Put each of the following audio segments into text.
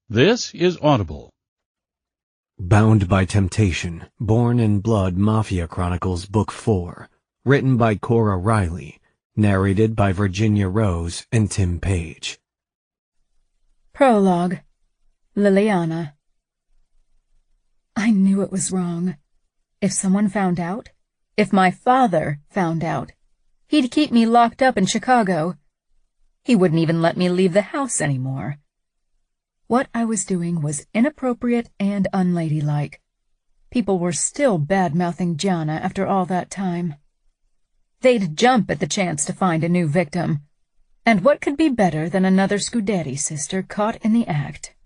This is Audible. Bound by Temptation, Born in Blood Mafia Chronicles Book 4, written by Cora Reilly, narrated by Virginia Rose and Tim Page. Prologue. Liliana. I knew it was wrong. If someone found out, if my father found out, he'd keep me locked up in Chicago. He wouldn't even let me leave the house anymore. What I was doing was inappropriate and unladylike. People were still bad-mouthing Gianna after all that time. They'd jump at the chance to find a new victim. And what could be better than another Scuderi sister caught in the act?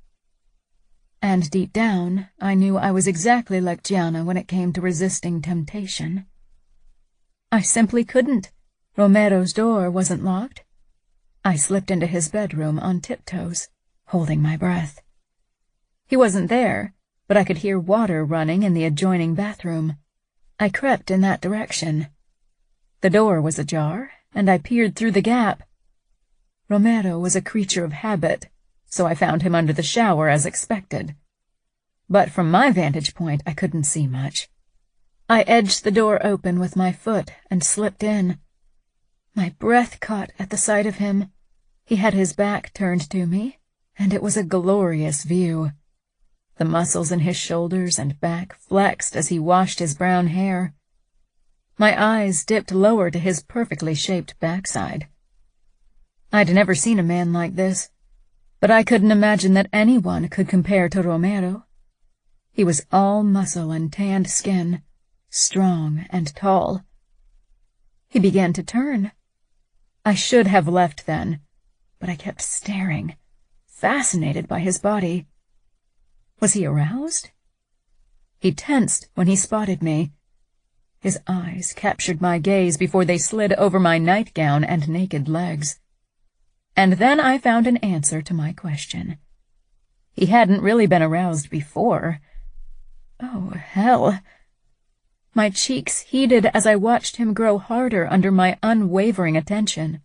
And deep down, I knew I was exactly like Gianna when it came to resisting temptation. I simply couldn't. Romero's door wasn't locked. I slipped into his bedroom on tiptoes, holding my breath. He wasn't there, but I could hear water running in the adjoining bathroom. I crept in that direction. The door was ajar, and I peered through the gap. Romero was a creature of habit, so I found him under the shower as expected. But from my vantage point, I couldn't see much. I edged the door open with my foot and slipped in. My breath caught at the sight of him. He had his back turned to me, and it was a glorious view. The muscles in his shoulders and back flexed as he washed his brown hair. My eyes dipped lower to his perfectly shaped backside. I'd never seen a man like this, but I couldn't imagine that anyone could compare to Romero. He was all muscle and tanned skin, strong and tall. He began to turn. I should have left then, but I kept staring, fascinated by his body. Was he aroused? He tensed when he spotted me. His eyes captured my gaze before they slid over my nightgown and naked legs. And then I found an answer to my question. He hadn't really been aroused before. Oh, hell. My cheeks heated as I watched him grow harder under my unwavering attention.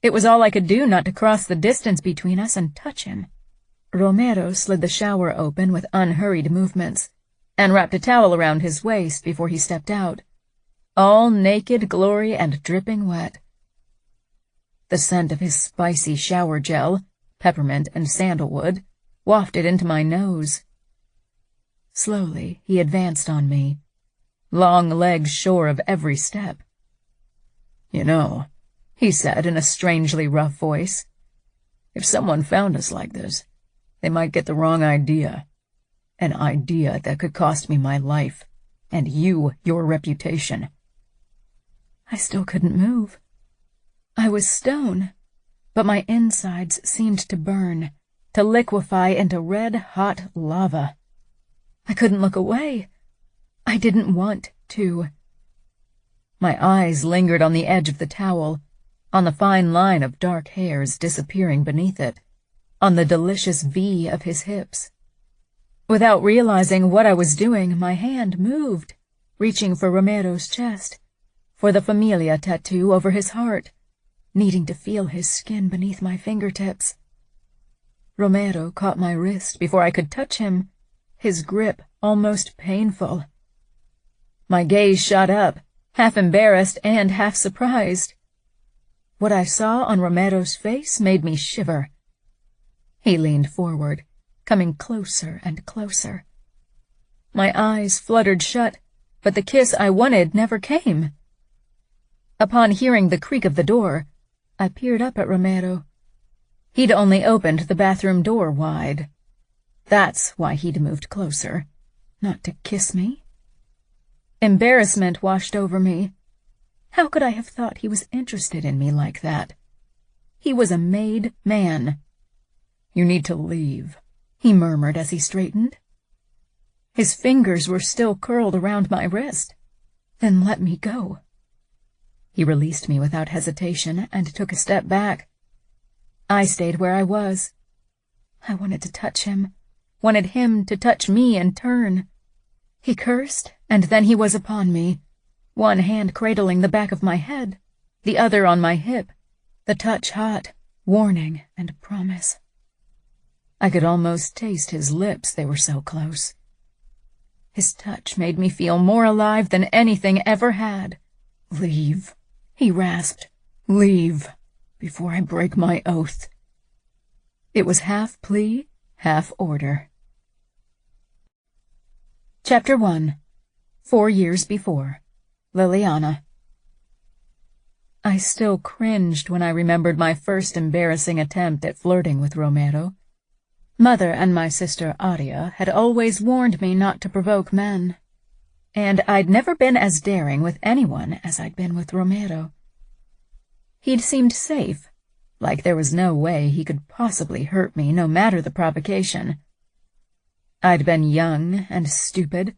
It was all I could do not to cross the distance between us and touch him. Romero slid the shower open with unhurried movements, and wrapped a towel around his waist before he stepped out, all naked glory and dripping wet. The scent of his spicy shower gel, peppermint and sandalwood, wafted into my nose. Slowly he advanced on me, long legs sure of every step. "You know," he said in a strangely rough voice, "if someone found us like this, they might get the wrong idea. An idea that could cost me my life, and you your reputation." I still couldn't move. I was stone, but my insides seemed to burn, to liquefy into red-hot lava. I couldn't look away. I didn't want to. My eyes lingered on the edge of the towel, on the fine line of dark hairs disappearing beneath it, on the delicious V of his hips. Without realizing what I was doing, my hand moved, reaching for Romero's chest, for the Familia tattoo over his heart, needing to feel his skin beneath my fingertips. Romero caught my wrist before I could touch him, his grip almost painful. My gaze shot up, half embarrassed and half surprised. What I saw on Romero's face made me shiver. He leaned forward, coming closer and closer. My eyes fluttered shut, but the kiss I wanted never came. Upon hearing the creak of the door, I peered up at Romero. He'd only opened the bathroom door wide. That's why he'd moved closer, not to kiss me. Embarrassment washed over me. How could I have thought he was interested in me like that? He was a made man. "You need to leave," he murmured as he straightened. His fingers were still curled around my wrist. "Then let me go." He released me without hesitation and took a step back. I stayed where I was. I wanted to touch him, wanted him to touch me in turn. He cursed, and then he was upon me, one hand cradling the back of my head, the other on my hip, the touch hot, warning and promise. I could almost taste his lips, they were so close. His touch made me feel more alive than anything ever had. "Leave," he rasped. "Leave, before I break my oath." It was half plea, half order. Chapter 1. 4 years before. Liliana. I still cringed when I remembered my first embarrassing attempt at flirting with Romero. Mother and my sister Aria had always warned me not to provoke men, and I'd never been as daring with anyone as I'd been with Romero. He'd seemed safe, like there was no way he could possibly hurt me no matter the provocation. I'd been young and stupid,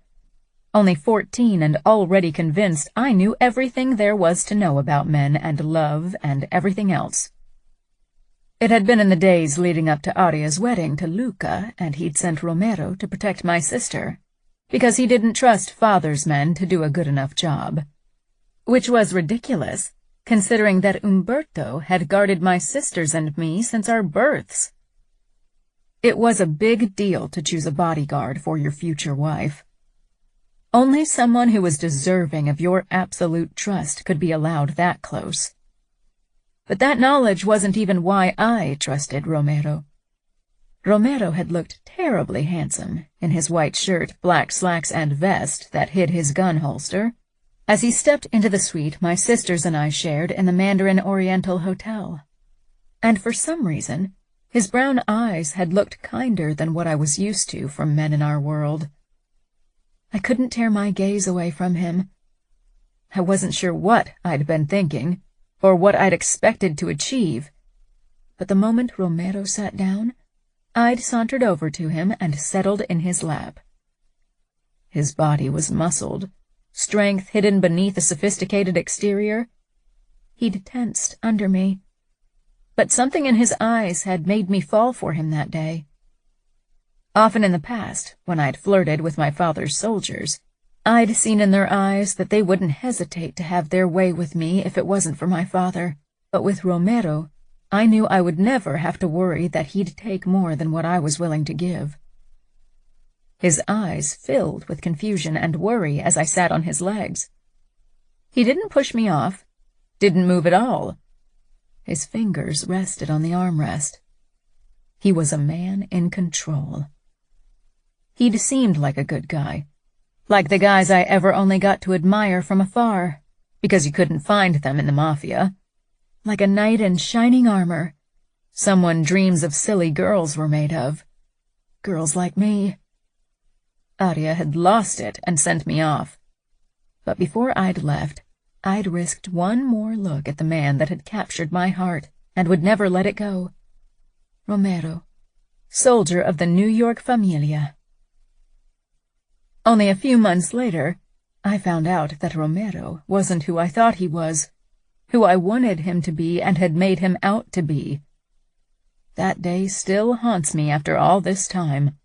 only 14 and already convinced I knew everything there was to know about men and love and everything else. It had been in the days leading up to Aria's wedding to Luca, and he'd sent Romero to protect my sister, because he didn't trust father's men to do a good enough job. Which was ridiculous, considering that Umberto had guarded my sisters and me since our births. It was a big deal to choose a bodyguard for your future wife. Only someone who was deserving of your absolute trust could be allowed that close. But that knowledge wasn't even why I trusted Romero. Romero had looked terribly handsome in his white shirt, black slacks, and vest that hid his gun holster, as he stepped into the suite my sisters and I shared in the Mandarin Oriental Hotel. And for some reason, his brown eyes had looked kinder than what I was used to from men in our world. I couldn't tear my gaze away from him. I wasn't sure what I'd been thinking, or what I'd expected to achieve, but the moment Romero sat down, I'd sauntered over to him and settled in his lap. His body was muscled, strength hidden beneath a sophisticated exterior. He'd tensed under me, but something in his eyes had made me fall for him that day. Often in the past, when I'd flirted with my father's soldiers, I'd seen in their eyes that they wouldn't hesitate to have their way with me if it wasn't for my father. But with Romero, I knew I would never have to worry that he'd take more than what I was willing to give. His eyes filled with confusion and worry as I sat on his legs. He didn't push me off, didn't move at all. His fingers rested on the armrest. He was a man in control. He'd seemed like a good guy, like the guys I ever only got to admire from afar, because you couldn't find them in the Mafia. Like a knight in shining armor, someone dreams of silly girls were made of. Girls like me. Aria had lost it and sent me off. But before I'd left, I'd risked one more look at the man that had captured my heart and would never let it go. Romero, soldier of the New York Familia. Only a few months later, I found out that Romero wasn't who I thought he was, who I wanted him to be and had made him out to be. That day still haunts me after all this time.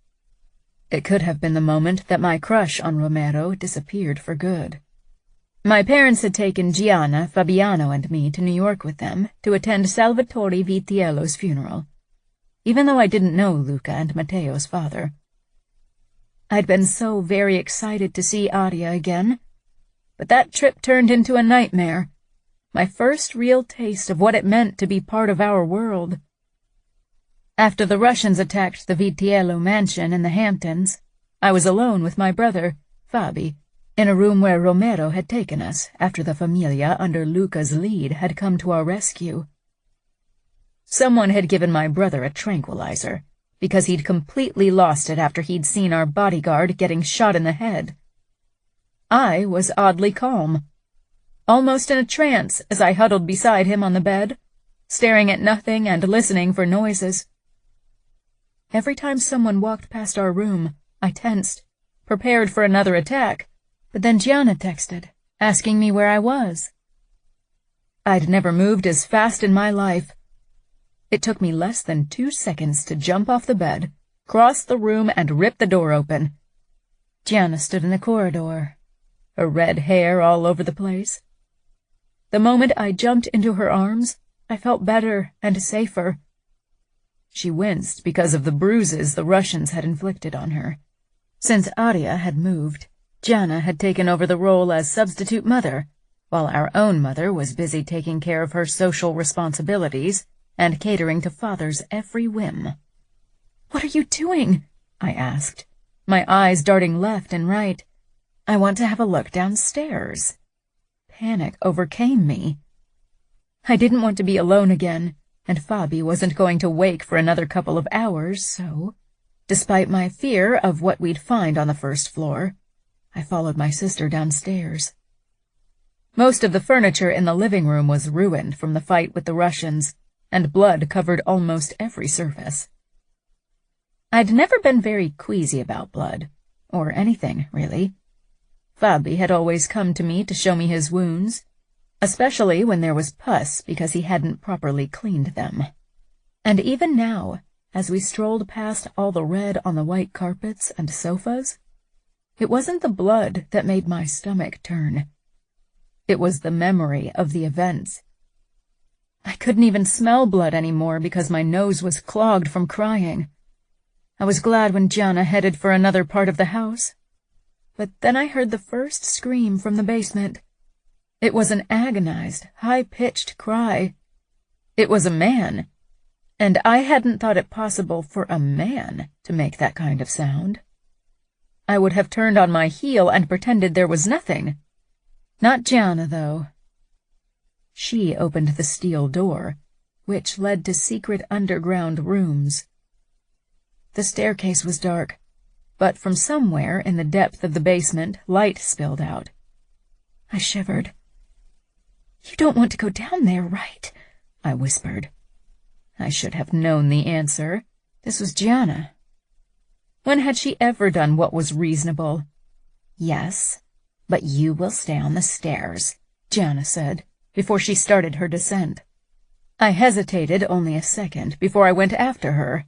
It could have been the moment that my crush on Romero disappeared for good. My parents had taken Gianna, Fabiano, and me to New York with them to attend Salvatore Vitiello's funeral, even though I didn't know Luca and Matteo's father. I'd been so very excited to see Aria again, but that trip turned into a nightmare, my first real taste of what it meant to be part of our world. After the Russians attacked the Vitiello mansion in the Hamptons, I was alone with my brother, Fabi, in a room where Romero had taken us after the Familia under Luca's lead had come to our rescue. Someone had given my brother a tranquilizer, because he'd completely lost it after he'd seen our bodyguard getting shot in the head. I was oddly calm, almost in a trance as I huddled beside him on the bed, staring at nothing and listening for noises. Every time someone walked past our room, I tensed, prepared for another attack, but then Gianna texted, asking me where I was. I'd never moved as fast in my life. It took me less than 2 seconds to jump off the bed, cross the room, and rip the door open. Gianna stood in the corridor, her red hair all over the place. The moment I jumped into her arms, I felt better and safer. She winced because of the bruises the Russians had inflicted on her. Since Arya had moved, Jana had taken over the role as substitute mother, while our own mother was busy taking care of her social responsibilities and catering to Father's every whim. "What are you doing?" I asked, my eyes darting left and right. "I want to have a look downstairs." Panic overcame me. I didn't want to be alone again, and Fabi wasn't going to wake for another couple of hours, so, despite my fear of what we'd find on the first floor, I followed my sister downstairs. Most of the furniture in the living room was ruined from the fight with the Russians, and blood covered almost every surface. I'd never been very queasy about blood, or anything, really. Fabi had always come to me to show me his wounds, especially when there was pus because he hadn't properly cleaned them. And even now, as we strolled past all the red on the white carpets and sofas, it wasn't the blood that made my stomach turn. It was the memory of the events. I couldn't even smell blood anymore because my nose was clogged from crying. I was glad when Jana headed for another part of the house. But then I heard the first scream from the basement. It was an agonized, high-pitched cry. It was a man, and I hadn't thought it possible for a man to make that kind of sound. I would have turned on my heel and pretended there was nothing. Not Jana, though. She opened the steel door, which led to secret underground rooms. The staircase was dark, but from somewhere in the depth of the basement, light spilled out. I shivered. "You don't want to go down there, right?" I whispered. I should have known the answer. This was Jana. When had she ever done what was reasonable? "Yes, but you will stay on the stairs," Jana said, before she started her descent. I hesitated only a second before I went after her.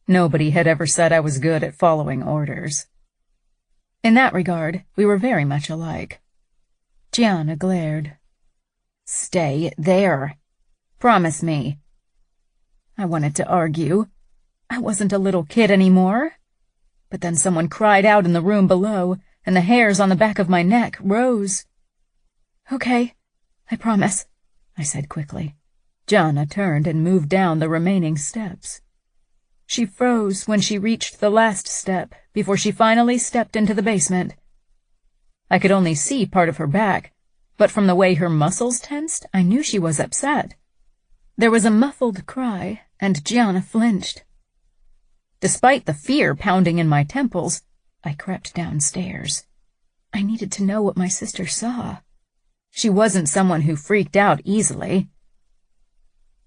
Nobody had ever said I was good at following orders. In that regard, we were very much alike. Jana glared. "Stay there. Promise me." I wanted to argue. I wasn't a little kid anymore. But then someone cried out in the room below, and the hairs on the back of my neck rose. "Okay, I promise," I said quickly. Jana turned and moved down the remaining steps. She froze when she reached the last step before she finally stepped into the basement. I could only see part of her back, but from the way her muscles tensed, I knew she was upset. There was a muffled cry, and Jana flinched. Despite the fear pounding in my temples, I crept downstairs. I needed to know what my sister saw. She wasn't someone who freaked out easily.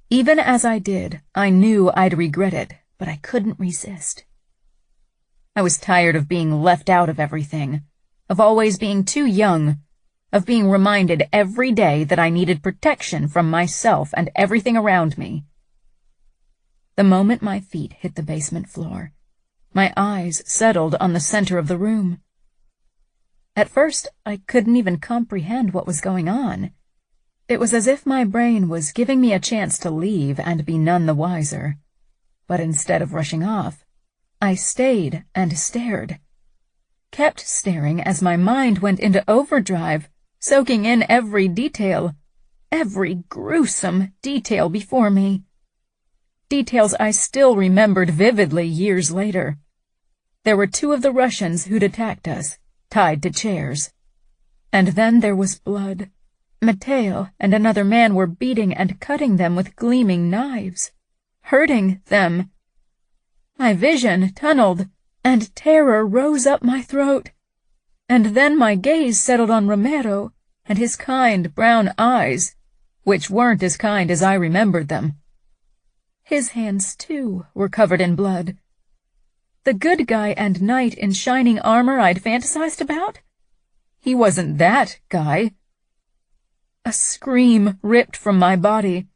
Even as I did, I knew I'd regret it, but I couldn't resist. I was tired of being left out of everything, of always being too young, of being reminded every day that I needed protection from myself and everything around me. The moment my feet hit the basement floor, my eyes settled on the center of the room. At first, I couldn't even comprehend what was going on. It was as if my brain was giving me a chance to leave and be none the wiser. But instead of rushing off, I stayed and stared. Kept staring as my mind went into overdrive, soaking in every detail, every gruesome detail before me. Details I still remembered vividly years later. There were 2 of the Russians who'd attacked us, tied to chairs. And then there was blood. Mateo and another man were beating and cutting them with gleaming knives, hurting them. My vision tunneled, and terror rose up my throat. And then my gaze settled on Romero and his kind brown eyes, which weren't as kind as I remembered them. His hands, too, were covered in blood. The good guy and knight in shining armor I'd fantasized about? He wasn't that guy. A scream ripped from my body,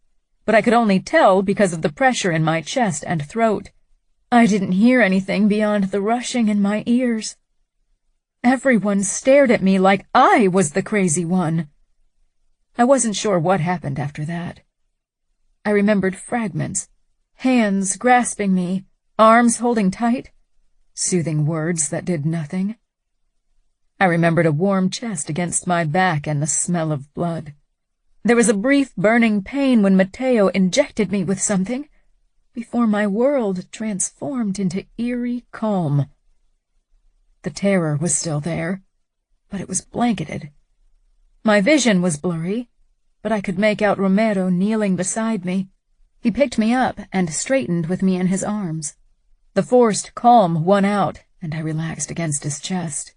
but I could only tell because of the pressure in my chest and throat. I didn't hear anything beyond the rushing in my ears. Everyone stared at me like I was the crazy one. I wasn't sure what happened after that. I remembered fragments, hands grasping me, arms holding tight, soothing words that did nothing. I remembered a warm chest against my back and the smell of blood. There was a brief burning pain when Matteo injected me with something, before my world transformed into eerie calm. The terror was still there, but it was blanketed. My vision was blurry, but I could make out Romero kneeling beside me. He picked me up and straightened with me in his arms. The forced calm won out, and I relaxed against his chest.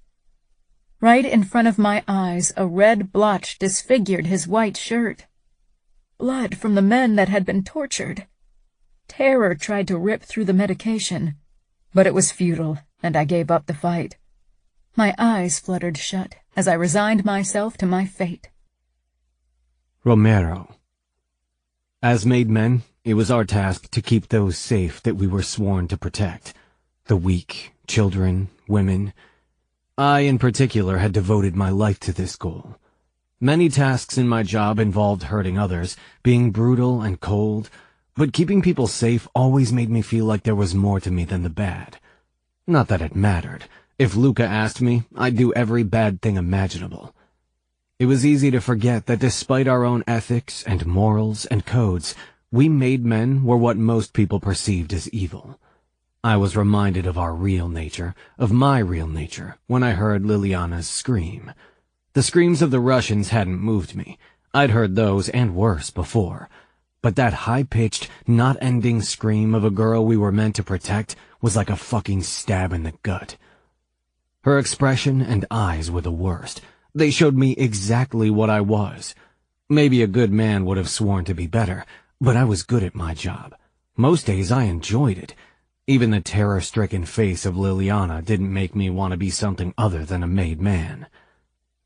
Right in front of my eyes, a red blotch disfigured his white shirt. Blood from the men that had been tortured. Terror tried to rip through the medication, but it was futile, and I gave up the fight. My eyes fluttered shut as I resigned myself to my fate. Romero. As made men, it was our task to keep those safe that we were sworn to protect. The weak, children, women. I, in particular, had devoted my life to this goal. Many tasks in my job involved hurting others, being brutal and cold, but keeping people safe always made me feel like there was more to me than the bad. Not that it mattered. If Luca asked me, I'd do every bad thing imaginable. It was easy to forget that despite our own ethics and morals and codes, we made men were what most people perceived as evil. I was reminded of our real nature, of my real nature, when I heard Liliana's scream. The screams of the Russians hadn't moved me. I'd heard those and worse before. But that high-pitched, not-ending scream of a girl we were meant to protect was like a fucking stab in the gut. Her expression and eyes were the worst. They showed me exactly what I was. Maybe a good man would have sworn to be better, but I was good at my job. Most days I enjoyed it. Even the terror-stricken face of Liliana didn't make me want to be something other than a made man.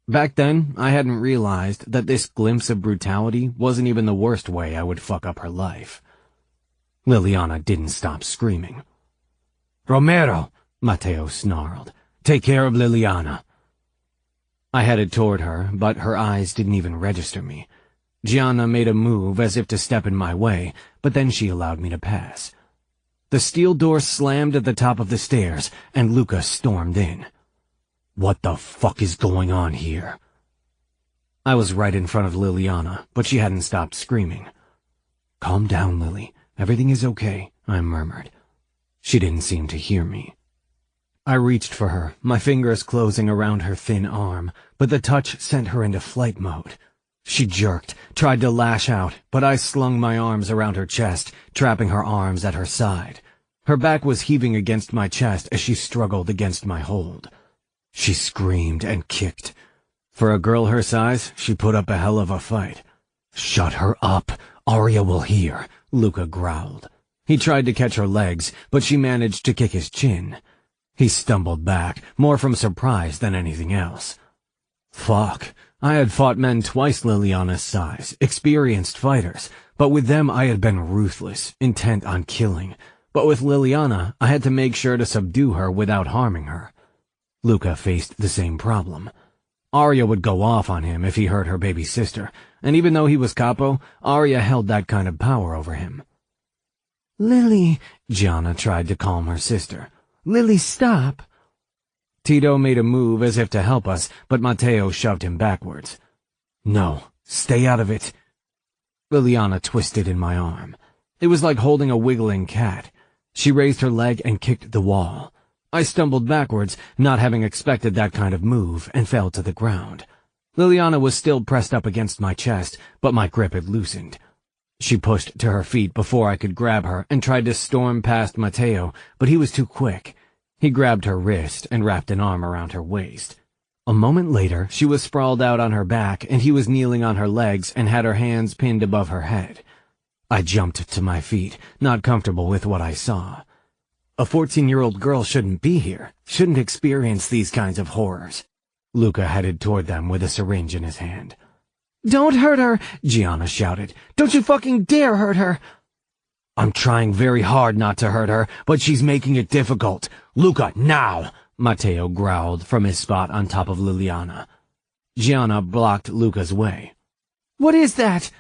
Back then, I hadn't realized that this glimpse of brutality wasn't even the worst way I would fuck up her life. Liliana didn't stop screaming. "Romero!" Matteo snarled. "Take care of Liliana." I headed toward her, but her eyes didn't even register me. Gianna made a move as if to step in my way, but then she allowed me to pass. The steel door slammed at the top of the stairs, and Luca stormed in. What the fuck is going on here? I was right in front of Liliana, but she hadn't stopped screaming. "Calm down, Lily. Everything is okay," I murmured. She didn't seem to hear me. I reached for her, my fingers closing around her thin arm, but the touch sent her into flight mode. She jerked, tried to lash out, but I slung my arms around her chest, trapping her arms at her side. Her back was heaving against my chest as she struggled against my hold. She screamed and kicked. For a girl her size, she put up a hell of a fight. "Shut her up. Arya will hear," Luca growled. He tried to catch her legs, but she managed to kick his chin. He stumbled back, more from surprise than anything else. Fuck. I had fought men twice Liliana's size, experienced fighters, but with them I had been ruthless, intent on killing. But with Liliana, I had to make sure to subdue her without harming her. Luca faced the same problem. Arya would go off on him if he hurt her baby sister, and even though he was capo, Arya held that kind of power over him. "Lily," Gianna tried to calm her sister. "Lily, stop." Tito made a move as if to help us, but Matteo shoved him backwards. "No, stay out of it." Liliana twisted in my arm. It was like holding a wiggling cat. She raised her leg and kicked the wall. I stumbled backwards, not having expected that kind of move, and fell to the ground. Liliana was still pressed up against my chest, but my grip had loosened. She pushed to her feet before I could grab her and tried to storm past Matteo, but he was too quick. He grabbed her wrist and wrapped an arm around her waist. A moment later, she was sprawled out on her back, and he was kneeling on her legs and had her hands pinned above her head. I jumped to my feet, not comfortable with what I saw. A 14-year-old girl shouldn't be here, shouldn't experience these kinds of horrors. Luca headed toward them with a syringe in his hand. "Don't hurt her!" Gianna shouted. "Don't you fucking dare hurt her!" "I'm trying very hard not to hurt her, but she's making it difficult. Luca, now!" Matteo growled from his spot on top of Liliana. Gianna blocked Luca's way. "What is that?"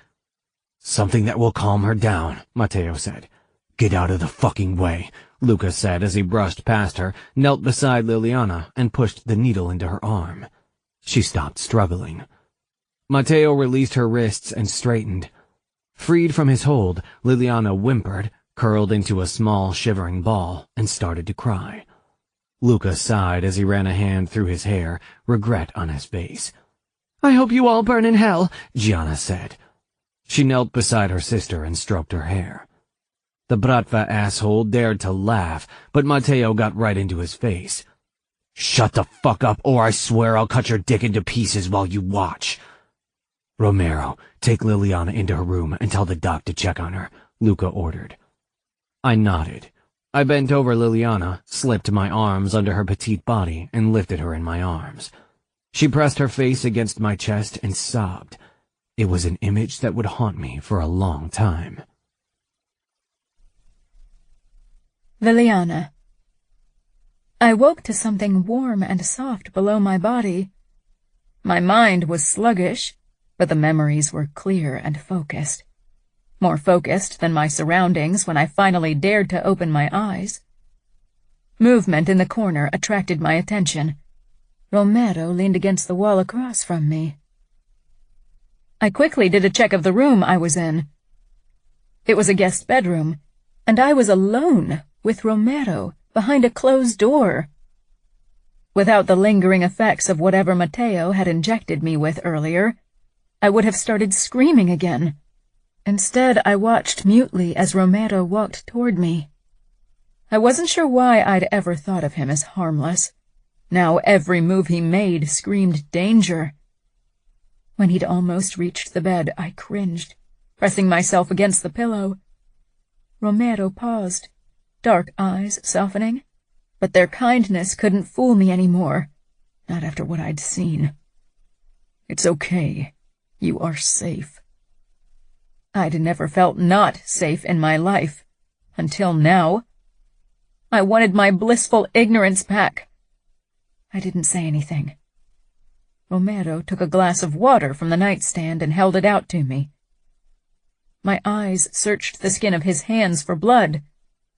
"Something that will calm her down," Matteo said. Get out of the fucking way, Luca said as he brushed past her, knelt beside Liliana, and pushed the needle into her arm. She stopped struggling. Matteo released her wrists and straightened. Freed from his hold, Liliana whimpered, curled into a small, shivering ball, and started to cry. Luca sighed as he ran a hand through his hair, regret on his face. I hope you all burn in hell, Gianna said. She knelt beside her sister and stroked her hair. The Bratva asshole dared to laugh, but Matteo got right into his face. Shut the fuck up, or I swear I'll cut your dick into pieces while you watch. Romero, take Liliana into her room and tell the doc to check on her, Luca ordered. I nodded. I bent over Liliana, slipped my arms under her petite body, and lifted her in my arms. She pressed her face against my chest and sobbed. It was an image that would haunt me for a long time. Liliana. I woke to something warm and soft below my body. My mind was sluggish, but the memories were clear and focused. More focused than my surroundings when I finally dared to open my eyes. Movement in the corner attracted my attention. Romero leaned against the wall across from me. I quickly did a check of the room I was in. It was a guest bedroom, and I was alone with Romero behind a closed door. Without the lingering effects of whatever Matteo had injected me with earlier, I would have started screaming again. Instead, I watched mutely as Romero walked toward me. I wasn't sure why I'd ever thought of him as harmless. Now every move he made screamed danger. When he'd almost reached the bed, I cringed, pressing myself against the pillow. Romero paused, dark eyes softening, but their kindness couldn't fool me anymore, not after what I'd seen. It's okay. You are safe. I'd never felt not safe in my life, until now. I wanted my blissful ignorance back. I didn't say anything. Romero took a glass of water from the nightstand and held it out to me. My eyes searched the skin of his hands for blood,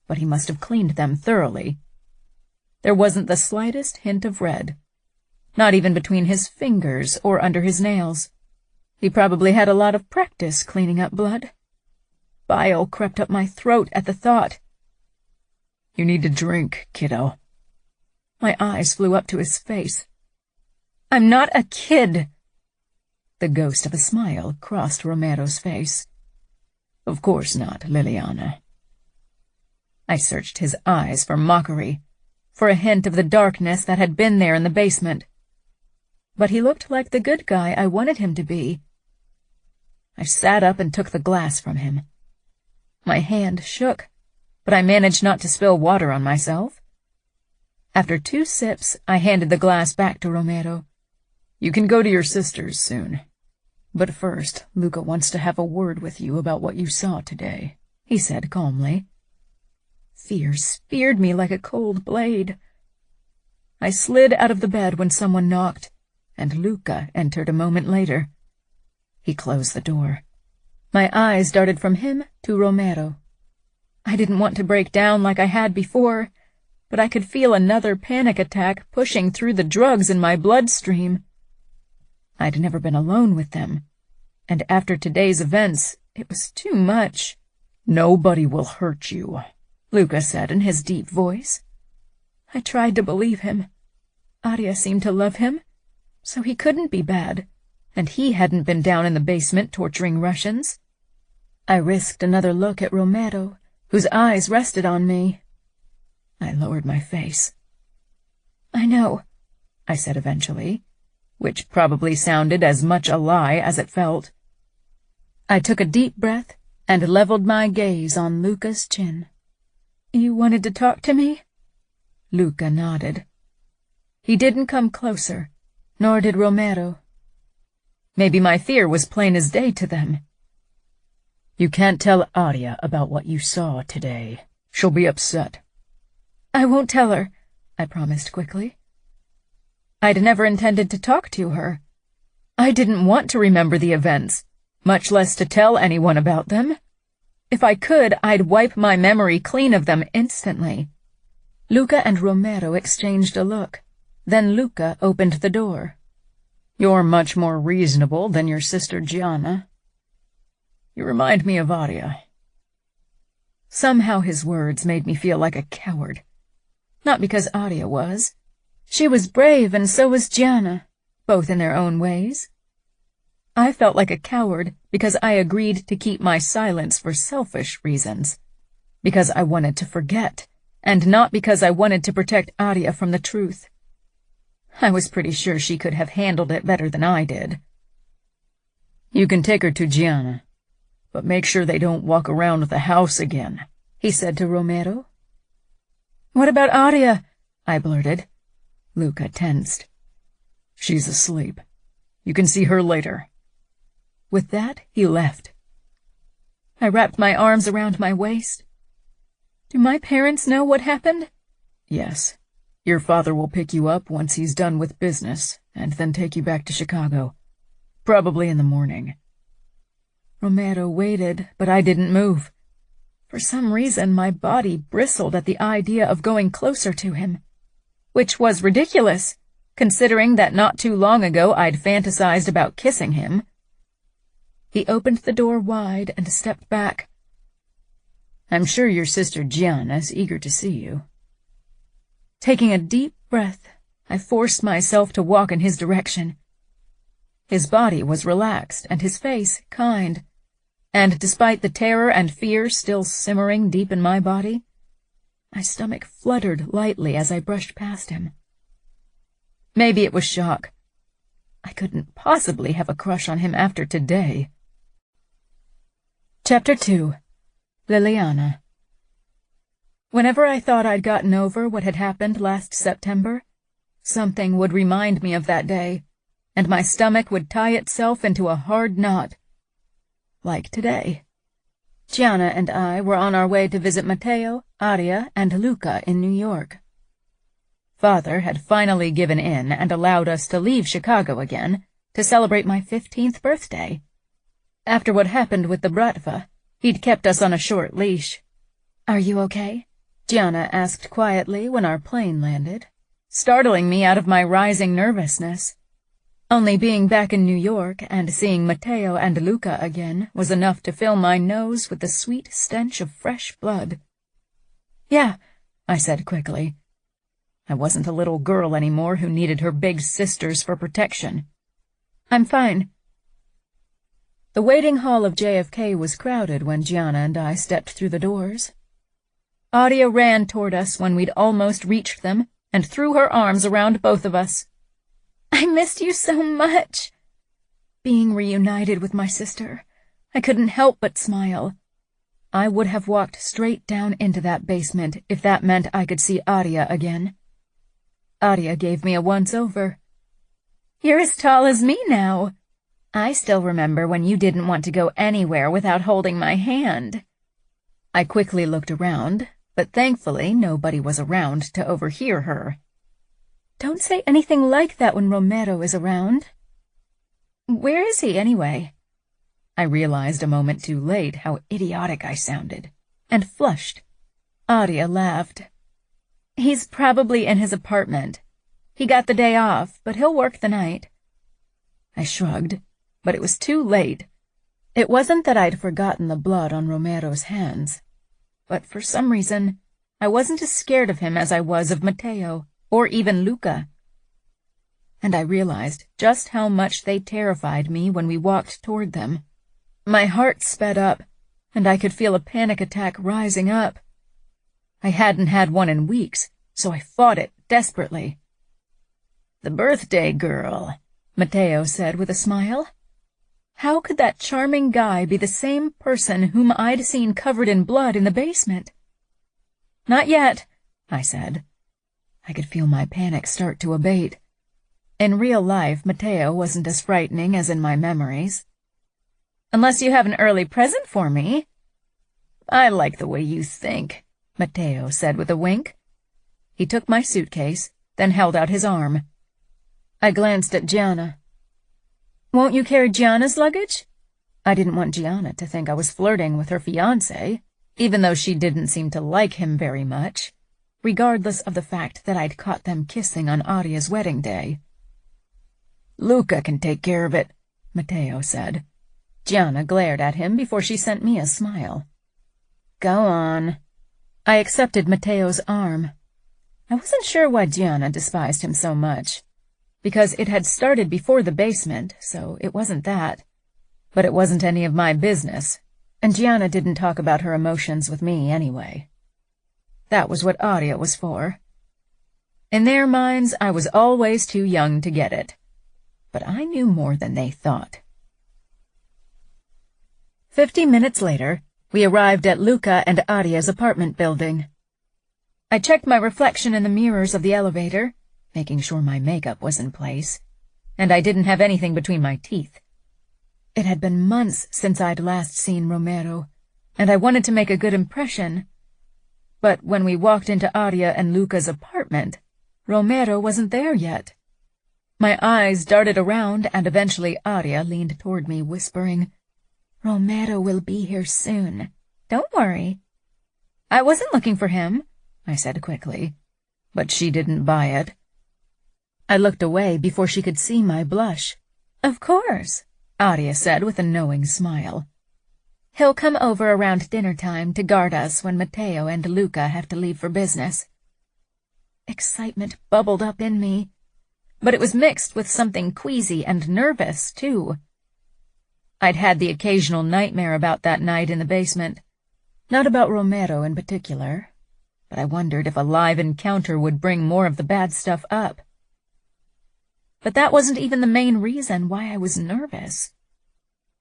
but he must have cleaned them thoroughly. There wasn't the slightest hint of red, not even between his fingers or under his nails. He probably had a lot of practice cleaning up blood. Bile crept up my throat at the thought. You need to drink, kiddo. My eyes flew up to his face. I'm not a kid. The ghost of a smile crossed Romero's face. Of course not, Liliana. I searched his eyes for mockery, for a hint of the darkness that had been there in the basement. But he looked like the good guy I wanted him to be. I sat up and took the glass from him. My hand shook, but I managed not to spill water on myself. After 2 sips, I handed the glass back to Romero. You can go to your sister's soon. But first, Luca wants to have a word with you about what you saw today, he said calmly. Fear speared me like a cold blade. I slid out of the bed when someone knocked, and Luca entered a moment later. He closed the door. My eyes darted from him to Romero. I didn't want to break down like I had before, but I could feel another panic attack pushing through the drugs in my bloodstream. I'd never been alone with them, and after today's events, it was too much. Nobody will hurt you, Luca said in his deep voice. I tried to believe him. Aria seemed to love him, so he couldn't be bad, and he hadn't been down in the basement torturing Russians. I risked another look at Romero, whose eyes rested on me. I lowered my face. I know, I said eventually, which probably sounded as much a lie as it felt. I took a deep breath and leveled my gaze on Luca's chin. You wanted to talk to me? Luca nodded. He didn't come closer, nor did Romero. Maybe my fear was plain as day to them. You can't tell Aria about what you saw today. She'll be upset. I won't tell her, I promised quickly. I'd never intended to talk to her. I didn't want to remember the events, much less to tell anyone about them. If I could, I'd wipe my memory clean of them instantly. Luca and Romero exchanged a look. Then Luca opened the door. "You're much more reasonable than your sister Gianna. You remind me of Aria." Somehow his words made me feel like a coward. Not because Aria was. She was brave and so was Gianna, both in their own ways. I felt like a coward because I agreed to keep my silence for selfish reasons. Because I wanted to forget, and not because I wanted to protect Aria from the truth. I was pretty sure she could have handled it better than I did. "You can take her to Gianna, but make sure they don't walk around the house again," he said to Romero. "What about Aria?" I blurted. Luca tensed. "She's asleep. You can see her later." With that, he left. I wrapped my arms around my waist. Do my parents know what happened? "Yes. Your father will pick you up once he's done with business, and then take you back to Chicago. Probably in the morning." Romero waited, but I didn't move. For some reason, my body bristled at the idea of going closer to him. Which was ridiculous, considering that not too long ago I'd fantasized about kissing him. He opened the door wide and stepped back. "I'm sure your sister Gianna's eager to see you." Taking a deep breath, I forced myself to walk in his direction. His body was relaxed and his face kind, and despite the terror and fear still simmering deep in my body, my stomach fluttered lightly as I brushed past him. Maybe it was shock. I couldn't possibly have a crush on him after today. Chapter 2. Liliana. Whenever I thought I'd gotten over what had happened last September, something would remind me of that day, and my stomach would tie itself into a hard knot. Like today. Gianna and I were on our way to visit Matteo, Aria, and Luca in New York. Father had finally given in and allowed us to leave Chicago again to celebrate my 15th birthday. After what happened with the Bratva, he'd kept us on a short leash. "Are you okay?" Gianna asked quietly when our plane landed, startling me out of my rising nervousness. Only being back in New York and seeing Matteo and Luca again was enough to fill my nose with the sweet stench of fresh blood. "Yeah," I said quickly. I wasn't a little girl anymore who needed her big sisters for protection. "I'm fine." The waiting hall of JFK was crowded when Gianna and I stepped through the doors. Aria ran toward us when we'd almost reached them and threw her arms around both of us. "I missed you so much." Being reunited with my sister, I couldn't help but smile. I would have walked straight down into that basement if that meant I could see Aria again. Aria gave me a once-over. "You're as tall as me now. I still remember when you didn't want to go anywhere without holding my hand." I quickly looked around, but thankfully nobody was around to overhear her. "Don't say anything like that when Romero is around." "Where is he, anyway?" I realized a moment too late how idiotic I sounded, and flushed. Aria laughed. "He's probably in his apartment. He got the day off, but he'll work the night." I shrugged, but it was too late. It wasn't that I'd forgotten the blood on Romero's hands, but for some reason, I wasn't as scared of him as I was of Matteo, or even Luca. And I realized just how much they terrified me when we walked toward them. My heart sped up, and I could feel a panic attack rising up. I hadn't had one in weeks, so I fought it desperately. "The birthday girl," Matteo said with a smile. How could that charming guy be the same person whom I'd seen covered in blood in the basement? "Not yet," I said. I could feel my panic start to abate. In real life, Matteo wasn't as frightening as in my memories. "Unless you have an early present for me." "I like the way you think," Matteo said with a wink. He took my suitcase, then held out his arm. I glanced at Gianna. "Won't you carry Gianna's luggage?" I didn't want Gianna to think I was flirting with her fiancé, even though she didn't seem to like him very much, regardless of the fact that I'd caught them kissing on Aria's wedding day. "Luca can take care of it," Matteo said. Gianna glared at him before she sent me a smile. "Go on." I accepted Matteo's arm. I wasn't sure why Gianna despised him so much, because it had started before the basement, so it wasn't that. But it wasn't any of my business, and Gianna didn't talk about her emotions with me anyway. That was what Aria was for. In their minds, I was always too young to get it, but I knew more than they thought. 50 minutes later, we arrived at Luca and Aria's apartment building. I checked my reflection in the mirrors of the elevator, making sure my makeup was in place, and I didn't have anything between my teeth. It had been months since I'd last seen Romero, and I wanted to make a good impression. But when we walked into Aria and Luca's apartment, Romero wasn't there yet. My eyes darted around, and eventually Aria leaned toward me, whispering, "Romero will be here soon. Don't worry." "I wasn't looking for him," I said quickly, but she didn't buy it. I looked away before she could see my blush. "Of course," Aria said with a knowing smile. "He'll come over around dinner time to guard us when Matteo and Luca have to leave for business." Excitement bubbled up in me, but it was mixed with something queasy and nervous, too. I'd had the occasional nightmare about that night in the basement, not about Romero in particular, but I wondered if a live encounter would bring more of the bad stuff up. But that wasn't even the main reason why I was nervous.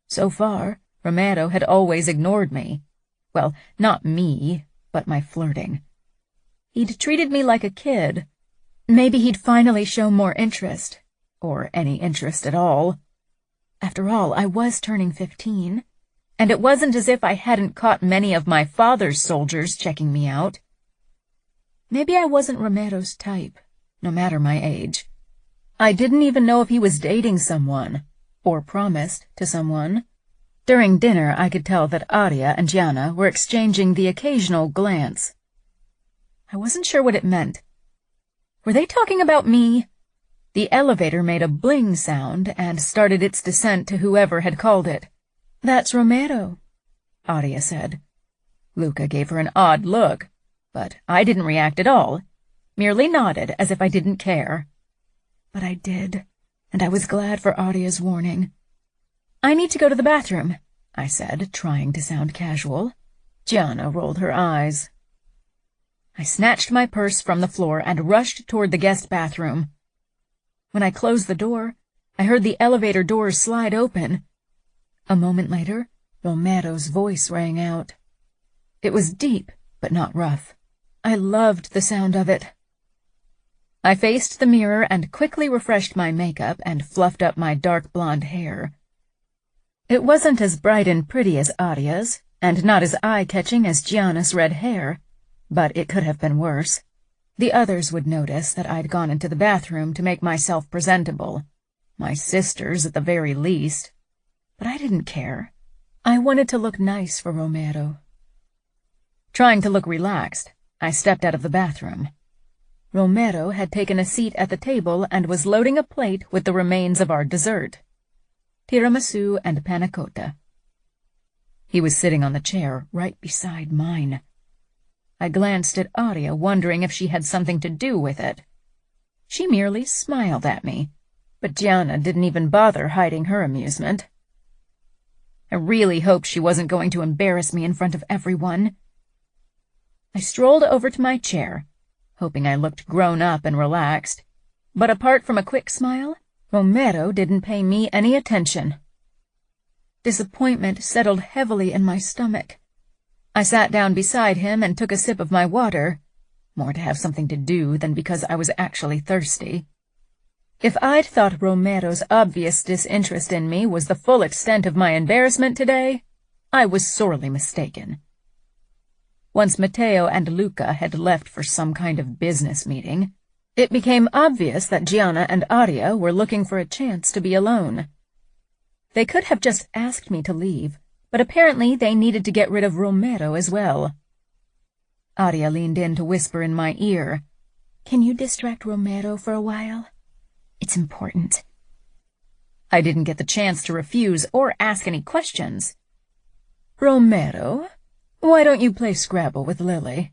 So far, Romero had always ignored me. Well, not me, but my flirting. He'd treated me like a kid. Maybe he'd finally show more interest, or any interest at all. After all, I was turning 15, and it wasn't as if I hadn't caught many of my father's soldiers checking me out. Maybe I wasn't Romero's type, no matter my age. I didn't even know if he was dating someone, or promised to someone. During dinner, I could tell that Aria and Gianna were exchanging the occasional glance. I wasn't sure what it meant. Were they talking about me? The elevator made a bling sound and started its descent to whoever had called it. "That's Romero," Aria said. Luca gave her an odd look, but I didn't react at all, merely nodded as if I didn't care. But I did, and I was glad for Aria's warning. "I need to go to the bathroom," I said, trying to sound casual. Gianna rolled her eyes. I snatched my purse from the floor and rushed toward the guest bathroom. When I closed the door, I heard the elevator doors slide open. A moment later, Romero's voice rang out. It was deep, but not rough. I loved the sound of it. I faced the mirror and quickly refreshed my makeup and fluffed up my dark blonde hair. It wasn't as bright and pretty as Aria's, and not as eye-catching as Gianna's red hair, but it could have been worse. The others would notice that I'd gone into the bathroom to make myself presentable. My sisters, at the very least. But I didn't care. I wanted to look nice for Romero. Trying to look relaxed, I stepped out of the bathroom. Romero had taken a seat at the table and was loading a plate with the remains of our dessert, tiramisu and panna cotta. He was sitting on the chair right beside mine. I glanced at Aria, wondering if she had something to do with it. She merely smiled at me, but Gianna didn't even bother hiding her amusement. I really hoped she wasn't going to embarrass me in front of everyone. I strolled over to my chair, hoping I looked grown up and relaxed, but apart from a quick smile, Romero didn't pay me any attention. Disappointment settled heavily in my stomach. I sat down beside him and took a sip of my water, more to have something to do than because I was actually thirsty. If I'd thought Romero's obvious disinterest in me was the full extent of my embarrassment today, I was sorely mistaken. Once Matteo and Luca had left for some kind of business meeting, it became obvious that Gianna and Aria were looking for a chance to be alone. They could have just asked me to leave, but apparently they needed to get rid of Romero as well. Aria leaned in to whisper in my ear, "Can you distract Romero for a while? It's important." I didn't get the chance to refuse or ask any questions. "Romero, why don't you play Scrabble with Lily?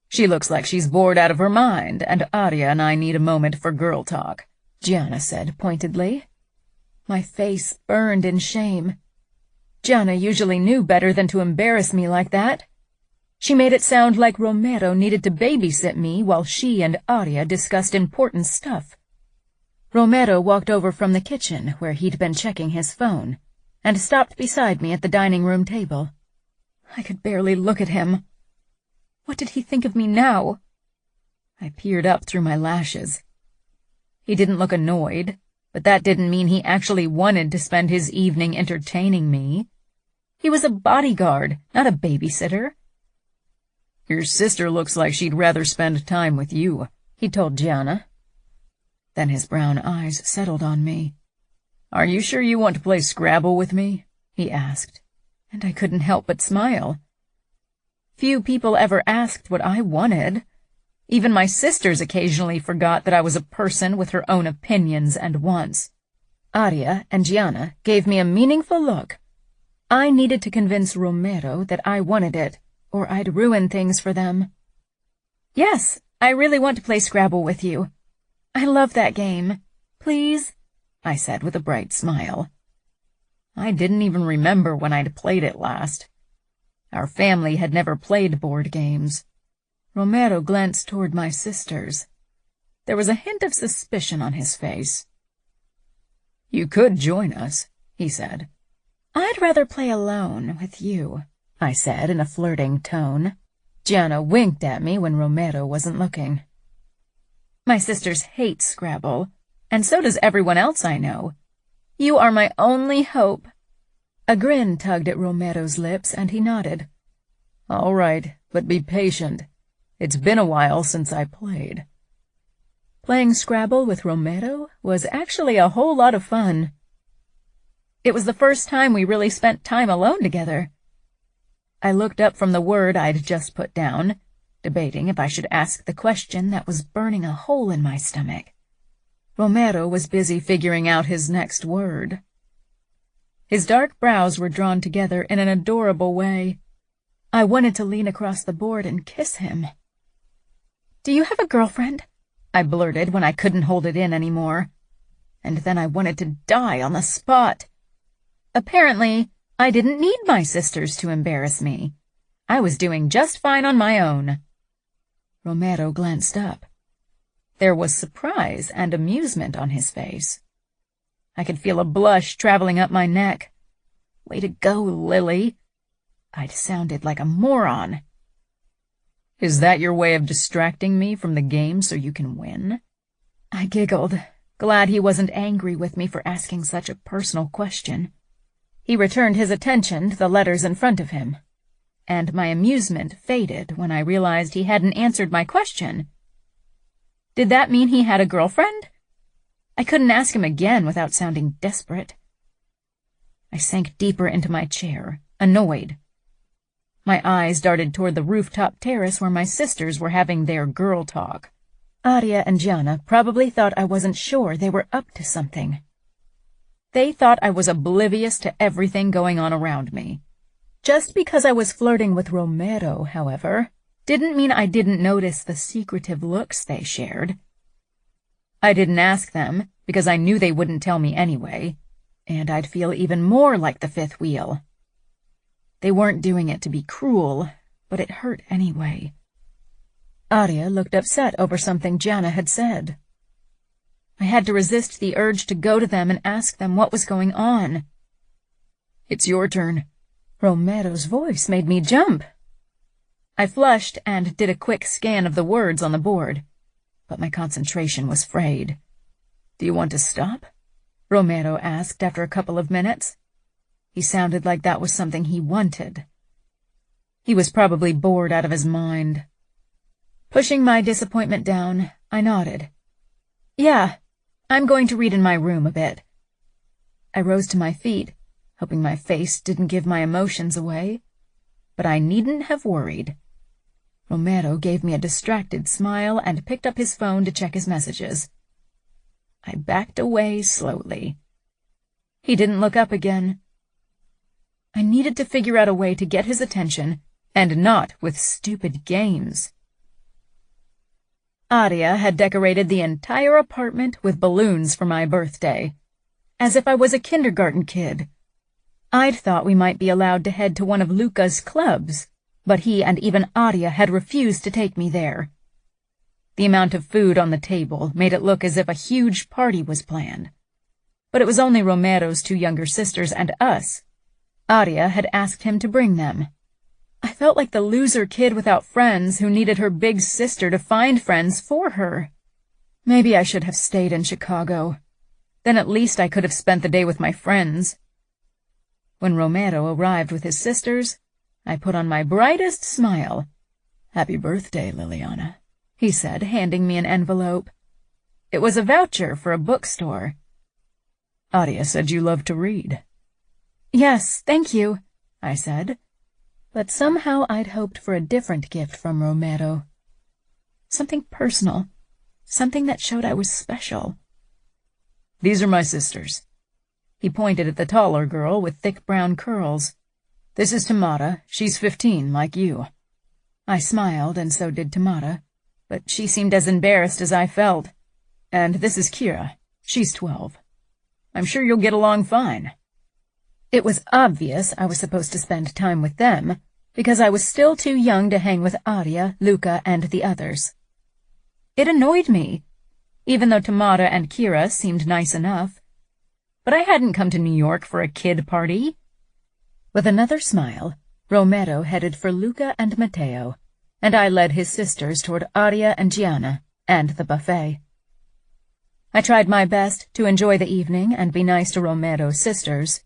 She looks like she's bored out of her mind, and Aria and I need a moment for girl talk," Gianna said pointedly. My face burned in shame. Gianna usually knew better than to embarrass me like that. She made it sound like Romero needed to babysit me while she and Aria discussed important stuff. Romero walked over from the kitchen, where he'd been checking his phone, and stopped beside me at the dining room table. I could barely look at him. What did he think of me now? I peered up through my lashes. He didn't look annoyed, but that didn't mean he actually wanted to spend his evening entertaining me. He was a bodyguard, not a babysitter. "Your sister looks like she'd rather spend time with you," he told Gianna. Then his brown eyes settled on me. "Are you sure you want to play Scrabble with me?" he asked, and I couldn't help but smile. Few people ever asked what I wanted. Even my sisters occasionally forgot that I was a person with her own opinions and wants. Aria and Gianna gave me a meaningful look. I needed to convince Romero that I wanted it, or I'd ruin things for them. "Yes, I really want to play Scrabble with you. I love that game. Please," I said with a bright smile. I didn't even remember when I'd played it last. Our family had never played board games. Romero glanced toward my sisters. There was a hint of suspicion on his face. "You could join us," he said. "I'd rather play alone with you," I said in a flirting tone. Gianna winked at me when Romero wasn't looking. "My sisters hate Scrabble, and so does everyone else I know. You are my only hope." A grin tugged at Romero's lips, and he nodded. "All right, but be patient. It's been a while since I played." Playing Scrabble with Romero was actually a whole lot of fun. It was the first time we really spent time alone together. I looked up from the word I'd just put down, debating if I should ask the question that was burning a hole in my stomach. Romero was busy figuring out his next word. His dark brows were drawn together in an adorable way. I wanted to lean across the board and kiss him. "Do you have a girlfriend?" I blurted when I couldn't hold it in anymore. And then I wanted to die on the spot. Apparently, I didn't need my sisters to embarrass me. I was doing just fine on my own. Romero glanced up. There was surprise and amusement on his face. I could feel a blush traveling up my neck. "Way to go, Lily." I'd sounded like a moron. "Is that your way of distracting me from the game so you can win?" I giggled, glad he wasn't angry with me for asking such a personal question. He returned his attention to the letters in front of him, and my amusement faded when I realized he hadn't answered my question. Did that mean he had a girlfriend? I couldn't ask him again without sounding desperate. I sank deeper into my chair, annoyed. My eyes darted toward the rooftop terrace where my sisters were having their girl talk. Aria and Gianna probably thought I wasn't sure they were up to something. They thought I was oblivious to everything going on around me. Just because I was flirting with Romero, however, didn't mean I didn't notice the secretive looks they shared. I didn't ask them because I knew they wouldn't tell me anyway, and I'd feel even more like the fifth wheel. They weren't doing it to be cruel, but it hurt anyway. Aria looked upset over something Gianna had said. I had to resist the urge to go to them and ask them what was going on. "It's your turn." Romero's voice made me jump. I flushed and did a quick scan of the words on the board, but my concentration was frayed. "Do you want to stop?" Romero asked after a couple of minutes. He sounded like that was something he wanted. He was probably bored out of his mind. Pushing my disappointment down, I nodded. "Yeah, I'm going to read in my room a bit." I rose to my feet, hoping my face didn't give my emotions away. But I needn't have worried. Romero gave me a distracted smile and picked up his phone to check his messages. I backed away slowly. He didn't look up again. I needed to figure out a way to get his attention, and not with stupid games. Adia had decorated the entire apartment with balloons for my birthday, as if I was a kindergarten kid. I'd thought we might be allowed to head to one of Luca's clubs, but he and even Adia had refused to take me there. The amount of food on the table made it look as if a huge party was planned. But it was only Romero's 2 younger sisters and us. Adia had asked him to bring them. I felt like the loser kid without friends who needed her big sister to find friends for her. Maybe I should have stayed in Chicago. Then at least I could have spent the day with my friends. When Romero arrived with his sisters, I put on my brightest smile. "Happy birthday, Liliana," he said, handing me an envelope. It was a voucher for a bookstore. "Adia said you love to read." "Yes, thank you," I said. But somehow I'd hoped for a different gift from Romero. Something personal. Something that showed I was special. "These are my sisters." He pointed at the taller girl with thick brown curls. "This is Tamara. She's 15, like you." I smiled, and so did Tamara, but she seemed as embarrassed as I felt. "And this is Kira. She's 12. I'm sure you'll get along fine." It was obvious I was supposed to spend time with them, because I was still too young to hang with Adia, Luca, and the others. It annoyed me, even though Tamara and Kira seemed nice enough. But I hadn't come to New York for a kid party. With another smile, Romero headed for Luca and Matteo, and I led his sisters toward Adia and Gianna, and the buffet. I tried my best to enjoy the evening and be nice to Romero's sisters,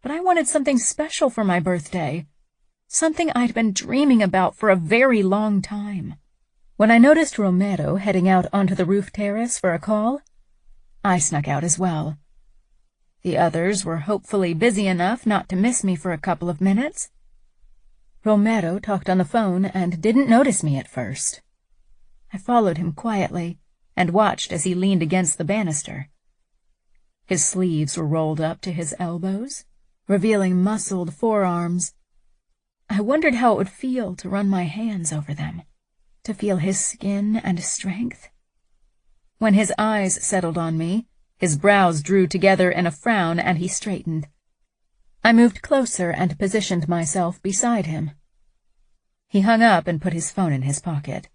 but I wanted something special for my birthday, something I'd been dreaming about for a very long time. When I noticed Romero heading out onto the roof terrace for a call, I snuck out as well. The others were hopefully busy enough not to miss me for a couple of minutes. Romero talked on the phone and didn't notice me at first. I followed him quietly and watched as he leaned against the banister. His sleeves were rolled up to his elbows, revealing muscled forearms. I wondered how it would feel to run my hands over them, to feel his skin and strength. When his eyes settled on me, his brows drew together in a frown and he straightened. I moved closer and positioned myself beside him. He hung up and put his phone in his pocket.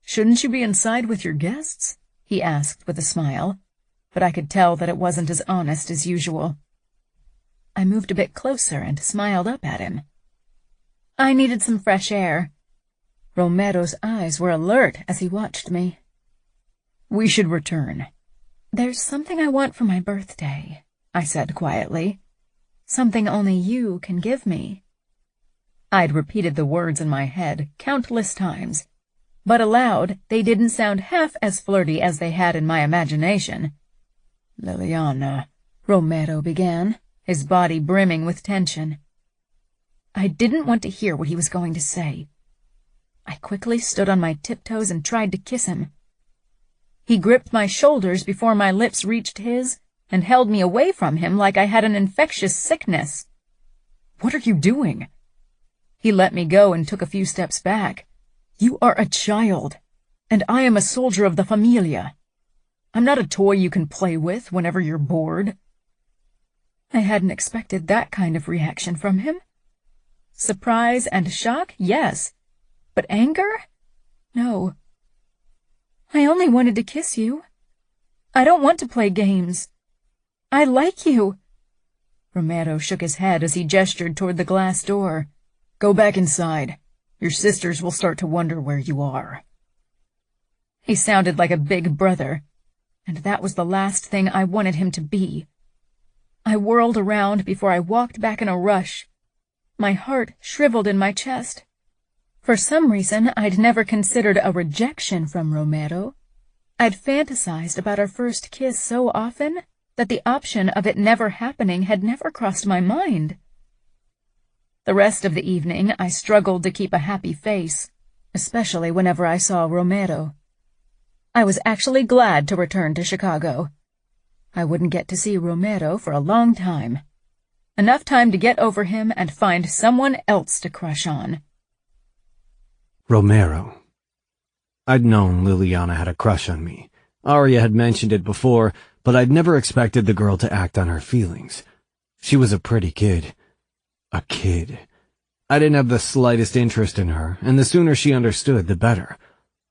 "Shouldn't you be inside with your guests?" he asked with a smile, but I could tell that it wasn't as honest as usual. I moved a bit closer and smiled up at him. I needed some fresh air. Romero's eyes were alert as he watched me. "We should return." "There's something I want for my birthday," I said quietly. "Something only you can give me." I'd repeated the words in my head countless times, but aloud they didn't sound half as flirty as they had in my imagination. "Liliana," Romero began, his body brimming with tension. I didn't want to hear what he was going to say. I quickly stood on my tiptoes and tried to kiss him. He gripped my shoulders before my lips reached his and held me away from him like I had an infectious sickness. "What are you doing?" He let me go and took a few steps back. "You are a child, and I am a soldier of the Familia. I'm not a toy you can play with whenever you're bored." I hadn't expected that kind of reaction from him. Surprise and shock, yes, but anger? No. "I only wanted to kiss you. I don't want to play games. I like you." Romero shook his head as he gestured toward the glass door. "Go back inside. Your sisters will start to wonder where you are." He sounded like a big brother, and that was the last thing I wanted him to be. I whirled around before I walked back in a rush. My heart shriveled in my chest. For some reason, I'd never considered a rejection from Romero. I'd fantasized about our first kiss so often that the option of it never happening had never crossed my mind. The rest of the evening I struggled to keep a happy face, especially whenever I saw Romero. I was actually glad to return to Chicago. I wouldn't get to see Romero for a long time. Enough time to get over him and find someone else to crush on. Romero. I'd known Liliana had a crush on me. Arya had mentioned it before, but I'd never expected the girl to act on her feelings. She was a pretty kid. A kid. I didn't have the slightest interest in her, and the sooner she understood, the better.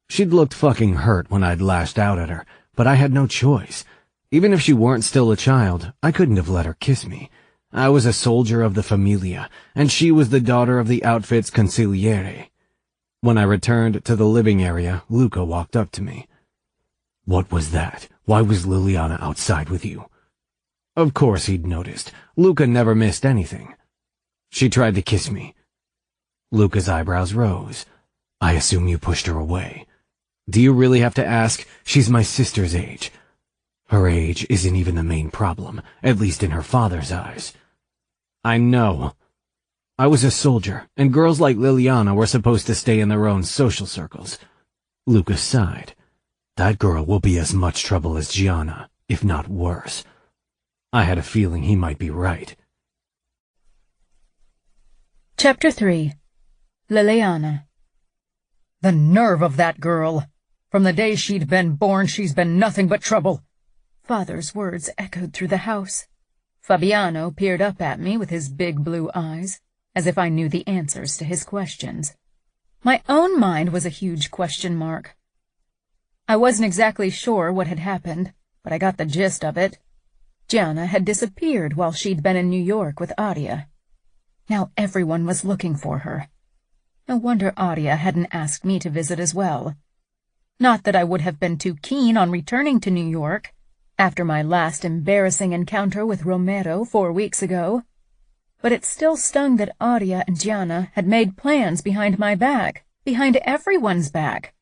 She'd looked fucking hurt when I'd lashed out at her, but I had no choice. Even if she weren't still a child, I couldn't have let her kiss me. I was a soldier of the Familia, and she was the daughter of the outfit's consigliere. When I returned to the living area, Luca walked up to me. "What was that? Why was Liliana outside with you?" Of course he'd noticed. Luca never missed anything. "She tried to kiss me." Luca's eyebrows rose. "I assume you pushed her away." "Do you really have to ask? She's my sister's age." "Her age isn't even the main problem, at least in her father's eyes." "I know. I was a soldier, and girls like Liliana were supposed to stay in their own social circles." Lucas sighed. "That girl will be as much trouble as Gianna, if not worse." I had a feeling he might be right. Chapter 3. Liliana. The nerve of that girl! From the day she'd been born, she's been nothing but trouble. Father's words echoed through the house. Fabiano peered up at me with his big blue eyes, as if I knew the answers to his questions. My own mind was a huge question mark. I wasn't exactly sure what had happened, but I got the gist of it. Gianna had disappeared while she'd been in New York with Adia. Now everyone was looking for her. No wonder Adia hadn't asked me to visit as well. Not that I would have been too keen on returning to New York after my last embarrassing encounter with Romero 4 weeks ago, but it still stung that Adia and Gianna had made plans behind my back, behind everyone's back.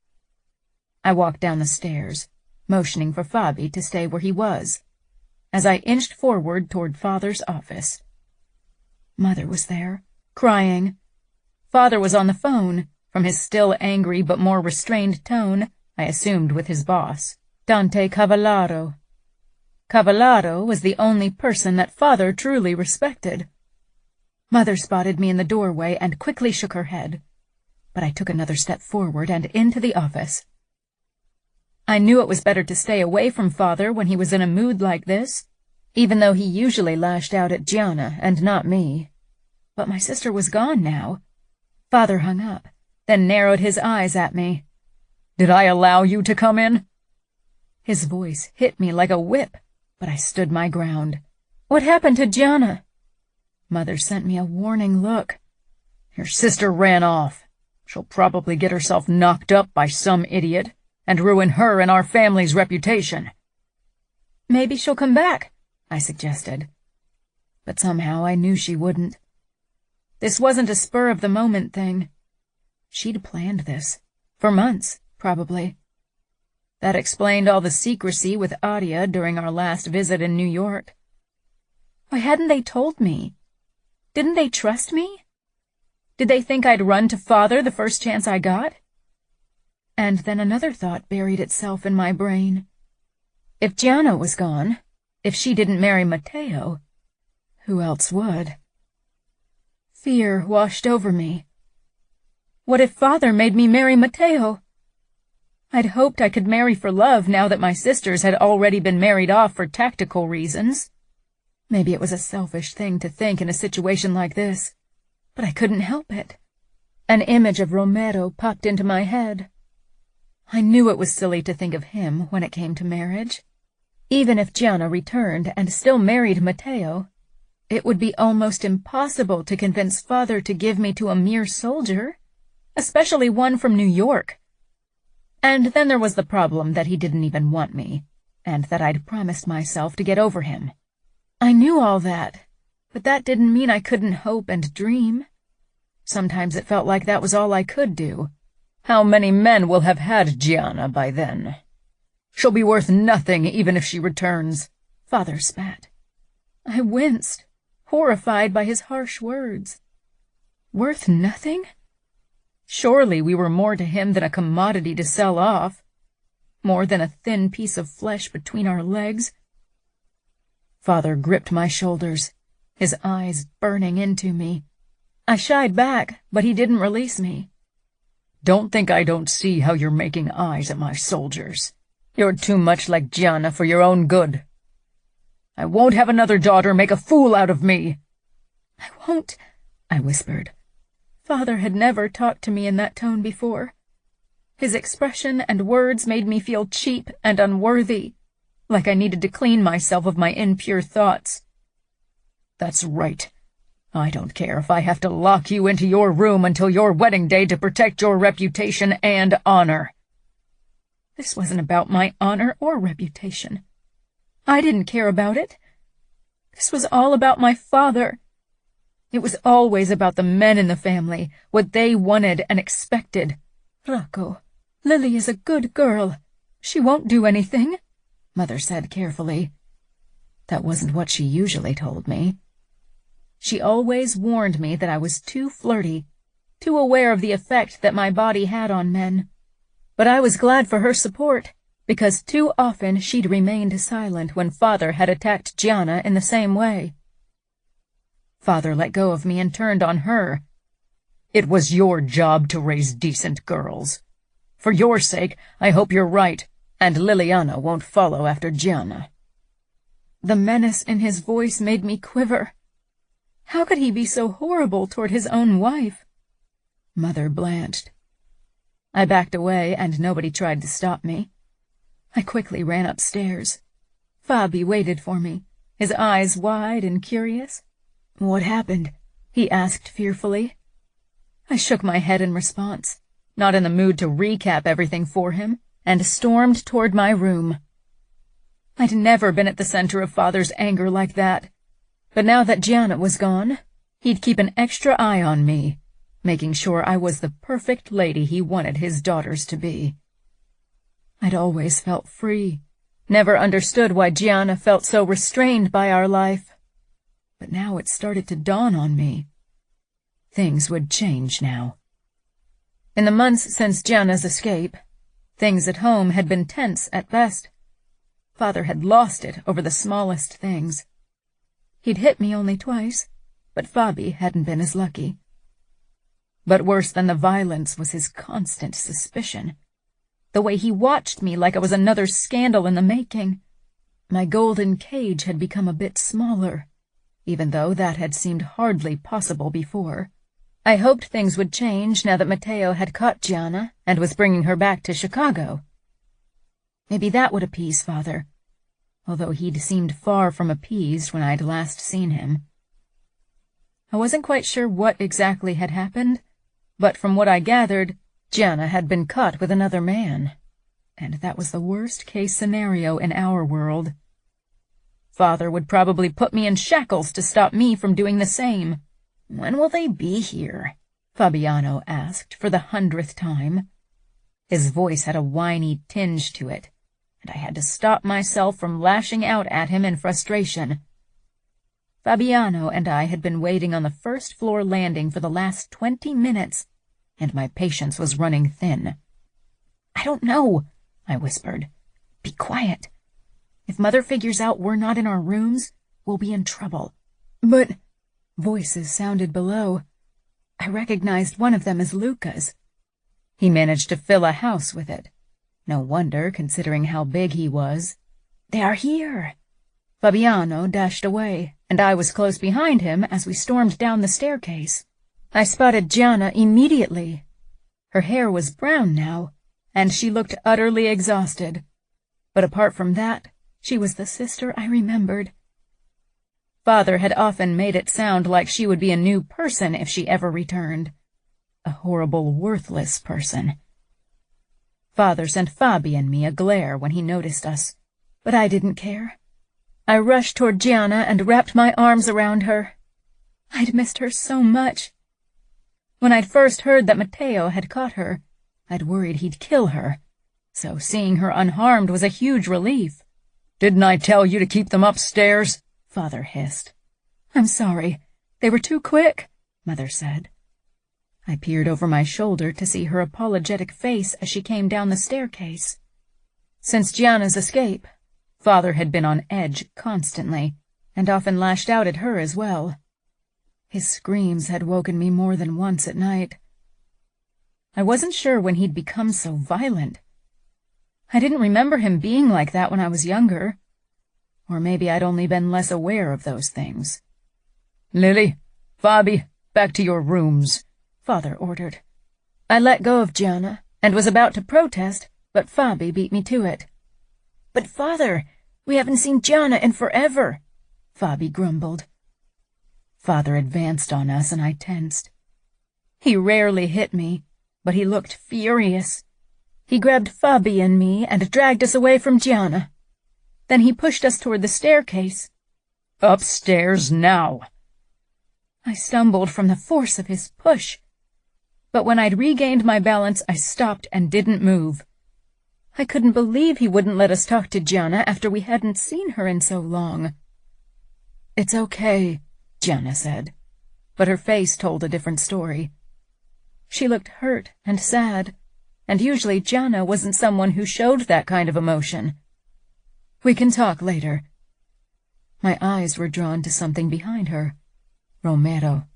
I walked down the stairs, motioning for Fabi to stay where he was, as I inched forward toward Father's office. Mother was there, crying. Father was on the phone. From his still angry but more restrained tone, I assumed with his boss, Dante Cavallaro. Cavallaro was the only person that Father truly respected. Mother spotted me in the doorway and quickly shook her head, but I took another step forward and into the office. I knew it was better to stay away from Father when he was in a mood like this, even though he usually lashed out at Gianna and not me. But my sister was gone now. Father hung up, then narrowed his eyes at me. "Did I allow you to come in?" His voice hit me like a whip, but I stood my ground. "What happened to Gianna?" Mother sent me a warning look. "Your sister ran off. She'll probably get herself knocked up by some idiot and ruin her and our family's reputation." "Maybe she'll come back," I suggested. But somehow I knew she wouldn't. This wasn't a spur-of-the-moment thing. She'd planned this. For months, probably. That explained all the secrecy with Adia during our last visit in New York. Why hadn't they told me? Didn't they trust me? Did they think I'd run to Father the first chance I got? And then another thought buried itself in my brain. If Gianna was gone, if she didn't marry Matteo, who else would? Fear washed over me. What if Father made me marry Matteo? I'd hoped I could marry for love now that my sisters had already been married off for tactical reasons. Maybe it was a selfish thing to think in a situation like this, but I couldn't help it. An image of Romero popped into my head. I knew it was silly to think of him when it came to marriage. Even if Gianna returned and still married Matteo, it would be almost impossible to convince Father to give me to a mere soldier, especially one from New York. And then there was the problem that he didn't even want me, and that I'd promised myself to get over him. I knew all that, but that didn't mean I couldn't hope and dream. Sometimes it felt like that was all I could do. How many men will have had Gianna by then? She'll be worth nothing even if she returns. Father spat. I winced, horrified by his harsh words. Worth nothing? Surely we were more to him than a commodity to sell off, more than a thin piece of flesh between our legs. Father gripped my shoulders, his eyes burning into me. I shied back, but he didn't release me. Don't think I don't see how you're making eyes at my soldiers. You're too much like Gianna for your own good. I won't have another daughter make a fool out of me. I won't, I whispered. Father had never talked to me in that tone before. His expression and words made me feel cheap and unworthy, like I needed to clean myself of my impure thoughts. That's right. I don't care if I have to lock you into your room until your wedding day to protect your reputation and honor. This wasn't about my honor or reputation. I didn't care about it. This was all about my father. It was always about the men in the family, what they wanted and expected. Rocco, Lily is a good girl. She won't do anything, Mother said carefully. That wasn't what she usually told me. She always warned me that I was too flirty, too aware of the effect that my body had on men. But I was glad for her support, because too often she'd remained silent when Father had attacked Gianna in the same way. Father let go of me and turned on her. It was your job to raise decent girls. For your sake, I hope you're right, and Liliana won't follow after Gianna. The menace in his voice made me quiver. How could he be so horrible toward his own wife? Mother blanched. I backed away, and nobody tried to stop me. I quickly ran upstairs. Fabi waited for me, his eyes wide and curious. What happened? He asked fearfully. I shook my head in response, not in the mood to recap everything for him, and stormed toward my room. I'd never been at the center of Father's anger like that, but now that Gianna was gone, he'd keep an extra eye on me, making sure I was the perfect lady he wanted his daughters to be. I'd always felt free, never understood why Gianna felt so restrained by our life. But now it started to dawn on me. Things would change now. In the months since Gianna's escape, things at home had been tense at best. Father had lost it over the smallest things. He'd hit me only twice, but Fabi hadn't been as lucky. But worse than the violence was his constant suspicion. The way he watched me like I was another scandal in the making. My golden cage had become a bit smaller, even though that had seemed hardly possible before. I hoped things would change now that Matteo had caught Gianna and was bringing her back to Chicago. Maybe that would appease Father, although he'd seemed far from appeased when I'd last seen him. I wasn't quite sure what exactly had happened, but from what I gathered, Gianna had been caught with another man, and that was the worst-case scenario in our world. Father would probably put me in shackles to stop me from doing the same. When will they be here? Fabiano asked for the 100th time. His voice had a whiny tinge to it, and I had to stop myself from lashing out at him in frustration. Fabiano and I had been waiting on the first-floor landing for the last 20 minutes, and my patience was running thin. I don't know, I whispered. Be quiet. If Mother figures out we're not in our rooms, we'll be in trouble. But voices sounded below. I recognized one of them as Luca's. He managed to fill a house with it. No wonder, considering how big he was. They are here. Fabiano dashed away, and I was close behind him as we stormed down the staircase. I spotted Gianna immediately. Her hair was brown now, and she looked utterly exhausted. But apart from that, she was the sister I remembered. Father had often made it sound like she would be a new person if she ever returned. A horrible, worthless person. Father sent Fabi and me a glare when he noticed us, but I didn't care. I rushed toward Gianna and wrapped my arms around her. I'd missed her so much. When I'd first heard that Matteo had caught her, I'd worried he'd kill her, so seeing her unharmed was a huge relief. Didn't I tell you to keep them upstairs? Father hissed. I'm sorry. They were too quick, Mother said. I peered over my shoulder to see her apologetic face as she came down the staircase. Since Gianna's escape, Father had been on edge constantly, and often lashed out at her as well. His screams had woken me more than once at night. I wasn't sure when he'd become so violent. I didn't remember him being like that when I was younger. Or maybe I'd only been less aware of those things. Lily, Fabi, back to your rooms, Father ordered. I let go of Gianna and was about to protest, but Fabi beat me to it. But Father, we haven't seen Gianna in forever, Fabi grumbled. Father advanced on us and I tensed. He rarely hit me, but he looked furious. He grabbed Fabi and me and dragged us away from Gianna. Then he pushed us toward the staircase. Upstairs now. I stumbled from the force of his push. But when I'd regained my balance, I stopped and didn't move. I couldn't believe he wouldn't let us talk to Gianna after we hadn't seen her in so long. It's okay, Gianna said, but her face told a different story. She looked hurt and sad, and usually Gianna wasn't someone who showed that kind of emotion. We can talk later. My eyes were drawn to something behind her. Romero.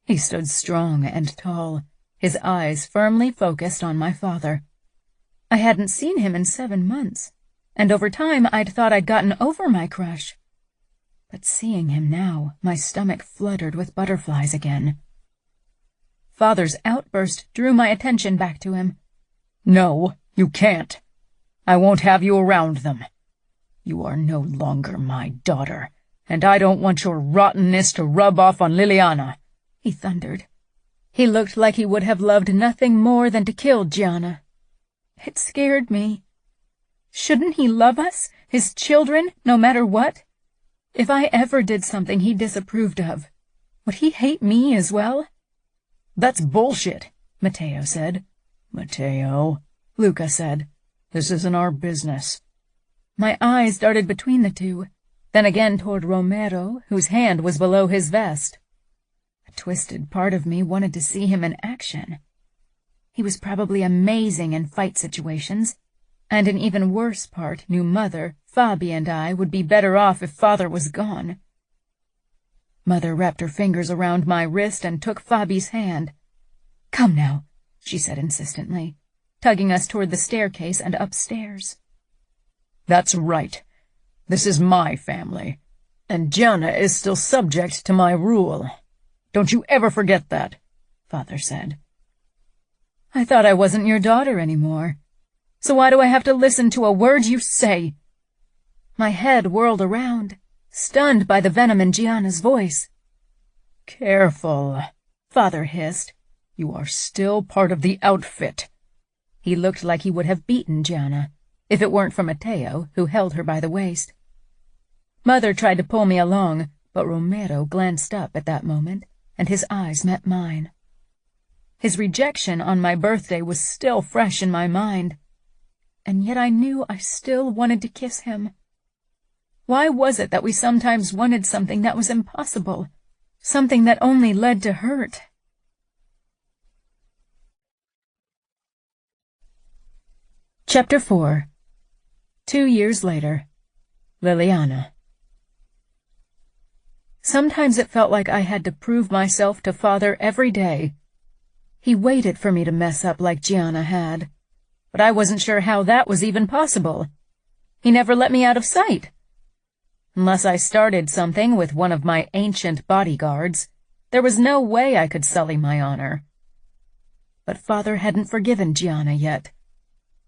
He stood strong and tall, his eyes firmly focused on my father. I hadn't seen him in 7 months, and over time I'd thought I'd gotten over my crush. But seeing him now, my stomach fluttered with butterflies again. Father's outburst drew my attention back to him. No, you can't. I won't have you around them. You are no longer my daughter, and I don't want your rottenness to rub off on Liliana, he thundered. He looked like he would have loved nothing more than to kill Gianna. It scared me. Shouldn't he love us, his children, no matter what? If I ever did something he disapproved of, would he hate me as well? That's bullshit, Matteo said. Matteo, Luca said. This isn't our business. My eyes darted between the two, then again toward Romero, whose hand was below his vest. A twisted part of me wanted to see him in action. He was probably amazing in fight situations, and an even worse part knew Mother, Fabi, and I would be better off if Father was gone. Mother wrapped her fingers around my wrist and took Fabi's hand. Come now, she said insistently, tugging us toward the staircase and upstairs. That's right. This is my family, and Gianna is still subject to my rule. Don't you ever forget that, Father said. I thought I wasn't your daughter anymore. So why do I have to listen to a word you say? My head whirled around, stunned by the venom in Gianna's voice. Careful, Father hissed. You are still part of the outfit. He looked like he would have beaten Gianna, if it weren't for Matteo, who held her by the waist. Mother tried to pull me along, but Romero glanced up at that moment, and his eyes met mine. His rejection on my birthday was still fresh in my mind, and yet I knew I still wanted to kiss him. Why was it that we sometimes wanted something that was impossible, something that only led to hurt? Chapter 4. 2 years later. Liliana. Sometimes it felt like I had to prove myself to Father every day. He waited for me to mess up like Gianna had, but I wasn't sure how that was even possible. He never let me out of sight. Unless I started something with one of my ancient bodyguards, there was no way I could sully my honor. But Father hadn't forgiven Gianna yet,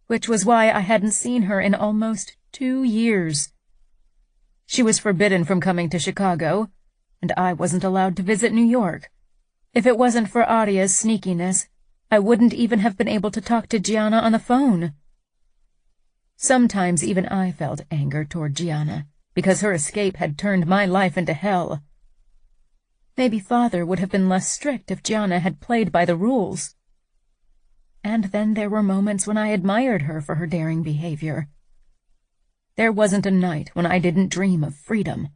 which was why I hadn't seen her in almost 2 years. She was forbidden from coming to Chicago, and I wasn't allowed to visit New York. If it wasn't for Aria's sneakiness, I wouldn't even have been able to talk to Gianna on the phone. Sometimes even I felt anger toward Gianna, because her escape had turned my life into hell. Maybe Father would have been less strict if Gianna had played by the rules. And then there were moments when I admired her for her daring behavior. There wasn't a night when I didn't dream of freedom.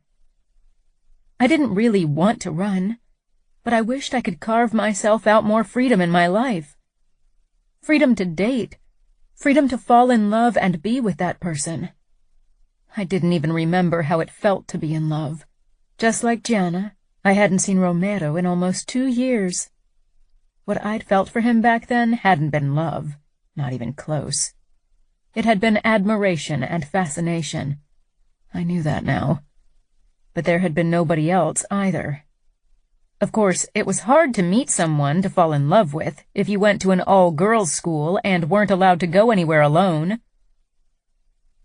I didn't really want to run, but I wished I could carve myself out more freedom in my life. Freedom to date, freedom to fall in love and be with that person. I didn't even remember how it felt to be in love. Just like Gianna, I hadn't seen Romero in almost 2 years. What I'd felt for him back then hadn't been love, not even close. It had been admiration and fascination. I knew that now. But there had been nobody else either. Of course, it was hard to meet someone to fall in love with if you went to an all-girls school and weren't allowed to go anywhere alone.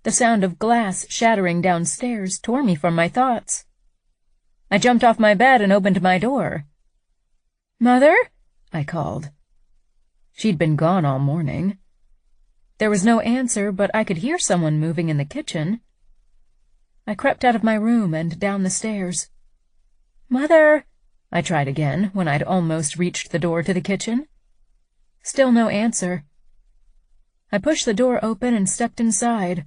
The sound of glass shattering downstairs tore me from my thoughts. I jumped off my bed and opened my door. "Mother?" I called. She'd been gone all morning. There was no answer, but I could hear someone moving in the kitchen. I crept out of my room and down the stairs. "Mother!" I tried again when I'd almost reached the door to the kitchen. Still no answer. I pushed the door open and stepped inside.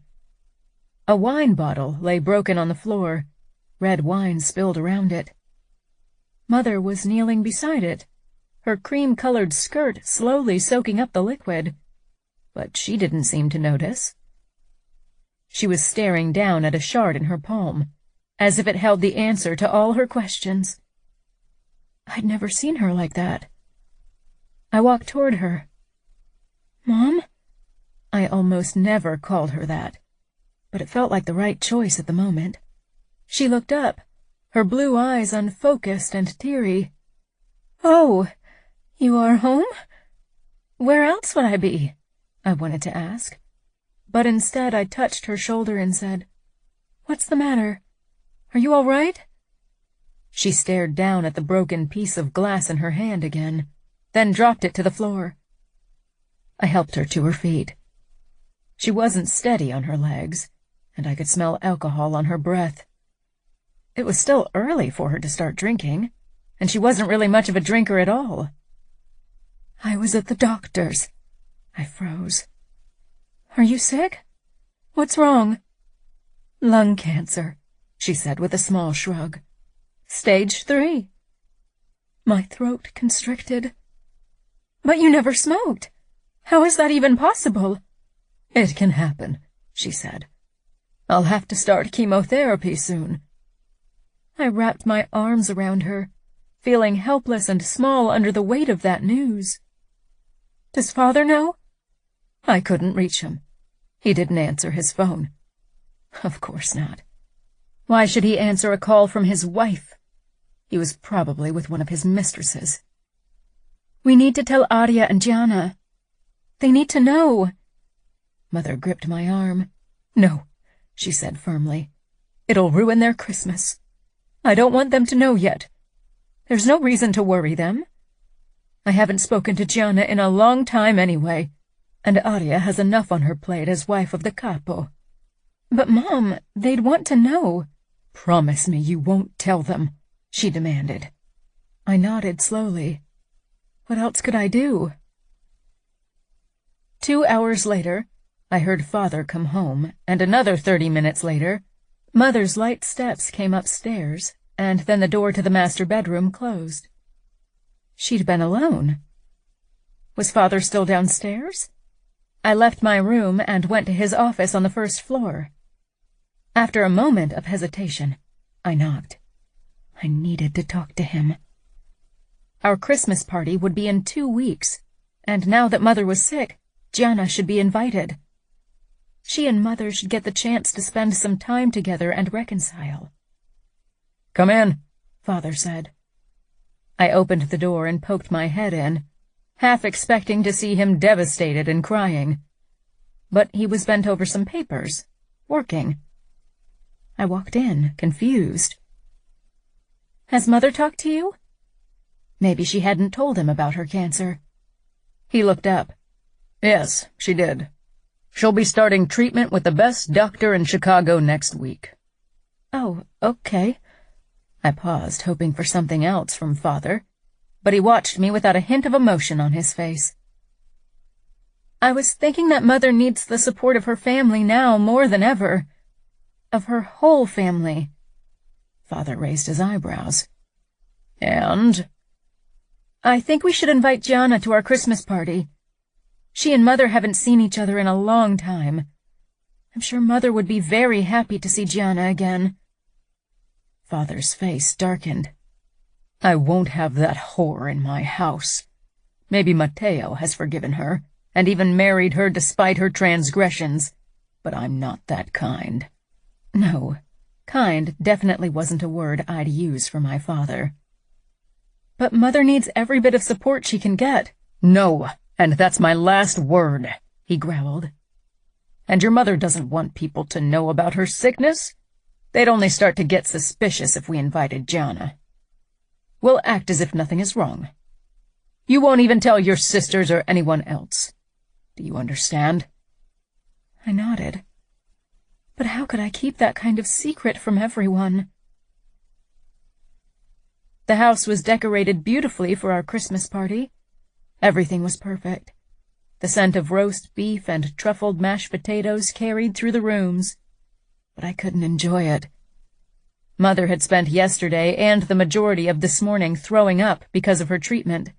A wine bottle lay broken on the floor, red wine spilled around it. Mother was kneeling beside it, her cream-colored skirt slowly soaking up the liquid, but she didn't seem to notice. She was staring down at a shard in her palm, as if it held the answer to all her questions. I'd never seen her like that. I walked toward her. "Mom?" I almost never called her that, but it felt like the right choice at the moment. She looked up, her blue eyes unfocused and teary. "Oh, you are home? Where else would I be?" I wanted to ask. But instead I touched her shoulder and said, "What's the matter? Are you all right?" She stared down at the broken piece of glass in her hand again, then dropped it to the floor. I helped her to her feet. She wasn't steady on her legs, and I could smell alcohol on her breath. It was still early for her to start drinking, and she wasn't really much of a drinker at all. "I was at the doctor's." I froze. "Are you sick? What's wrong?" "Lung cancer," she said with a small shrug. "Stage 3. My throat constricted. "But you never smoked. How is that even possible?" "It can happen," she said. "I'll have to start chemotherapy soon." I wrapped my arms around her, feeling helpless and small under the weight of that news. "Does Father know?" I couldn't reach him. He didn't answer his phone. Of course not. Why should he answer a call from his wife? He was probably with one of his mistresses. "We need to tell Aria and Gianna. They need to know." Mother gripped my arm. "No," she said firmly. "It'll ruin their Christmas. I don't want them to know yet. There's no reason to worry them. I haven't spoken to Gianna in a long time anyway, and Aria has enough on her plate as wife of the capo." "But, Mom, they'd want to know." "Promise me you won't tell them," she demanded. I nodded slowly. What else could I do? 2 hours later, I heard Father come home, and another 30 minutes later, Mother's light steps came upstairs, and then the door to the master bedroom closed. She'd been alone. Was Father still downstairs? I left my room and went to his office on the first floor. After a moment of hesitation, I knocked. I needed to talk to him. Our Christmas party would be in 2 weeks, and now that Mother was sick, Gianna should be invited. She and Mother should get the chance to spend some time together and reconcile. "Come in," Father said. I opened the door and poked my head in, half expecting to see him devastated and crying. But he was bent over some papers, working. I walked in, confused. "Has Mother talked to you?" Maybe she hadn't told him about her cancer. He looked up. "Yes, she did. She'll be starting treatment with the best doctor in Chicago next week." "Oh, okay." I paused, hoping for something else from Father, but he watched me without a hint of emotion on his face. "I was thinking that Mother needs the support of her family now more than ever. of her whole family. Father raised his eyebrows. And? I think we should invite Gianna to our Christmas party. She and Mother haven't seen each other in a long time. I'm sure Mother would be very happy to see Gianna again. Father's face darkened. I won't have that whore in my house. Maybe Matteo has forgiven her, and even married her despite her transgressions, but I'm not that kind. No, kind definitely wasn't a word I'd use for my father. But Mother needs every bit of support she can get. No, and that's my last word, he growled. And your mother doesn't want people to know about her sickness? They'd only start to get suspicious if we invited Gianna. We'll act as if nothing is wrong. You won't even tell your sisters or anyone else. Do you understand? I nodded. But how could I keep that kind of secret from everyone? The house was decorated beautifully for our Christmas party. Everything was perfect. The scent of roast beef and truffled mashed potatoes carried through the rooms. But I couldn't enjoy it. Mother had spent yesterday and the majority of this morning throwing up because of her treatment.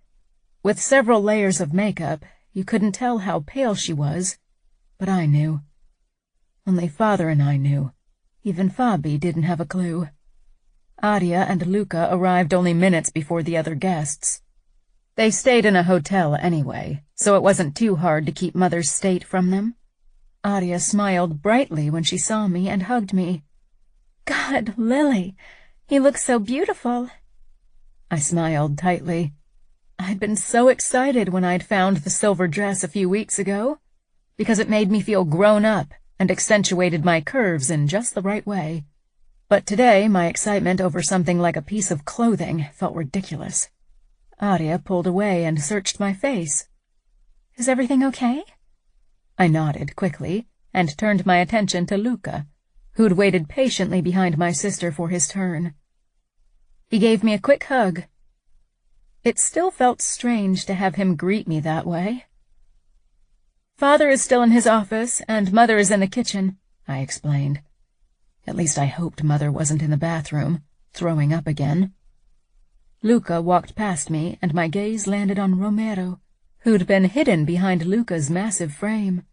With several layers of makeup, you couldn't tell how pale she was, but I knew. Only Father and I knew. Even Fabi didn't have a clue. Aria and Luca arrived only minutes before the other guests. They stayed in a hotel anyway, so it wasn't too hard to keep Mother's state from them. Aria smiled brightly when she saw me and hugged me. God, Lily, you look so beautiful. I smiled tightly. I'd been so excited when I'd found the silver dress a few weeks ago, because it made me feel grown up and accentuated my curves in just the right way. But today my excitement over something like a piece of clothing felt ridiculous. Aria pulled away and searched my face. Is everything okay? I nodded quickly and turned my attention to Luca, who'd waited patiently behind my sister for his turn. He gave me a quick hug. It still felt strange to have him greet me that way. Father is still in his office, and Mother is in the kitchen, I explained. At least I hoped Mother wasn't in the bathroom, throwing up again. Luca walked past me, and my gaze landed on Romero, who'd been hidden behind Luca's massive frame.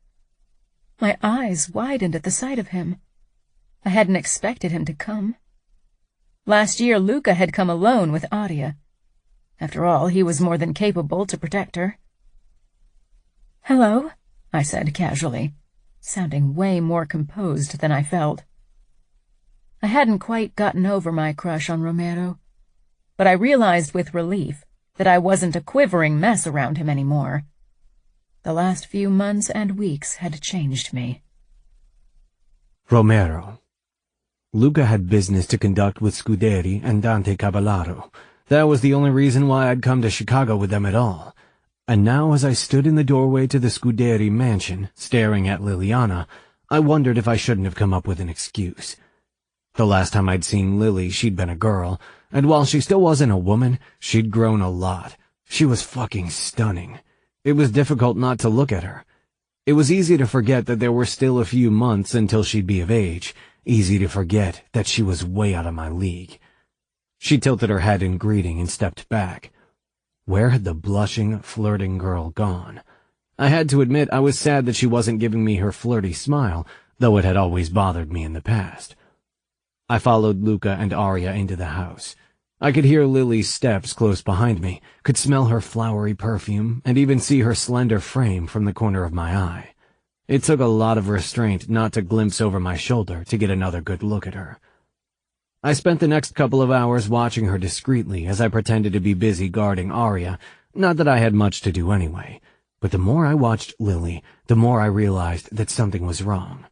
My eyes widened at the sight of him. I hadn't expected him to come. Last year, Luca had come alone with Aria. After all, he was more than capable to protect her. "Hello," I said casually, sounding way more composed than I felt. I hadn't quite gotten over my crush on Romero, but I realized with relief that I wasn't a quivering mess around him anymore. The last few months and weeks had changed me. Romero. Luca had business to conduct with Scuderi and Dante Caballaro. That was the only reason why I'd come to Chicago with them at all. And now as I stood in the doorway to the Scuderi mansion, staring at Liliana, I wondered if I shouldn't have come up with an excuse. The last time I'd seen Lily, she'd been a girl, and while she still wasn't a woman, she'd grown a lot. She was fucking stunning. It was difficult not to look at her. It was easy to forget that there were still a few months until she'd be of age, easy to forget that she was way out of my league. She tilted her head in greeting and stepped back. Where had the blushing, flirting girl gone? I had to admit I was sad that she wasn't giving me her flirty smile, though it had always bothered me in the past. I followed Luca and Aria into the house. I could hear Lily's steps close behind me, could smell her flowery perfume, and even see her slender frame from the corner of my eye. It took a lot of restraint not to glimpse over my shoulder to get another good look at her. I spent the next couple of hours watching her discreetly as I pretended to be busy guarding Aria, not that I had much to do anyway, but the more I watched Lily, the more I realized that something was wrong.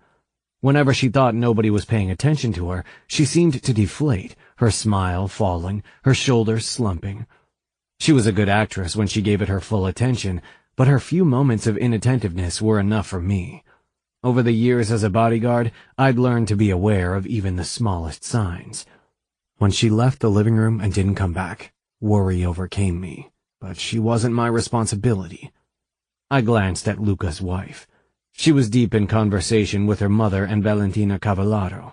Whenever she thought nobody was paying attention to her, she seemed to deflate, her smile falling, her shoulders slumping. She was a good actress when she gave it her full attention, but her few moments of inattentiveness were enough for me. Over the years as a bodyguard, I'd learned to be aware of even the smallest signs. When she left the living room and didn't come back, worry overcame me, but she wasn't my responsibility. I glanced at Luca's wife. She was deep in conversation with her mother and Valentina Cavallaro.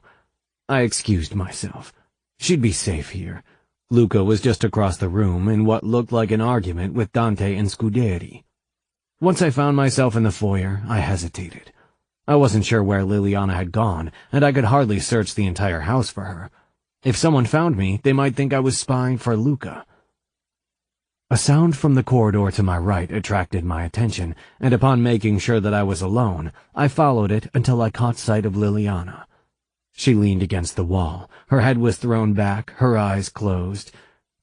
I excused myself. She'd be safe here. Luca was just across the room in what looked like an argument with Dante and Scuderi. Once I found myself in the foyer, I hesitated. I wasn't sure where Liliana had gone, and I could hardly search the entire house for her. If someone found me, they might think I was spying for Luca. A sound from the corridor to my right attracted my attention, and upon making sure that I was alone, I followed it until I caught sight of Liliana. She leaned against the wall. Her head was thrown back, her eyes closed.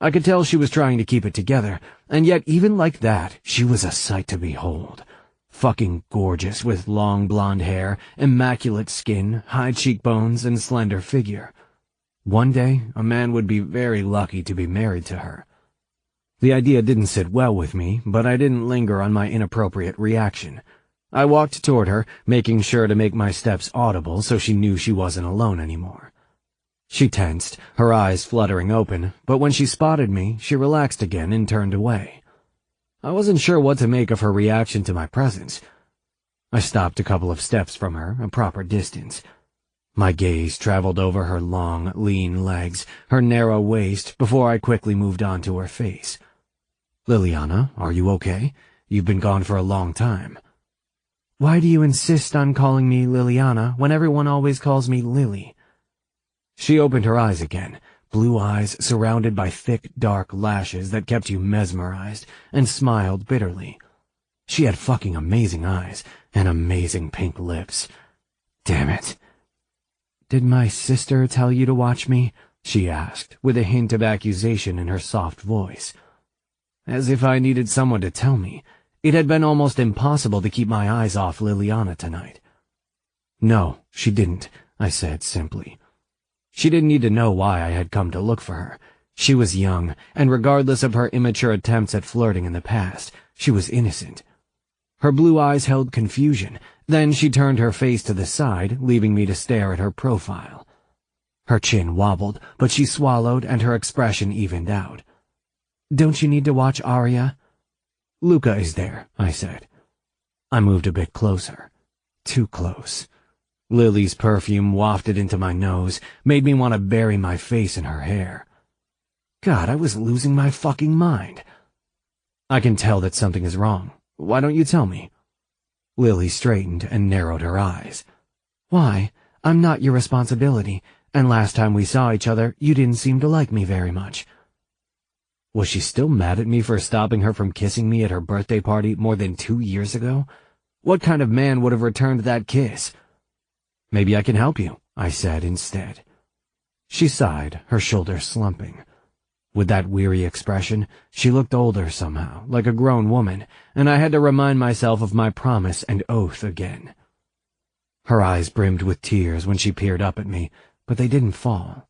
I could tell she was trying to keep it together, and yet even like that, she was a sight to behold. Fucking gorgeous with long blonde hair, immaculate skin, high cheekbones, and slender figure. One day, a man would be very lucky to be married to her. The idea didn't sit well with me, but I didn't linger on my inappropriate reaction. I walked toward her, making sure to make my steps audible so she knew she wasn't alone anymore. She tensed, her eyes fluttering open, but when she spotted me, she relaxed again and turned away. I wasn't sure what to make of her reaction to my presence. I stopped a couple of steps from her, a proper distance. My gaze traveled over her long, lean legs, her narrow waist, before I quickly moved on to her face. "Liliana, are you okay? You've been gone for a long time." "Why do you insist on calling me Liliana when everyone always calls me Lily?" She opened her eyes again, blue eyes surrounded by thick, dark lashes that kept you mesmerized, and smiled bitterly. She had fucking amazing eyes and amazing pink lips. Damn it. "Did my sister tell you to watch me?" she asked, with a hint of accusation in her soft voice. As if I needed someone to tell me. It had been almost impossible to keep my eyes off Liliana tonight. "No, she didn't," I said simply. She didn't need to know why I had come to look for her. She was young, and regardless of her immature attempts at flirting in the past, she was innocent. Her blue eyes held confusion. Then she turned her face to the side, leaving me to stare at her profile. Her chin wobbled, but she swallowed and her expression evened out. "Don't you need to watch Aria?" "Luca is there," I said. I moved a bit closer. Too close. Lily's perfume wafted into my nose, made me want to bury my face in her hair. God, I was losing my fucking mind. "I can tell that something is wrong. Why don't you tell me?" Lily straightened and narrowed her eyes. "Why? I'm not your responsibility, and last time we saw each other, you didn't seem to like me very much." Was she still mad at me for stopping her from kissing me at her birthday party more than 2 years ago? What kind of man would have returned that kiss? "Maybe I can help you," I said instead. She sighed, her shoulders slumping. With that weary expression, she looked older somehow, like a grown woman, and I had to remind myself of my promise and oath again. Her eyes brimmed with tears when she peered up at me, but they didn't fall.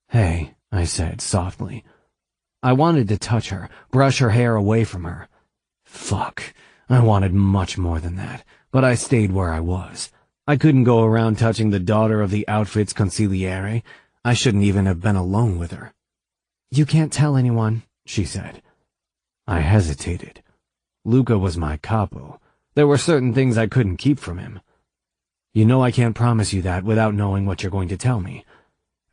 "Hey," I said softly. I wanted to touch her, brush her hair away from her. Fuck, I wanted much more than that, but I stayed where I was. I couldn't go around touching the daughter of the outfit's consigliere. I shouldn't even have been alone with her. "You can't tell anyone," she said. I hesitated. Luca was my capo. There were certain things I couldn't keep from him. "You know I can't promise you that without knowing what you're going to tell me."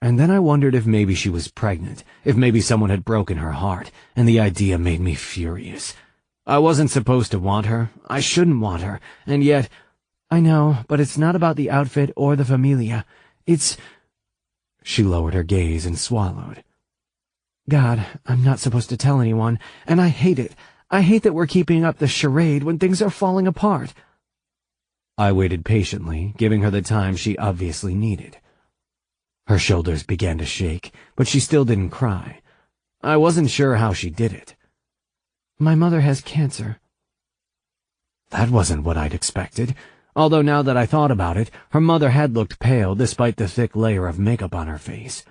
And then I wondered if maybe she was pregnant, if maybe someone had broken her heart, and the idea made me furious. I wasn't supposed to want her. I shouldn't want her, and yet... "I know, but it's not about the outfit or the familia. It's—" She lowered her gaze and swallowed. "God, I'm not supposed to tell anyone, and I hate it. I hate that we're keeping up the charade when things are falling apart." I waited patiently, giving her the time she obviously needed. Her shoulders began to shake, but she still didn't cry. I wasn't sure how she did it. "My mother has cancer." That wasn't what I'd expected, although now that I thought about it, her mother had looked pale despite the thick layer of makeup on her face.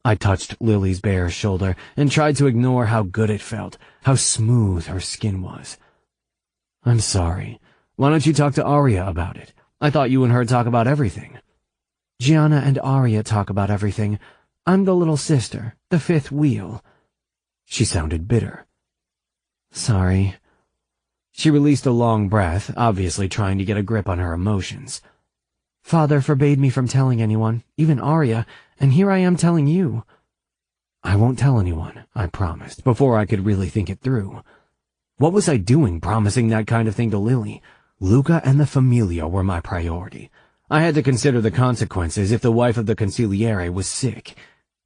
I touched Lily's bare shoulder and tried to ignore how good it felt, how smooth her skin was. "I'm sorry. Why don't you talk to Aria about it? I thought you and her talk about everything." "Gianna and Aria talk about everything. I'm the little sister, the fifth wheel." She sounded bitter. "Sorry." She released a long breath, obviously trying to get a grip on her emotions. Father forbade me from telling anyone, even Arya, and here I am telling you. I won't tell anyone, I promised, before I could really think it through. What was I doing promising that kind of thing to Lily? Luca and the Familia were my priority. I had to consider the consequences if the wife of the consigliere was sick.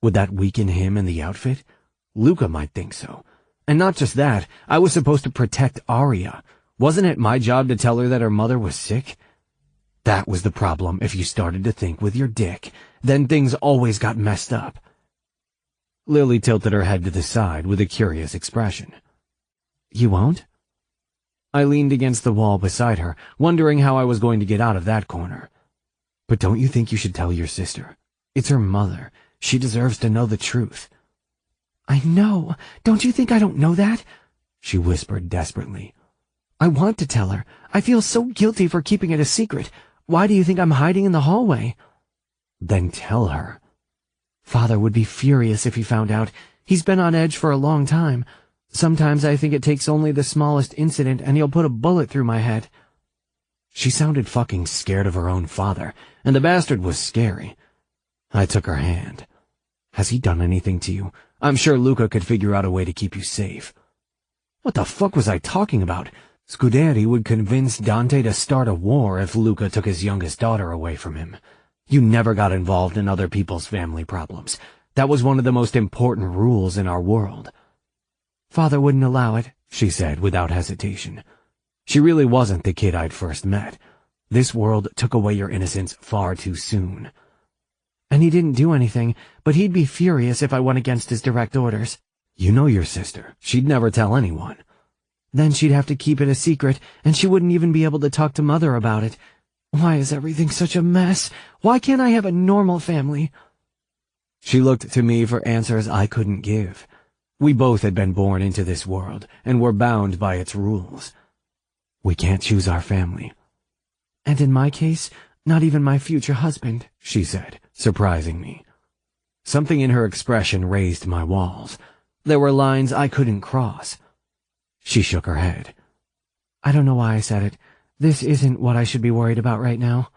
Would that weaken him and the outfit? Luca might think so. And not just that, I was supposed to protect Arya. Wasn't it my job to tell her that her mother was sick? That was the problem if you started to think with your dick. Then things always got messed up. Lily tilted her head to the side with a curious expression. You won't? I leaned against the wall beside her, wondering how I was going to get out of that corner. But don't you think you should tell your sister? It's her mother. She deserves to know the truth. I know. Don't you think I don't know that? She whispered desperately. I want to tell her. I feel so guilty for keeping it a secret. Why do you think I'm hiding in the hallway? Then tell her. Father would be furious if he found out. He's been on edge for a long time. Sometimes I think it takes only the smallest incident and he'll put a bullet through my head. She sounded fucking scared of her own father, and the bastard was scary. I took her hand. Has he done anything to you? I'm sure Luca could figure out a way to keep you safe. What the fuck was I talking about? Scuderi would convince Dante to start a war if Luca took his youngest daughter away from him. You never got involved in other people's family problems. That was one of the most important rules in our world. Father wouldn't allow it, she said without hesitation. She really wasn't the kid I'd first met. This world took away your innocence far too soon. And he didn't do anything, but he'd be furious if I went against his direct orders. You know your sister. She'd never tell anyone. Then she'd have to keep it a secret, and she wouldn't even be able to talk to Mother about it. Why is everything such a mess? Why can't I have a normal family? She looked to me for answers I couldn't give. We both had been born into this world, and were bound by its rules. We can't choose our family. And in my case, not even my future husband, she said, surprising me. Something in her expression raised my walls. There were lines I couldn't cross. She shook her head. I don't know why I said it. This isn't what I should be worried about right now.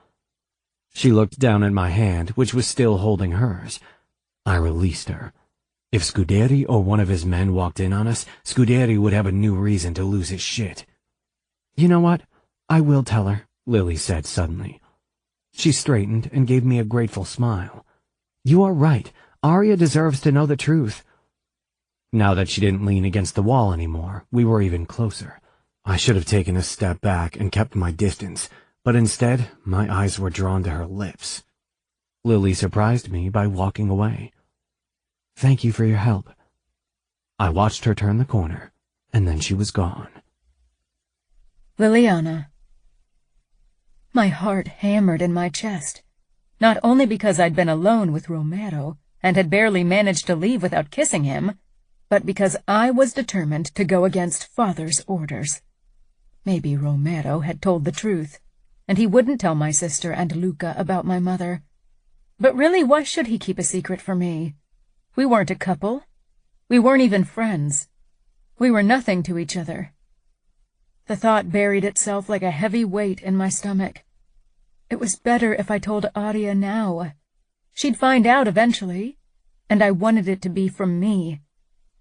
She looked down at my hand, which was still holding hers. I released her. If Scuderi or one of his men walked in on us, Scuderi would have a new reason to lose his shit. You know what? I will tell her, Lily said suddenly. She straightened and gave me a grateful smile. You are right. Arya deserves to know the truth. Now that she didn't lean against the wall anymore, we were even closer. I should have taken a step back and kept my distance, but instead, my eyes were drawn to her lips. Lily surprised me by walking away. Thank you for your help. I watched her turn the corner, and then she was gone. Liliana. My heart hammered in my chest, not only because I'd been alone with Romero and had barely managed to leave without kissing him, but because I was determined to go against Father's orders. Maybe Romero had told the truth, and he wouldn't tell my sister and Luca about my mother. But really, why should he keep a secret from me? We weren't a couple. We weren't even friends. We were nothing to each other. The thought buried itself like a heavy weight in my stomach. It was better if I told Arya now. She'd find out eventually, and I wanted it to be from me.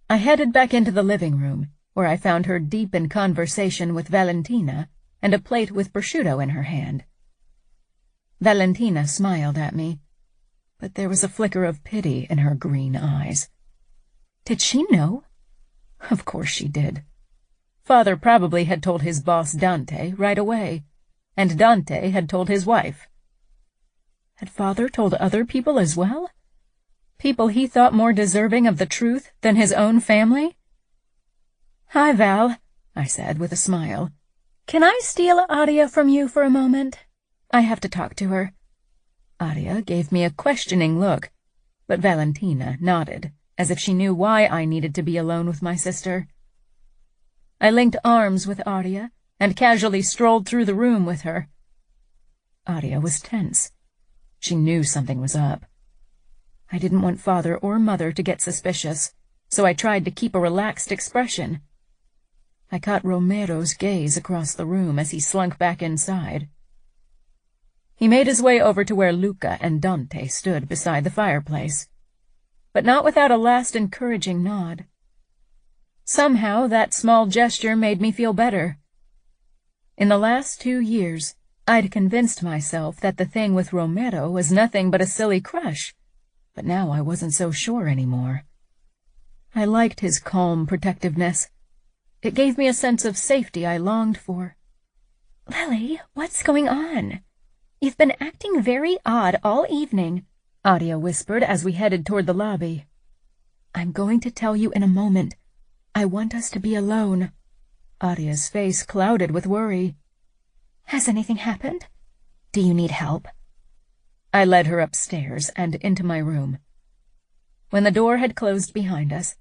I headed back into the living room, where I found her deep in conversation with Valentina and a plate with prosciutto in her hand. Valentina smiled at me, but there was a flicker of pity in her green eyes. Did she know? Of course she did. Father probably had told his boss Dante right away, and Dante had told his wife. Had Father told other people as well? People he thought more deserving of the truth than his own family? Hi, Val, I said with a smile. Can I steal Arya from you for a moment? I have to talk to her. Arya gave me a questioning look, but Valentina nodded, as if she knew why I needed to be alone with my sister. I linked arms with Arya and casually strolled through the room with her. Arya was tense. She knew something was up. I didn't want Father or Mother to get suspicious, so I tried to keep a relaxed expression. I caught Romero's gaze across the room as he slunk back inside. He made his way over to where Luca and Dante stood beside the fireplace, but not without a last encouraging nod. Somehow that small gesture made me feel better. In the last 2 years, I'd convinced myself that the thing with Romero was nothing but a silly crush, but now I wasn't so sure anymore. I liked his calm protectiveness. It gave me a sense of safety I longed for. "Lily, what's going on? You've been acting very odd all evening," Adia whispered as we headed toward the lobby. "I'm going to tell you in a moment. I want us to be alone." Adia's face clouded with worry. "Has anything happened? Do you need help?" I led her upstairs and into my room. When the door had closed behind us,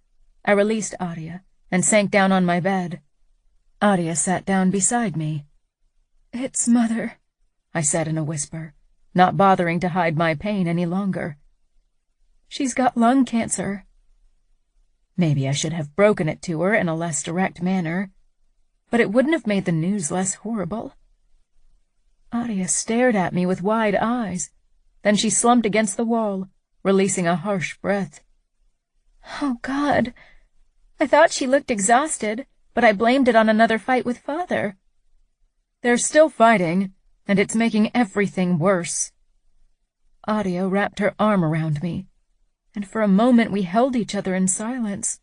I released Adia and sank down on my bed. Adia sat down beside me. "It's Mother," I said in a whisper, not bothering to hide my pain any longer. "She's got lung cancer." Maybe I should have broken it to her in a less direct manner, but it wouldn't have made the news less horrible. Adia stared at me with wide eyes. Then she slumped against the wall, releasing a harsh breath. "Oh, God. I thought she looked exhausted, but I blamed it on another fight with Father." "They're still fighting, and it's making everything worse." Adia wrapped her arm around me, and for a moment we held each other in silence.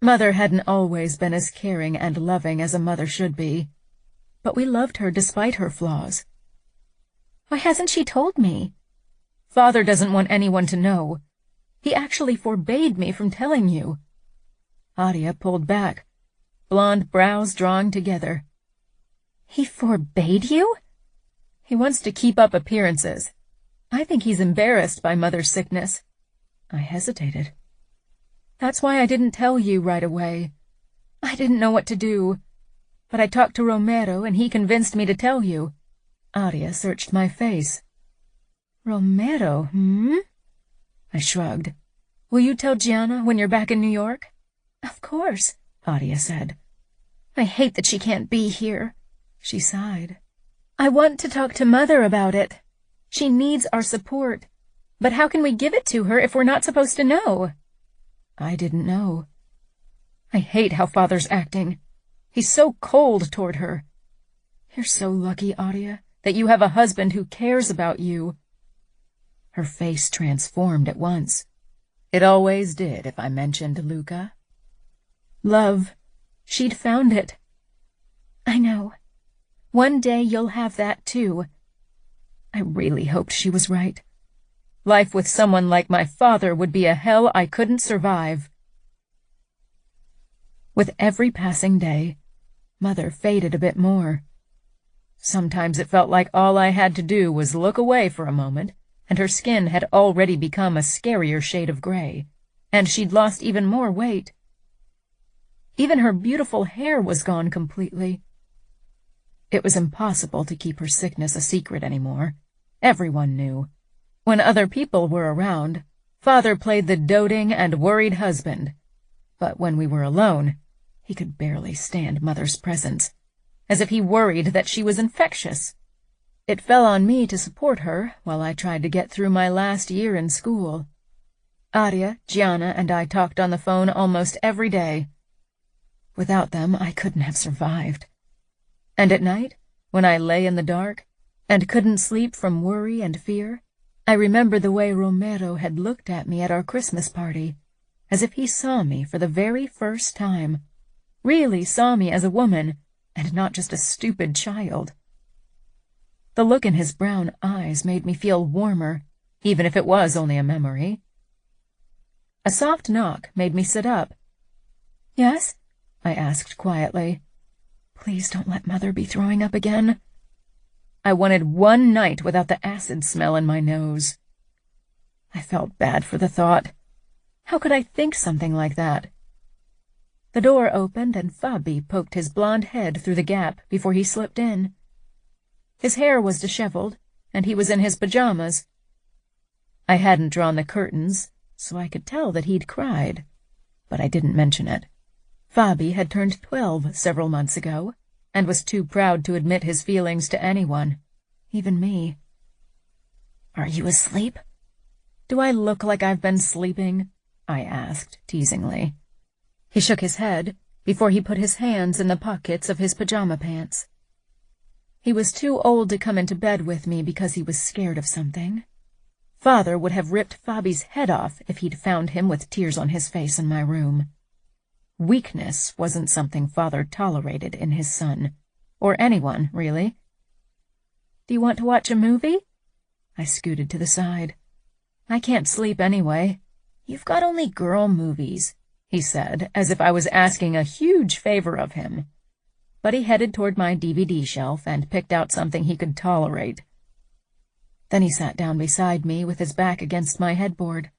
Mother hadn't always been as caring and loving as a mother should be, but we loved her despite her flaws. "Why hasn't she told me?" "Father doesn't want anyone to know. He actually forbade me from telling you." Adia pulled back, blonde brows drawing together. "He forbade you?" "He wants to keep up appearances. I think he's embarrassed by Mother's sickness." I hesitated. "That's why I didn't tell you right away. I didn't know what to do. But I talked to Romero, and he convinced me to tell you." Adia searched my face. "Romero, I shrugged. "Will you tell Gianna when you're back in New York?" "Of course," Adia said. "I hate that she can't be here." She sighed. "I want to talk to Mother about it. She needs our support. But how can we give it to her if we're not supposed to know?" I didn't know. "I hate how Father's acting. He's so cold toward her. You're so lucky, Adia, that you have a husband who cares about you." Her face transformed at once. It always did if I mentioned Luca. Love. She'd found it. "I know. One day you'll have that, too." I really hoped she was right. Life with someone like my father would be a hell I couldn't survive. With every passing day, Mother faded a bit more. Sometimes it felt like all I had to do was look away for a moment, and her skin had already become a scarier shade of gray, and she'd lost even more weight. Even her beautiful hair was gone completely. It was impossible to keep her sickness a secret anymore. Everyone knew. When other people were around, Father played the doting and worried husband. But when we were alone, he could barely stand Mother's presence, as if he worried that she was infectious. It fell on me to support her while I tried to get through my last year in school. Adia, Gianna, and I talked on the phone almost every day. Without them, I couldn't have survived. And at night, when I lay in the dark and couldn't sleep from worry and fear, I remembered the way Romero had looked at me at our Christmas party, as if he saw me for the very first time, really saw me as a woman, and not just a stupid child. The look in his brown eyes made me feel warmer, even if it was only a memory. A soft knock made me sit up. "Yes?" I asked quietly. "Please don't let Mother be throwing up again." I wanted one night without the acid smell in my nose. I felt bad for the thought. How could I think something like that? The door opened and Fabi poked his blonde head through the gap before he slipped in. His hair was disheveled, and he was in his pajamas. I hadn't drawn the curtains, so I could tell that he'd cried, but I didn't mention it. Fabi had turned 12 several months ago, and was too proud to admit his feelings to anyone, even me. Are you asleep? Do I look like I've been sleeping? I asked, teasingly. He shook his head before he put his hands in the pockets of his pajama pants. He was too old to come into bed with me because he was scared of something. Father would have ripped Fabi's head off if he'd found him with tears on his face in my room. Weakness wasn't something Father tolerated in his son, or anyone, really. Do you want to watch a movie? I scooted to the side. I can't sleep anyway. You've got only girl movies, he said, as if I was asking a huge favor of him. But he headed toward my DVD shelf and picked out something he could tolerate. Then he sat down beside me with his back against my headboard.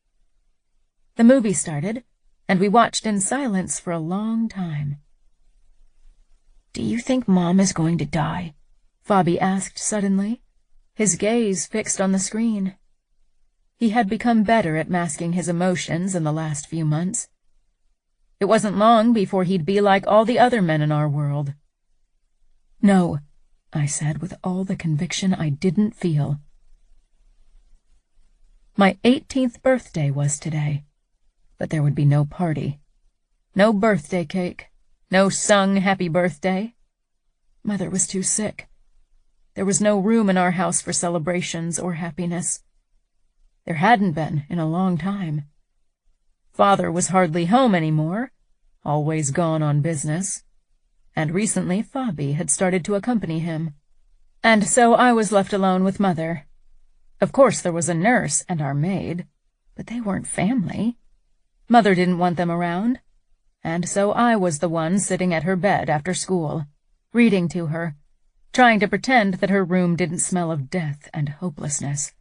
The movie started, and we watched in silence for a long time. Do you think Mom is going to die? Fabi asked suddenly, his gaze fixed on the screen. He had become better at masking his emotions in the last few months. It wasn't long before he'd be like all the other men in our world. No, I said with all the conviction I didn't feel. My 18th birthday was today, but there would be no party. No birthday cake, no sung happy birthday. Mother was too sick. There was no room in our house for celebrations or happiness. There hadn't been in a long time. Father was hardly home anymore, always gone on business, and recently Fabi had started to accompany him. And so I was left alone with Mother. Of course there was a nurse and our maid, but they weren't family. Mother didn't want them around, and so I was the one sitting at her bed after school, reading to her, trying to pretend that her room didn't smell of death and hopelessness.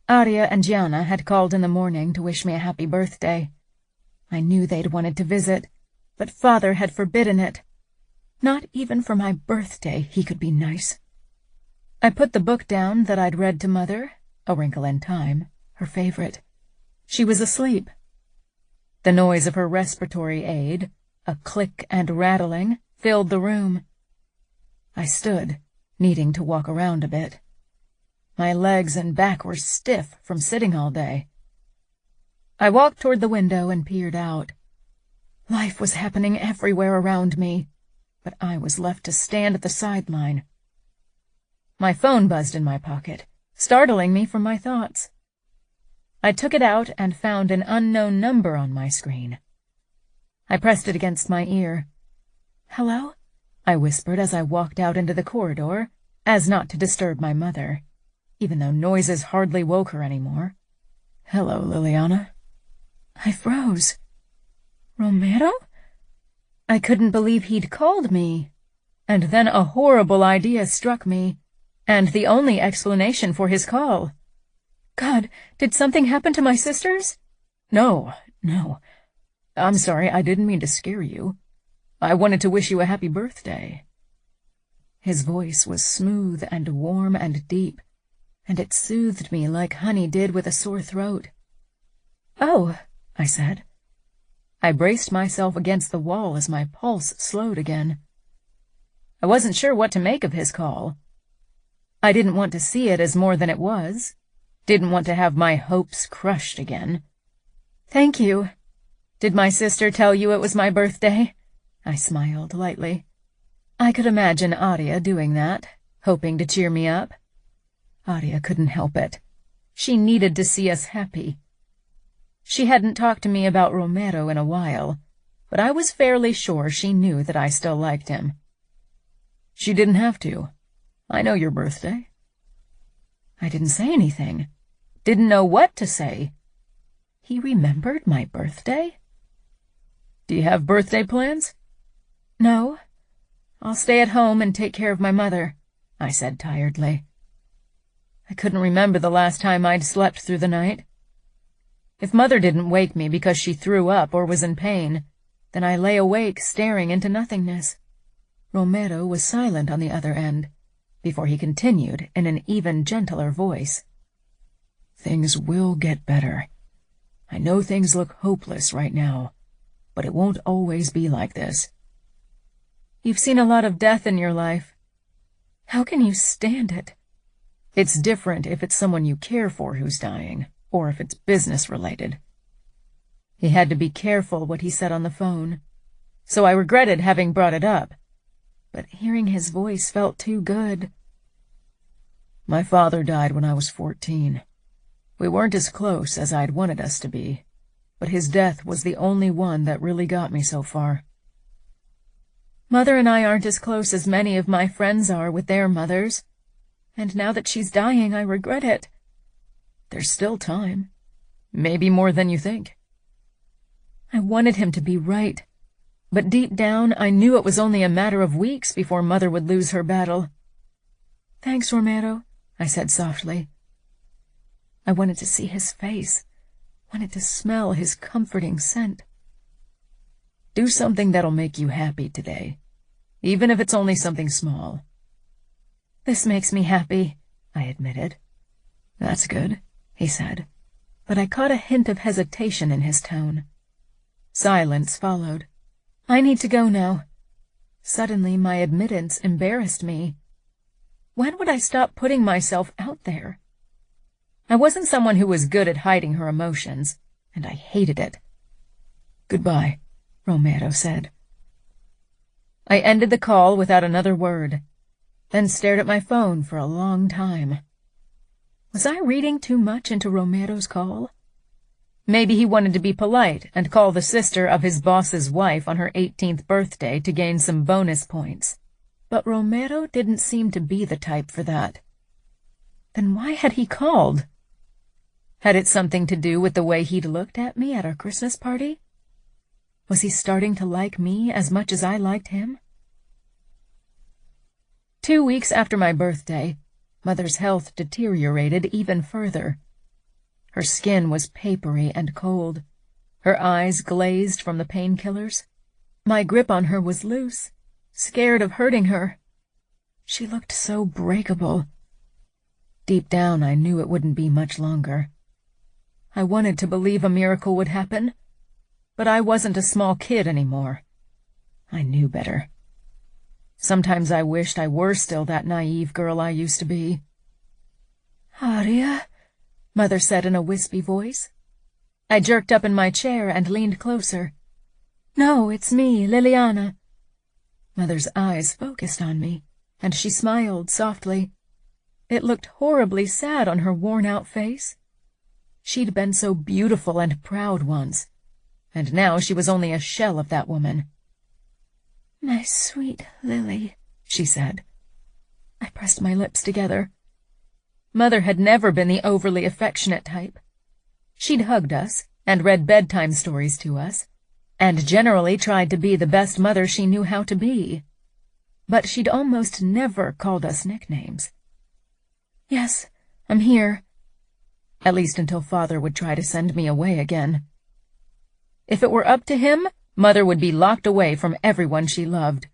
Arya and Gianna had called in the morning to wish me a happy birthday. I knew they'd wanted to visit, but Father had forbidden it. Not even for my birthday he could be nice. I put the book down that I'd read to Mother, A Wrinkle in Time, her favorite. She was asleep. The noise of her respiratory aid, a click and rattling, filled the room. I stood, needing to walk around a bit. My legs and back were stiff from sitting all day. I walked toward the window and peered out. Life was happening everywhere around me, but I was left to stand at the sideline. My phone buzzed in my pocket, startling me from my thoughts. I took it out and found an unknown number on my screen. I pressed it against my ear. "Hello?" I whispered as I walked out into the corridor, as not to disturb my mother, even though noises hardly woke her anymore. "Hello, Liliana." I froze. Romero? I couldn't believe he'd called me. And then a horrible idea struck me, and the only explanation for his call. God, did something happen to my sisters? No. I'm sorry, I didn't mean to scare you. I wanted to wish you a happy birthday. His voice was smooth and warm and deep, and it soothed me like honey did with a sore throat. "Oh," I said. I braced myself against the wall as my pulse slowed again. I wasn't sure what to make of his call. I didn't want to see it as more than it was. Didn't want to have my hopes crushed again. "Thank you. Did my sister tell you it was my birthday?" I smiled lightly. I could imagine Arya doing that, hoping to cheer me up. Arya couldn't help it. She needed to see us happy. She hadn't talked to me about Romero in a while, but I was fairly sure she knew that I still liked him. "She didn't have to. I know your birthday." I didn't say anything. Didn't know what to say. He remembered my birthday? "Do you have birthday plans?" "No. I'll stay at home and take care of my mother," I said tiredly. I couldn't remember the last time I'd slept through the night. If Mother didn't wake me because she threw up or was in pain, then I lay awake staring into nothingness. Romero was silent on the other end, before he continued in an even gentler voice. "Things will get better. I know things look hopeless right now, but it won't always be like this." "You've seen a lot of death in your life. How can you stand it?" It's different if it's someone you care for who's dying, or if it's business-related. He had to be careful what he said on the phone, so I regretted having brought it up, but hearing his voice felt too good. My father died when I was 14. We weren't as close as I'd wanted us to be, but his death was the only one that really got me so far. Mother and I aren't as close as many of my friends are with their mothers, and now that she's dying, I regret it. There's still time. Maybe more than you think. I wanted him to be right, but deep down I knew it was only a matter of weeks before Mother would lose her battle. Thanks, Romero, I said softly. I wanted to see his face, wanted to smell his comforting scent. Do something that'll make you happy today, even if it's only something small. This makes me happy, I admitted. That's good, he said, but I caught a hint of hesitation in his tone. Silence followed. I need to go now. Suddenly my admittance embarrassed me. When would I stop putting myself out there? I wasn't someone who was good at hiding her emotions, and I hated it. Goodbye, Romero said. I ended the call without another word, then stared at my phone for a long time. Was I reading too much into Romero's call? Maybe he wanted to be polite and call the sister of his boss's wife on her 18th birthday to gain some bonus points. But Romero didn't seem to be the type for that. Then why had he called? Had it something to do with the way he'd looked at me at our Christmas party? Was he starting to like me as much as I liked him? 2 weeks after my birthday, Mother's health deteriorated even further. Her skin was papery and cold, her eyes glazed from the painkillers. My grip on her was loose, scared of hurting her. She looked so breakable. Deep down, I knew it wouldn't be much longer. I wanted to believe a miracle would happen, but I wasn't a small kid anymore. I knew better. Sometimes I wished I were still that naive girl I used to be. Aria, Mother said in a wispy voice. I jerked up in my chair and leaned closer. No, it's me, Liliana. Mother's eyes focused on me, and she smiled softly. It looked horribly sad on her worn-out face. She'd been so beautiful and proud once, and now she was only a shell of that woman. My sweet Lily, she said. I pressed my lips together. Mother had never been the overly affectionate type. She'd hugged us and read bedtime stories to us, and generally tried to be the best mother she knew how to be. But she'd almost never called us nicknames. Yes, I'm here. At least until Father would try to send me away again. If it were up to him, Mother would be locked away from everyone she loved,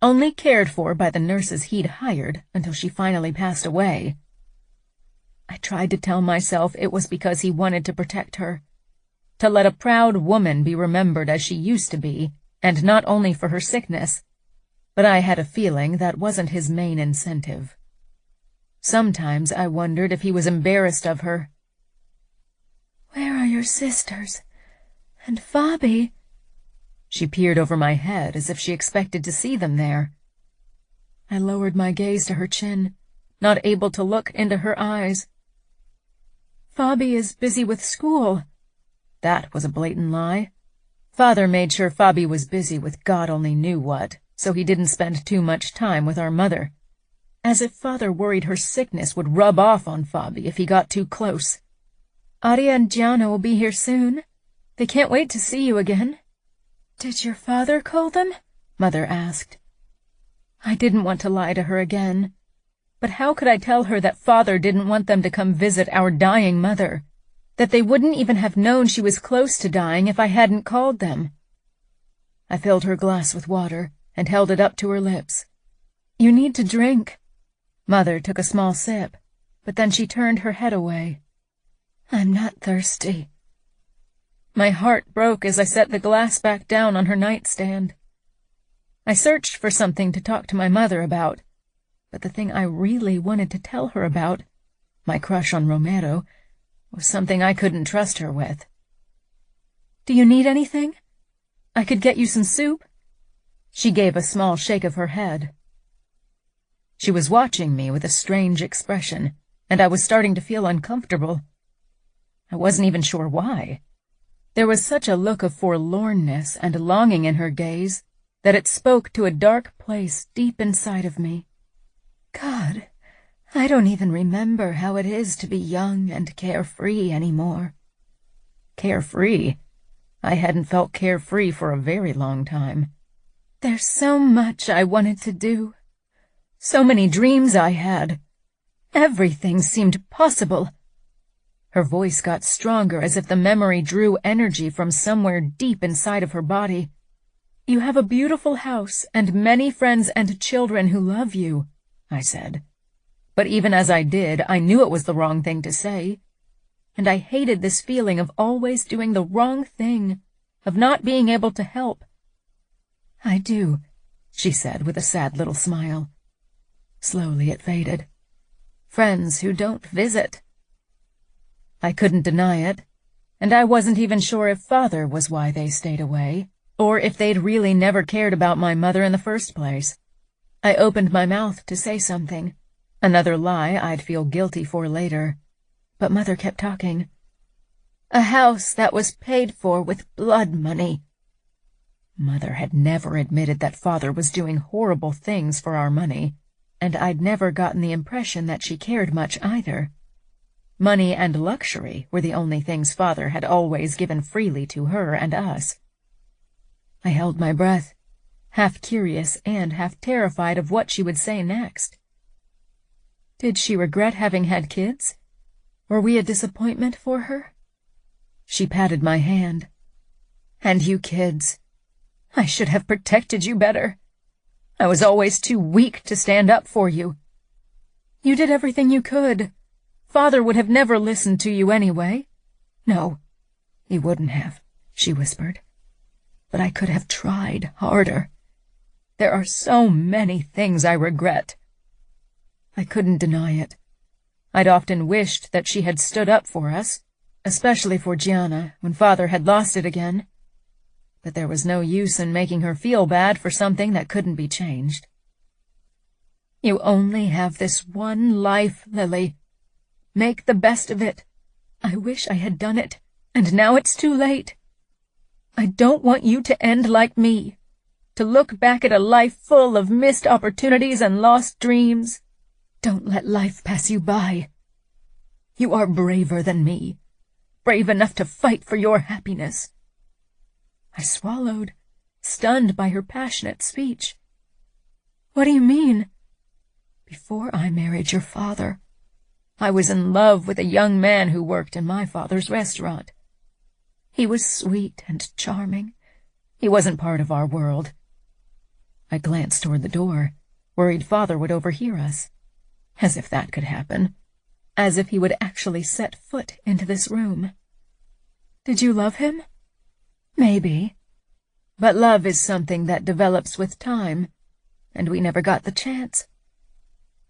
only cared for by the nurses he'd hired until she finally passed away. I tried to tell myself it was because he wanted to protect her, to let a proud woman be remembered as she used to be, and not only for her sickness, but I had a feeling that wasn't his main incentive. Sometimes I wondered if he was embarrassed of her. Where are your sisters? And Fabi? She peered over my head as if she expected to see them there. I lowered my gaze to her chin, not able to look into her eyes. Fabi is busy with school. That was a blatant lie. Father made sure Fabi was busy with God only knew what, so he didn't spend too much time with our mother. As if Father worried her sickness would rub off on Fabi if he got too close. Aria and Gianna will be here soon. They can't wait to see you again. Did your father call them? Mother asked. I didn't want to lie to her again. But how could I tell her that Father didn't want them to come visit our dying mother? That they wouldn't even have known she was close to dying if I hadn't called them? I filled her glass with water and held it up to her lips. You need to drink. Mother took a small sip, but then she turned her head away. I'm not thirsty. My heart broke as I set the glass back down on her nightstand. I searched for something to talk to my mother about, but the thing I really wanted to tell her about My crush on Romero was something I couldn't trust her with. "Do you need anything? I could get you some soup." She gave a small shake of her head. She was watching me with a strange expression, and I was starting to feel uncomfortable. I wasn't even sure why. There was such a look of forlornness and longing in her gaze that it spoke to a dark place deep inside of me. God, I don't even remember how it is to be young and carefree anymore. Carefree? I hadn't felt carefree for a very long time. There's so much I wanted to do. So many dreams I had. Everything seemed possible. Her voice got stronger as if the memory drew energy from somewhere deep inside of her body. "You have a beautiful house and many friends and children who love you," I said. But even as I did, I knew it was the wrong thing to say. And I hated this feeling of always doing the wrong thing, of not being able to help. "I do," she said with a sad little smile. Slowly it faded. "Friends who don't visit." I couldn't deny it, and I wasn't even sure if Father was why they stayed away, or if they'd really never cared about my mother in the first place. I opened my mouth to say something, another lie I'd feel guilty for later, but Mother kept talking. "A house that was paid for with blood money." Mother had never admitted that Father was doing horrible things for our money, and I'd never gotten the impression that she cared much either. Money and luxury were the only things Father had always given freely to her and us. I held my breath, half curious and half terrified of what she would say next. Did she regret having had kids? Were we a disappointment for her? She patted my hand. "And you kids. I should have protected you better. I was always too weak to stand up for you. You did everything you could. Father would have never listened to you anyway." "No, he wouldn't have," she whispered. "But I could have tried harder. There are so many things I regret." I couldn't deny it. I'd often wished that she had stood up for us, especially for Gianna, when Father had lost it again. But there was no use in making her feel bad for something that couldn't be changed. "You only have this one life, Lily. Make the best of it. I wish I had done it, and now it's too late. I don't want you to end like me, to look back at a life full of missed opportunities and lost dreams. Don't let life pass you by. You are braver than me, brave enough to fight for your happiness." I swallowed, stunned by her passionate speech. "What do you mean?" "Before I married your father, I was in love with a young man who worked in my father's restaurant. He was sweet and charming. He wasn't part of our world." I glanced toward the door, worried Father would overhear us. As if that could happen. As if he would actually set foot into this room. "Did you love him?" "Maybe. But love is something that develops with time, and we never got the chance.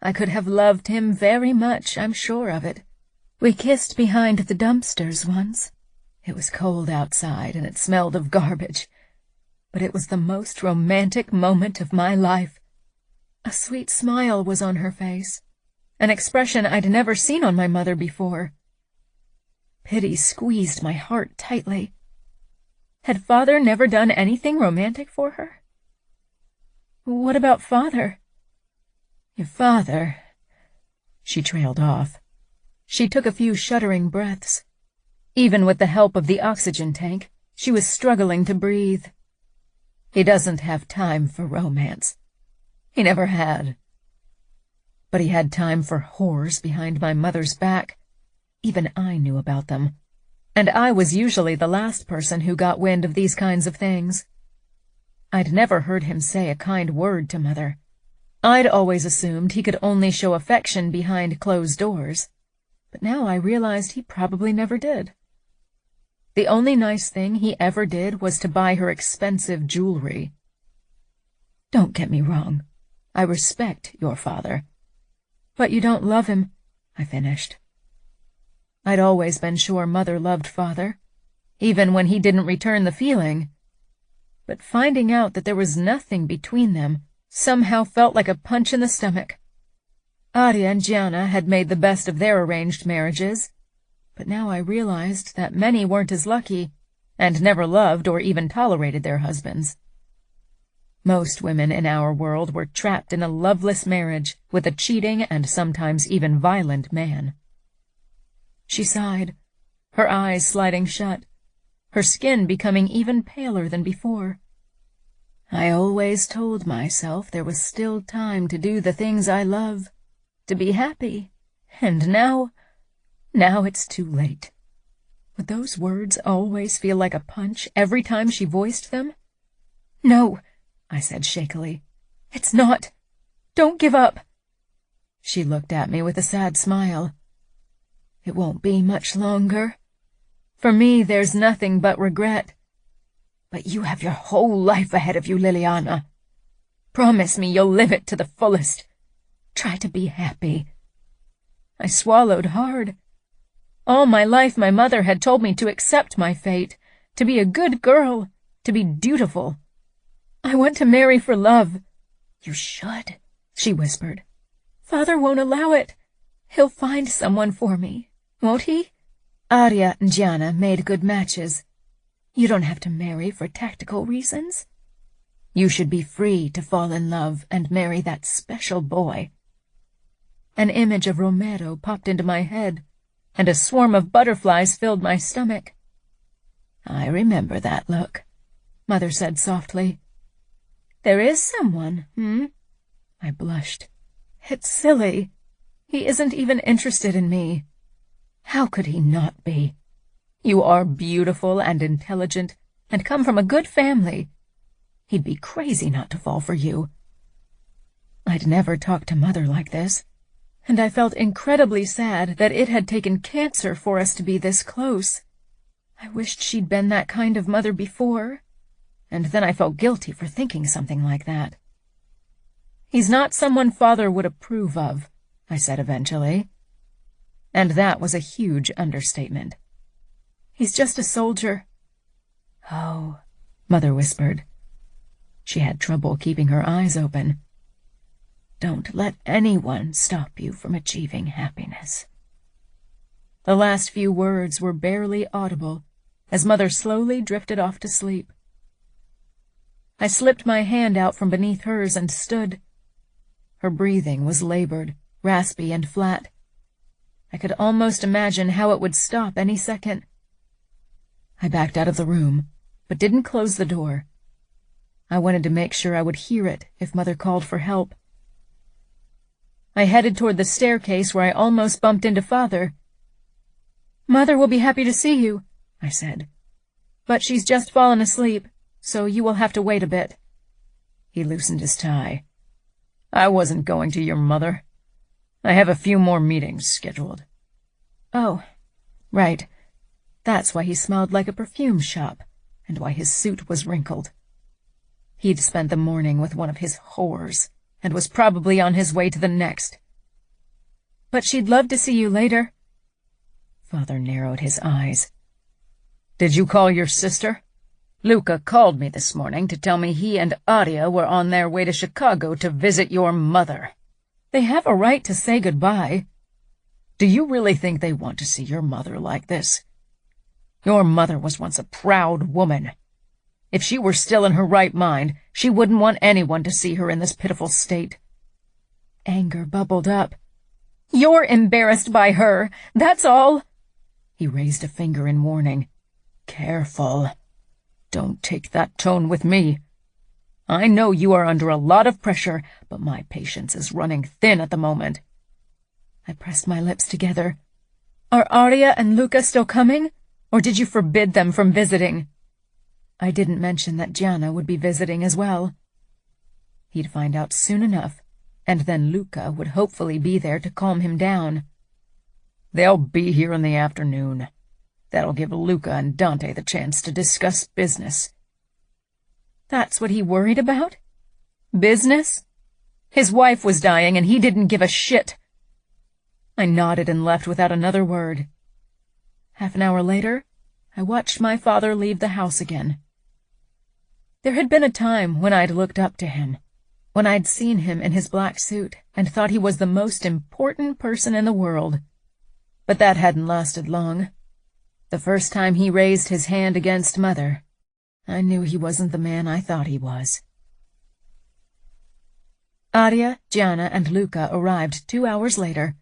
I could have loved him very much, I'm sure of it. We kissed behind the dumpsters once. It was cold outside and it smelled of garbage, but it was the most romantic moment of my life." A sweet smile was on her face, an expression I'd never seen on my mother before. Pity squeezed my heart tightly. Had Father never done anything romantic for her? "What about Father?" "Your father—" She trailed off. She took a few shuddering breaths. Even with the help of the oxygen tank, she was struggling to breathe. "He doesn't have time for romance. He never had. But he had time for whores behind my mother's back. Even I knew about them. And I was usually the last person who got wind of these kinds of things. I'd never heard him say a kind word to Mother. I'd always assumed he could only show affection behind closed doors, but now I realized he probably never did. The only nice thing he ever did was to buy her expensive jewelry. Don't get me wrong. I respect your father. But you don't love him, I finished, I'd always been sure Mother loved Father, even when he didn't return the feeling. But finding out that there was nothing between them somehow felt like a punch in the stomach. Arya and Gianna had made the best of their arranged marriages, but now I realized that many weren't as lucky, and never loved or even tolerated their husbands. Most women in our world were trapped in a loveless marriage with a cheating and sometimes even violent man. She sighed, her eyes sliding shut, her skin becoming even paler than before. I always told myself there was still time to do the things I love, to be happy, and now it's too late. Would those words always feel like a punch every time she voiced them? "No," I said shakily. "It's not. Don't give up." She looked at me with a sad smile. "It won't be much longer. For me, there's nothing but regret. But you have your whole life ahead of you, Liliana. Promise me you'll live it to the fullest. Try to be happy." I swallowed hard. All my life my mother had told me to accept my fate, to be a good girl, to be dutiful. "I want to marry for love." "You should," she whispered. "Father won't allow it. He'll find someone for me, won't he?" Arya and Gianna made good matches. You don't have to marry for tactical reasons. You should be free to fall in love and marry that special boy. An image of Romero popped into my head, and a swarm of butterflies filled my stomach. "I remember that look," Mother said softly. "There is someone, I blushed. "It's silly. He isn't even interested in me." "How could he not be? You are beautiful and intelligent, and come from a good family. He'd be crazy not to fall for you." I'd never talked to Mother like this, and I felt incredibly sad that it had taken cancer for us to be this close. I wished she'd been that kind of mother before, and then I felt guilty for thinking something like that. "He's not someone Father would approve of," I said eventually. And that was a huge understatement. "He's just a soldier." "Oh," Mother whispered. She had trouble keeping her eyes open. "Don't let anyone stop you from achieving happiness." The last few words were barely audible as Mother slowly drifted off to sleep. I slipped my hand out from beneath hers and stood. Her breathing was labored, raspy, and flat. I could almost imagine how it would stop any second. I backed out of the room, but didn't close the door. I wanted to make sure I would hear it if Mother called for help. I headed toward the staircase where I almost bumped into Father. "Mother will be happy to see you," I said. "But she's just fallen asleep, so you will have to wait a bit." He loosened his tie. "I wasn't going to your mother. I have a few more meetings scheduled." "Oh, right. That's why he smelled like a perfume shop, and why his suit was wrinkled. He'd spent the morning with one of his whores, and was probably on his way to the next." "But she'd love to see you later." Father narrowed his eyes. "Did you call your sister? Luca called me this morning to tell me he and Arya were on their way to Chicago to visit your mother." "They have a right to say goodbye." "Do you really think they want to see your mother like this? Your mother was once a proud woman. If she were still in her right mind, she wouldn't want anyone to see her in this pitiful state." Anger bubbled up. "You're embarrassed by her, that's all." He raised a finger in warning. "Careful. Don't take that tone with me. I know you are under a lot of pressure, but my patience is running thin at the moment." I pressed my lips together. "Are Arya and Luca still coming, or did you forbid them from visiting?" I didn't mention that Gianna would be visiting as well. He'd find out soon enough, and then Luca would hopefully be there to calm him down. "They'll be here in the afternoon. That'll give Luca and Dante the chance to discuss business." "That's what he worried about? Business? His wife was dying and he didn't give a shit." I nodded and left without another word. Half an hour later, I watched my father leave the house again. There had been a time when I'd looked up to him, when I'd seen him in his black suit and thought he was the most important person in the world. But that hadn't lasted long. The first time he raised his hand against Mother, I knew he wasn't the man I thought he was. Aria, Gianna, and Luca arrived 2 hours later.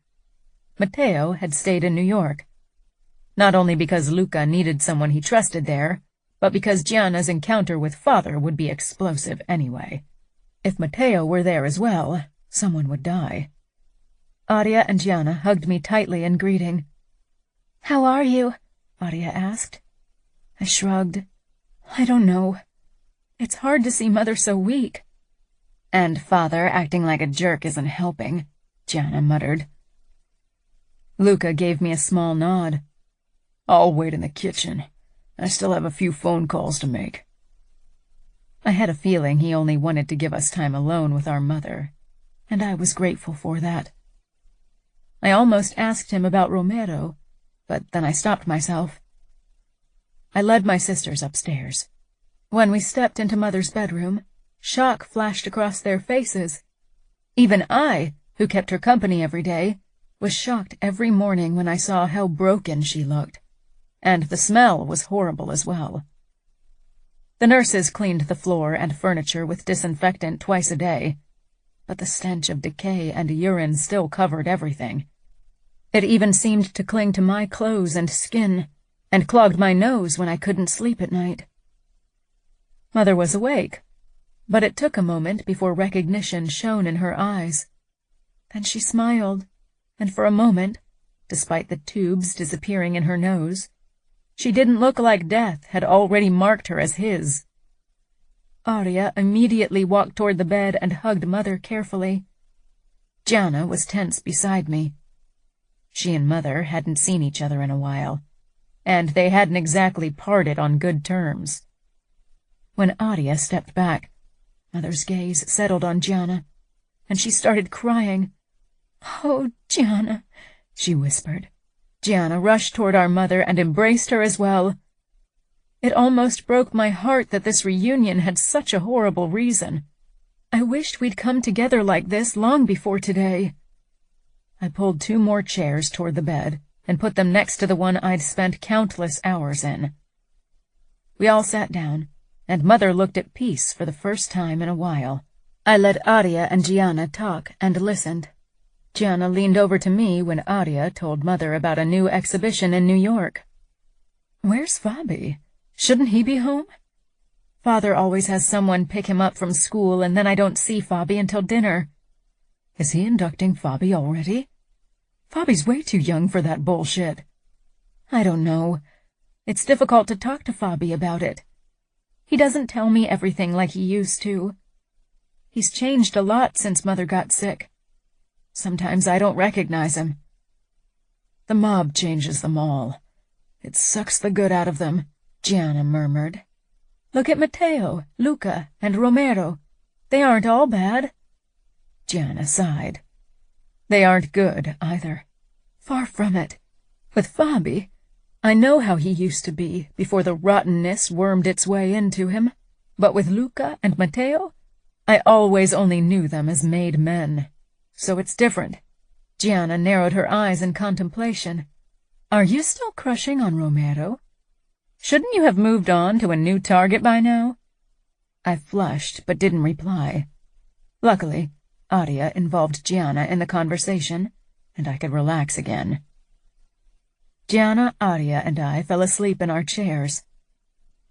Matteo had stayed in New York, not only because Luca needed someone he trusted there, but because Gianna's encounter with Father would be explosive anyway. If Matteo were there as well, someone would die. Aria and Gianna hugged me tightly in greeting. "How are you?" Aria asked. I shrugged. I don't know. It's hard to see Mother so weak. And Father acting like a jerk isn't helping, Gianna muttered. Luca gave me a small nod. "I'll wait in the kitchen. I still have a few phone calls to make." I had a feeling he only wanted to give us time alone with our mother, and I was grateful for that. I almost asked him about Romero, but then I stopped myself. I led my sisters upstairs. When we stepped into Mother's bedroom, shock flashed across their faces. Even I, who kept her company every day, was shocked every morning when I saw how broken she looked, and the smell was horrible as well. The nurses cleaned the floor and furniture with disinfectant twice a day, but the stench of decay and urine still covered everything. It even seemed to cling to my clothes and skin, and clogged my nose when I couldn't sleep at night. Mother was awake, but it took a moment before recognition shone in her eyes. Then she smiled, and for a moment, despite the tubes disappearing in her nose, she didn't look like death had already marked her as his. Aria immediately walked toward the bed and hugged Mother carefully. Gianna was tense beside me. She and Mother hadn't seen each other in a while, and they hadn't exactly parted on good terms. When Aria stepped back, Mother's gaze settled on Gianna, and she started crying. "Oh, Gianna," she whispered. Gianna rushed toward our mother and embraced her as well. It almost broke my heart that this reunion had such a horrible reason. I wished we'd come together like this long before today. I pulled 2 more chairs toward the bed and put them next to the one I'd spent countless hours in. We all sat down, and Mother looked at peace for the first time in a while. I let Aria and Gianna talk and listened. Gianna leaned over to me when Aria told Mother about a new exhibition in New York. "Where's Fabi? Shouldn't he be home?" "Father always has someone pick him up from school, and then I don't see Fabi until dinner." "Is he inducting Fabi already?" "Fabi's way too young for that bullshit." "I don't know. It's difficult to talk to Fabi about it. He doesn't tell me everything like he used to. He's changed a lot since Mother got sick. Sometimes I don't recognize him." "The mob changes them all. It sucks the good out of them," Gianna murmured. "Look at Matteo, Luca, and Romero. They aren't all bad." Gianna sighed. "They aren't good, either. Far from it. With Fabi, I know how he used to be before the rottenness wormed its way into him. But with Luca and Matteo, I always only knew them as made men. So it's different." Gianna narrowed her eyes in contemplation. "Are you still crushing on Romero? Shouldn't you have moved on to a new target by now?" I flushed but didn't reply. Luckily, Aria involved Gianna in the conversation, and I could relax again. Gianna, Aria, and I fell asleep in our chairs.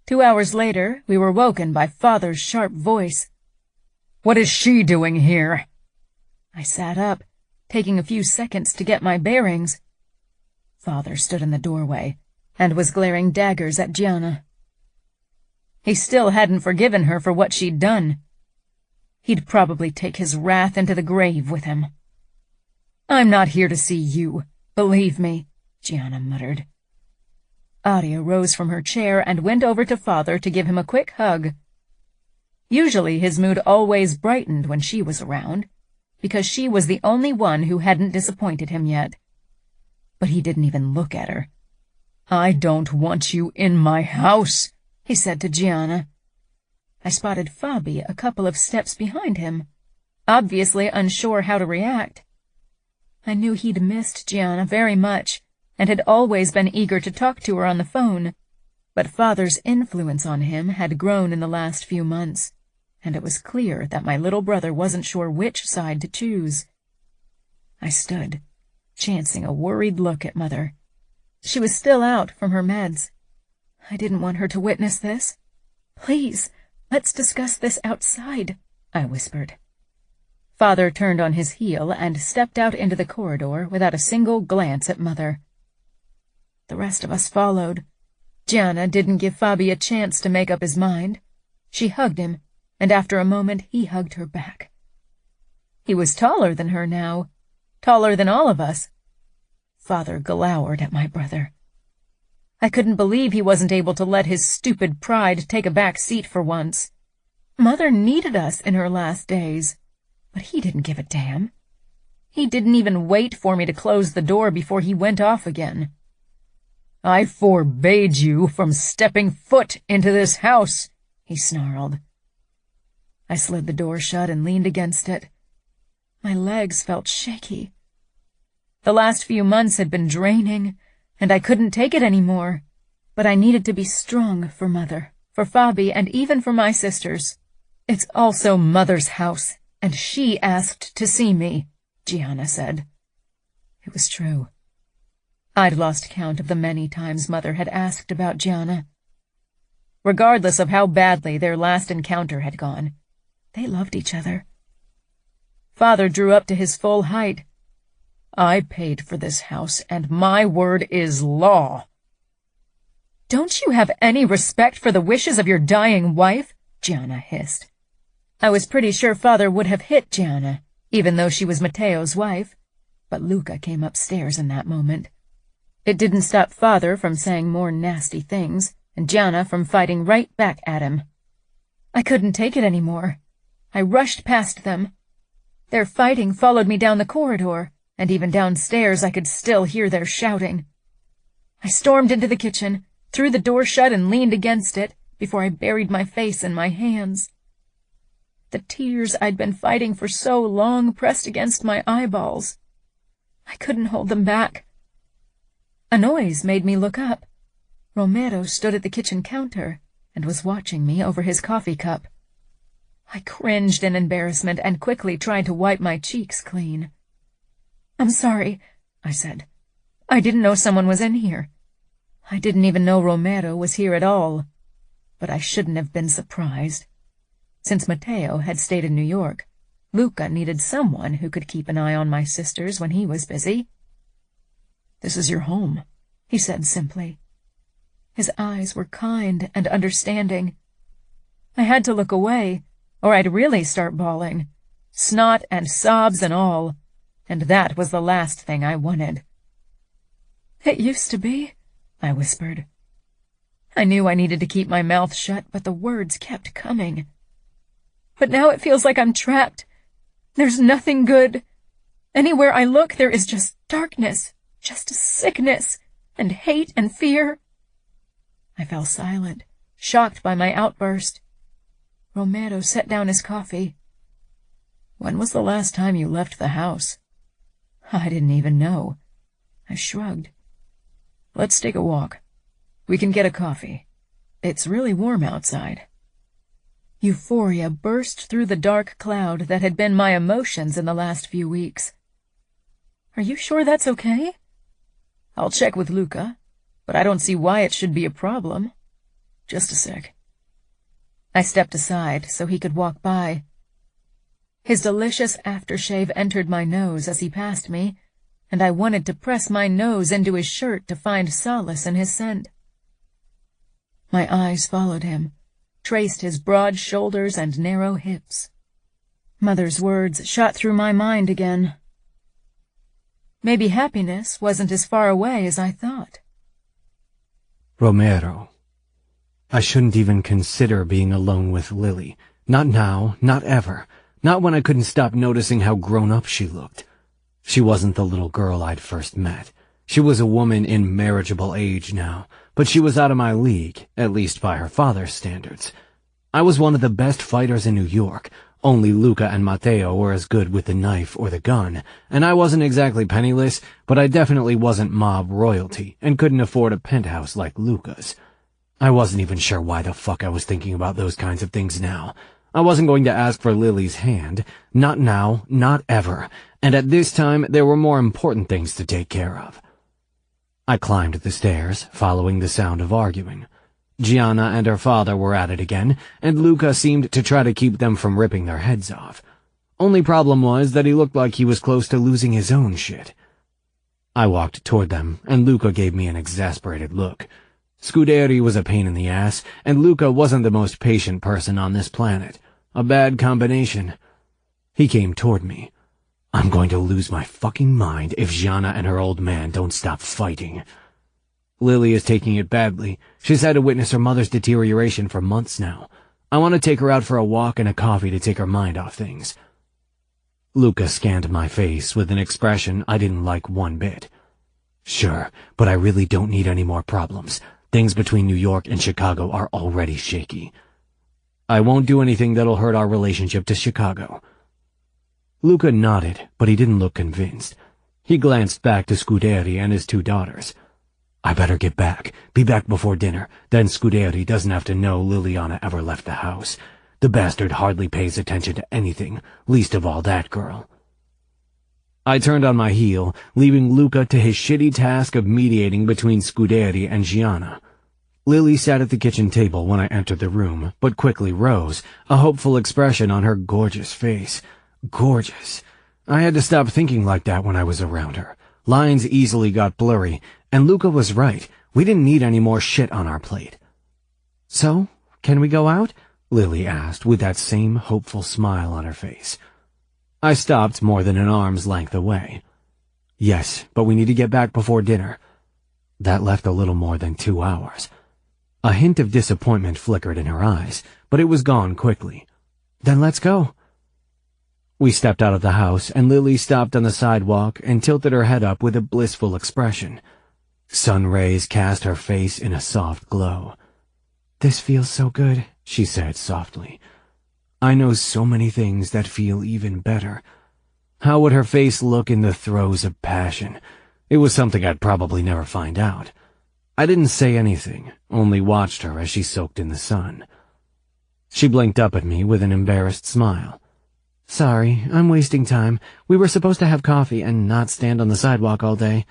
2 hours later, we were woken by Father's sharp voice. "What is she doing here?" I sat up, taking a few seconds to get my bearings. Father stood in the doorway and was glaring daggers at Gianna. He still hadn't forgiven her for what she'd done. He'd probably take his wrath into the grave with him. "I'm not here to see you, believe me," Gianna muttered. Aria rose from her chair and went over to Father to give him a quick hug. Usually his mood always brightened when she was around, because she was the only one who hadn't disappointed him yet. But he didn't even look at her. I don't want you in my house, he said to Gianna. I spotted Fabi a couple of steps behind him, obviously unsure how to react. I knew he'd missed Gianna very much, and had always been eager to talk to her on the phone, but Father's influence on him had grown in the last few months, and it was clear that my little brother wasn't sure which side to choose. I stood, chancing a worried look at Mother. She was still out from her meds. I didn't want her to witness this. "Please, let's discuss this outside," I whispered. Father turned on his heel and stepped out into the corridor without a single glance at Mother. The rest of us followed. Gianna didn't give Fabi a chance to make up his mind. She hugged him, and after a moment he hugged her back. He was taller than her now, taller than all of us. Father glowered at my brother. I couldn't believe he wasn't able to let his stupid pride take a back seat for once. Mother needed us in her last days, but he didn't give a damn. He didn't even wait for me to close the door before he went off again. "I forbade you from stepping foot into this house," he snarled. I slid the door shut and leaned against it. My legs felt shaky. The last few months had been draining, and I couldn't take it anymore. But I needed to be strong for Mother, for Fabi, and even for my sisters. "It's also Mother's house, and she asked to see me," Gianna said. It was true. I'd lost count of the many times Mother had asked about Gianna. Regardless of how badly their last encounter had gone, they loved each other. Father drew up to his full height. "I paid for this house, and my word is law." "Don't you have any respect for the wishes of your dying wife?" Gianna hissed. I was pretty sure Father would have hit Gianna, even though she was Matteo's wife, but Luca came upstairs in that moment. It didn't stop Father from saying more nasty things, and Gianna from fighting right back at him. I couldn't take it anymore. I rushed past them. Their fighting followed me down the corridor, and even downstairs I could still hear their shouting. I stormed into the kitchen, threw the door shut and leaned against it before I buried my face in my hands. The tears I'd been fighting for so long pressed against my eyeballs. I couldn't hold them back. A noise made me look up. Romero stood at the kitchen counter and was watching me over his coffee cup. I cringed in embarrassment and quickly tried to wipe my cheeks clean. "I'm sorry," I said. "I didn't know someone was in here. I didn't even know Romero was here at all. But I shouldn't have been surprised. Since Matteo had stayed in New York, Luca needed someone who could keep an eye on my sisters when he was busy." "This is your home," he said simply. His eyes were kind and understanding. I had to look away, or I'd really start bawling, snot and sobs and all, and that was the last thing I wanted. "It used to be," I whispered. I knew I needed to keep my mouth shut, but the words kept coming. "But now it feels like I'm trapped. There's nothing good. Anywhere I look, there is just darkness, just sickness, and hate and fear." I fell silent, shocked by my outburst. Romero set down his coffee. "When was the last time you left the house?" I didn't even know. I shrugged. "Let's take a walk. We can get a coffee. It's really warm outside." Euphoria burst through the dark cloud that had been my emotions in the last few weeks. "Are you sure that's okay?" "I'll check with Luca, but I don't see why it should be a problem. Just a sec." I stepped aside so he could walk by. His delicious aftershave entered my nose as he passed me, and I wanted to press my nose into his shirt to find solace in his scent. My eyes followed him, traced his broad shoulders and narrow hips. Mother's words shot through my mind again. Maybe happiness wasn't as far away as I thought. Romero. I shouldn't even consider being alone with Lily. Not now, not ever. Not when I couldn't stop noticing how grown up she looked. She wasn't the little girl I'd first met. She was a woman in marriageable age now, but she was out of my league, at least by her father's standards. I was one of the best fighters in New York. Only Luca and Matteo were as good with the knife or the gun, and I wasn't exactly penniless, but I definitely wasn't mob royalty and couldn't afford a penthouse like Luca's. I wasn't even sure why the fuck I was thinking about those kinds of things now. I wasn't going to ask for Lily's hand. Not now, not ever, and at this time there were more important things to take care of. I climbed the stairs, following the sound of arguing. Gianna and her father were at it again, and Luca seemed to try to keep them from ripping their heads off. Only problem was that he looked like he was close to losing his own shit. I walked toward them, and Luca gave me an exasperated look. Scuderi was a pain in the ass, and Luca wasn't the most patient person on this planet. A bad combination. He came toward me. I'm going to lose my fucking mind if Gianna and her old man don't stop fighting. Lily is taking it badly. She's had to witness her mother's deterioration for months now. I want to take her out for a walk and a coffee to take her mind off things. Luca scanned my face with an expression I didn't like one bit. Sure, but I really don't need any more problems. Things between New York and Chicago are already shaky. I won't do anything that'll hurt our relationship to Chicago. Luca nodded, but he didn't look convinced. He glanced back to Scuderi and his two daughters. I better get back. Be back before dinner. Then Scuderi doesn't have to know Liliana ever left the house. The bastard hardly pays attention to anything, least of all that girl. I turned on my heel, leaving Luca to his shitty task of mediating between Scuderi and Gianna. Lily sat at the kitchen table when I entered the room, but quickly rose, a hopeful expression on her gorgeous face. Gorgeous. I had to stop thinking like that when I was around her. Lines easily got blurry, and Luca was right. We didn't need any more shit on our plate. So, can we go out? Lily asked with that same hopeful smile on her face. I stopped more than an arm's length away. Yes, but we need to get back before dinner. That left a little more than 2 hours. A hint of disappointment flickered in her eyes, but it was gone quickly. Then let's go. We stepped out of the house, and Lily stopped on the sidewalk and tilted her head up with a blissful expression. Sun rays cast her face in a soft glow. This feels so good, she said softly. I know so many things that feel even better. How would her face look in the throes of passion? It was something I'd probably never find out. I didn't say anything, only watched her as she soaked in the sun. She blinked up at me with an embarrassed smile. Sorry, I'm wasting time. We were supposed to have coffee and not stand on the sidewalk all day.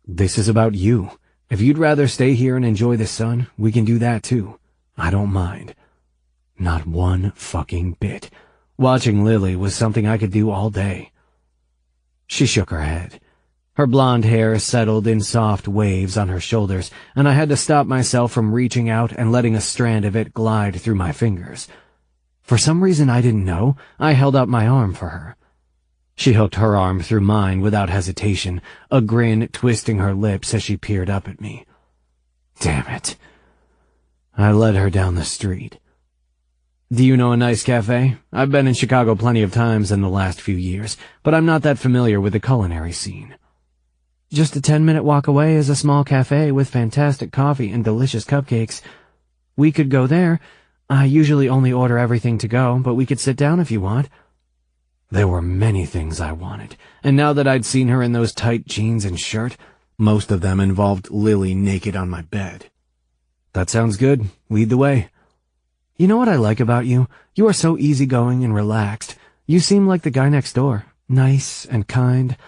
This is about you. If you'd rather stay here and enjoy the sun, we can do that too. I don't mind. Not one fucking bit. Watching Lily was something I could do all day. She shook her head. Her blonde hair settled in soft waves on her shoulders, and I had to stop myself from reaching out and letting a strand of it glide through my fingers. For some reason I didn't know, I held out my arm for her. She hooked her arm through mine without hesitation, a grin twisting her lips as she peered up at me. Damn it. I led her down the street. Do you know a nice cafe? I've been in Chicago plenty of times in the last few years, but I'm not that familiar with the culinary scene. Just a 10-minute walk away is a small cafe with fantastic coffee and delicious cupcakes. We could go there. I usually only order everything to go, but we could sit down if you want. There were many things I wanted, and now that I'd seen her in those tight jeans and shirt, most of them involved Lily naked on my bed. That sounds good. Lead the way. You know what I like about you? You are so easygoing and relaxed. You seem like the guy next door. Nice and kind.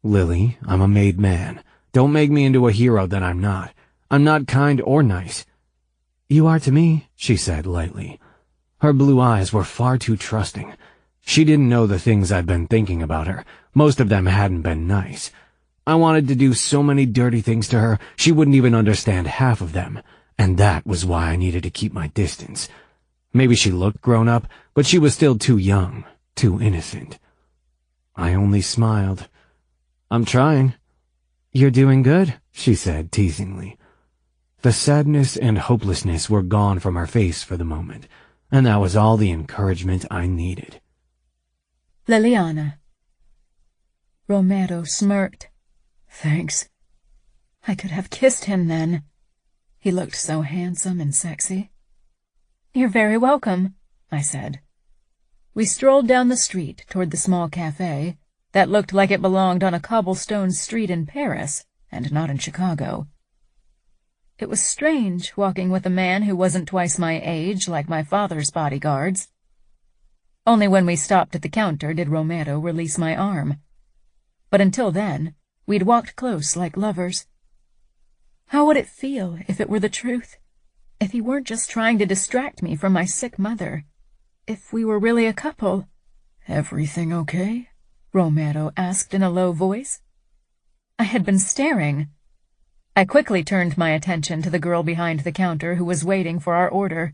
Lily, I'm a made man. Don't make me into a hero that I'm not. I'm not kind or nice. You are to me, she said lightly. Her blue eyes were far too trusting. She didn't know the things I'd been thinking about her. Most of them hadn't been nice. I wanted to do so many dirty things to her, she wouldn't even understand half of them. And that was why I needed to keep my distance. Maybe she looked grown up, but she was still too young, too innocent. I only smiled. I'm trying. You're doing good, she said teasingly. The sadness and hopelessness were gone from her face for the moment, and that was all the encouragement I needed. Liliana. Romero smirked. Thanks. I could have kissed him then. He looked so handsome and sexy. "You're very welcome," I said. We strolled down the street toward the small cafe that looked like it belonged on a cobblestone street in Paris and not in Chicago. It was strange walking with a man who wasn't twice my age like my father's bodyguards. Only when we stopped at the counter did Romero release my arm. But until then, we'd walked close like lovers. How would it feel if it were the truth? If he weren't just trying to distract me from my sick mother? If we were really a couple? "Everything okay?" Romero asked in a low voice. I had been staring. I quickly turned my attention to the girl behind the counter who was waiting for our order.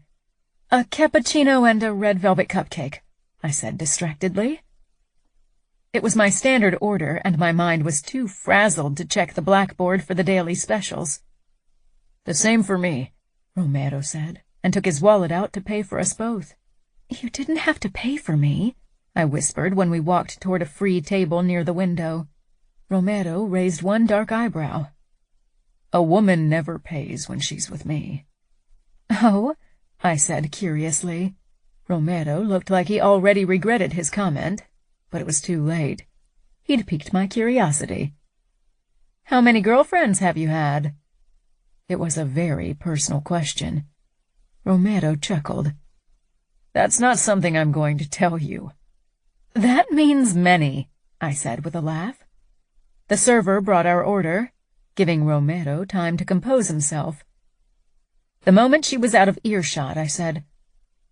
"A cappuccino and a red velvet cupcake," I said distractedly. It was my standard order, and my mind was too frazzled to check the blackboard for the daily specials. "The same for me," Romero said, and took his wallet out to pay for us both. "You didn't have to pay for me," I whispered when we walked toward a free table near the window. Romero raised one dark eyebrow. "A woman never pays when she's with me." "Oh?" I said curiously. Romero looked like he already regretted his comment, but it was too late. He'd piqued my curiosity. "How many girlfriends have you had?" It was a very personal question. Romero chuckled. "That's not something I'm going to tell you." "That means many," I said with a laugh. The server brought our order, giving Romero time to compose himself. The moment she was out of earshot, I said,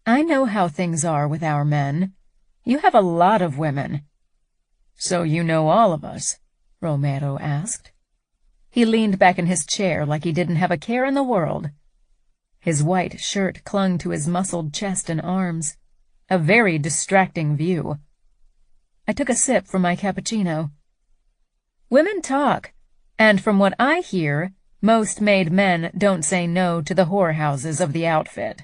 "I know how things are with our men. You have a lot of women." "So you know all of us?" Romero asked. He leaned back in his chair like he didn't have a care in the world. His white shirt clung to his muscled chest and arms, a very distracting view. I took a sip from my cappuccino. "Women talk, and from what I hear, most made men don't say no to the whorehouses of the outfit.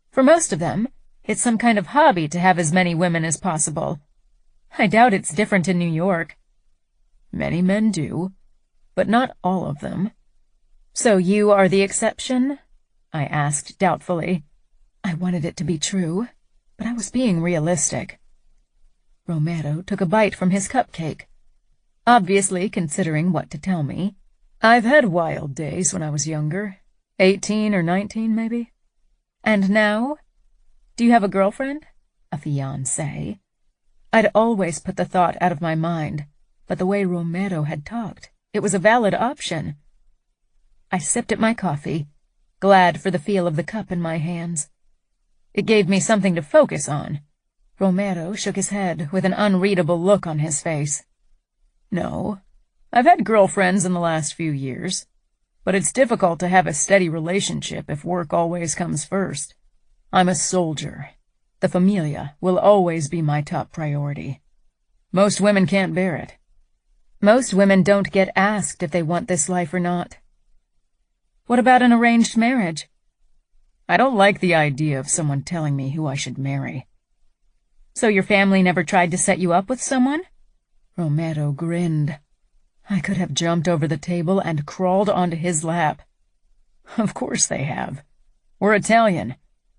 For most of them, it's some kind of hobby to have as many women as possible. I doubt it's different in New York." "Many men do, but not all of them." "So you are the exception?" I asked doubtfully. I wanted it to be true, but I was being realistic. Romero took a bite from his cupcake, obviously considering what to tell me. "I've had wild days when I was younger. 18 or 19, maybe." "And now? Do you have a girlfriend? A fiancé?" I'd always put the thought out of my mind, but the way Romero had talked, it was a valid option. I sipped at my coffee, glad for the feel of the cup in my hands. It gave me something to focus on. Romero shook his head with an unreadable look on his face. "No, I've had girlfriends in the last few years, but it's difficult to have a steady relationship if work always comes first. I'm a soldier. The familia will always be my top priority. Most women can't bear it." "Most women don't get asked if they want this life or not." "What about an arranged marriage?" "I don't like the idea of someone telling me who I should marry." "So your family never tried to set you up with someone?" Romero grinned. I could have jumped over the table and crawled onto his lap. "Of course they have. We're Italian.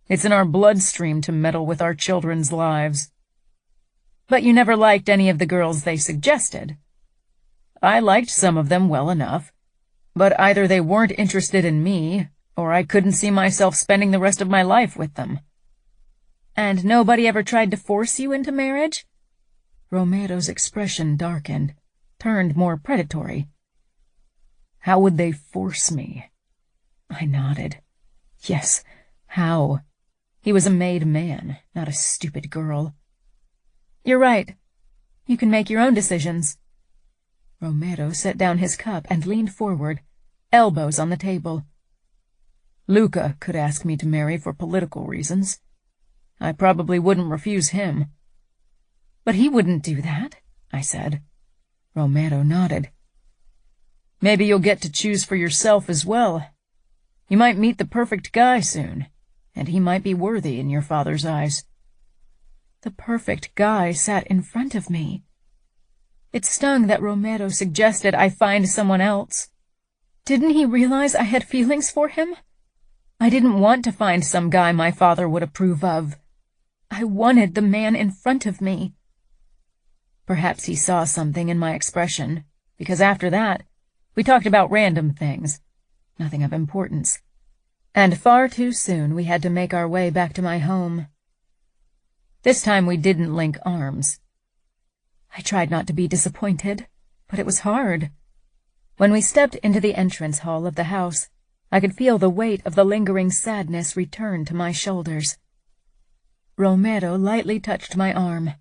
It's in our bloodstream to meddle with our children's lives." "But you never liked any of the girls they suggested?" "I liked some of them well enough, but either they weren't interested in me, or I couldn't see myself spending the rest of my life with them." "And nobody ever tried to force you into marriage?" Romero's expression darkened, turned more predatory. "How would they force me?" I nodded. Yes, how? He was a made man, not a stupid girl. "You're right. You can make your own decisions." Romero set down his cup and leaned forward, elbows on the table. "Luca could ask me to marry for political reasons. I probably wouldn't refuse him." "But he wouldn't do that," I said. Romero nodded. "Maybe you'll get to choose for yourself as well. You might meet the perfect guy soon, and he might be worthy in your father's eyes." The perfect guy sat in front of me. It stung that Romero suggested I find someone else. Didn't he realize I had feelings for him? I didn't want to find some guy my father would approve of. I wanted the man in front of me. Perhaps he saw something in my expression, because after that, we talked about random things, nothing of importance. And far too soon we had to make our way back to my home. This time we didn't link arms. I tried not to be disappointed, but it was hard. When we stepped into the entrance hall of the house, I could feel the weight of the lingering sadness return to my shoulders. Romero lightly touched my arm.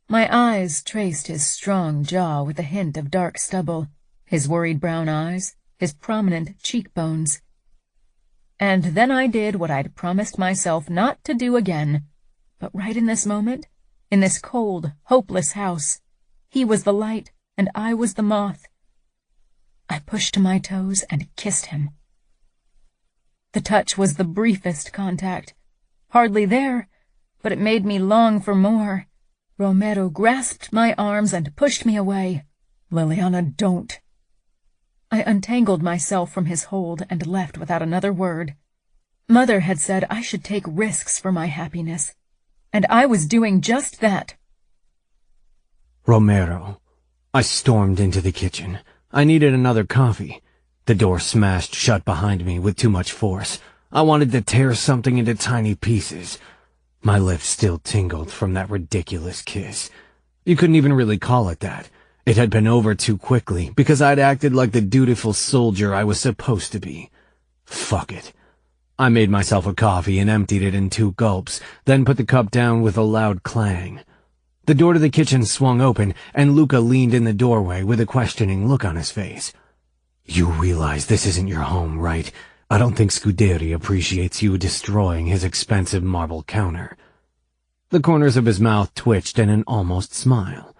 My eyes traced his strong jaw with a hint of dark stubble, his worried brown eyes, his prominent cheekbones. And then I did what I'd promised myself not to do again. But right in this moment, in this cold, hopeless house, he was the light and I was the moth. I pushed to my toes and kissed him. The touch was the briefest contact. Hardly there, but it made me long for more. Romero grasped my arms and pushed me away. Liliana, don't. I untangled myself from his hold and left without another word. Mother had said I should take risks for my happiness, and I was doing just that. Romero. I stormed into the kitchen. I needed another coffee. The door smashed shut behind me with too much force. I wanted to tear something into tiny pieces. My lips still tingled from that ridiculous kiss. You couldn't even really call it that. It had been over too quickly, because I'd acted like the dutiful soldier I was supposed to be. Fuck it. I made myself a coffee and emptied it in 2 gulps, then put the cup down with a loud clang. The door to the kitchen swung open, and Luca leaned in the doorway with a questioning look on his face. You realize this isn't your home, right? I don't think Scuderi appreciates you destroying his expensive marble counter. The corners of his mouth twitched in an almost smile.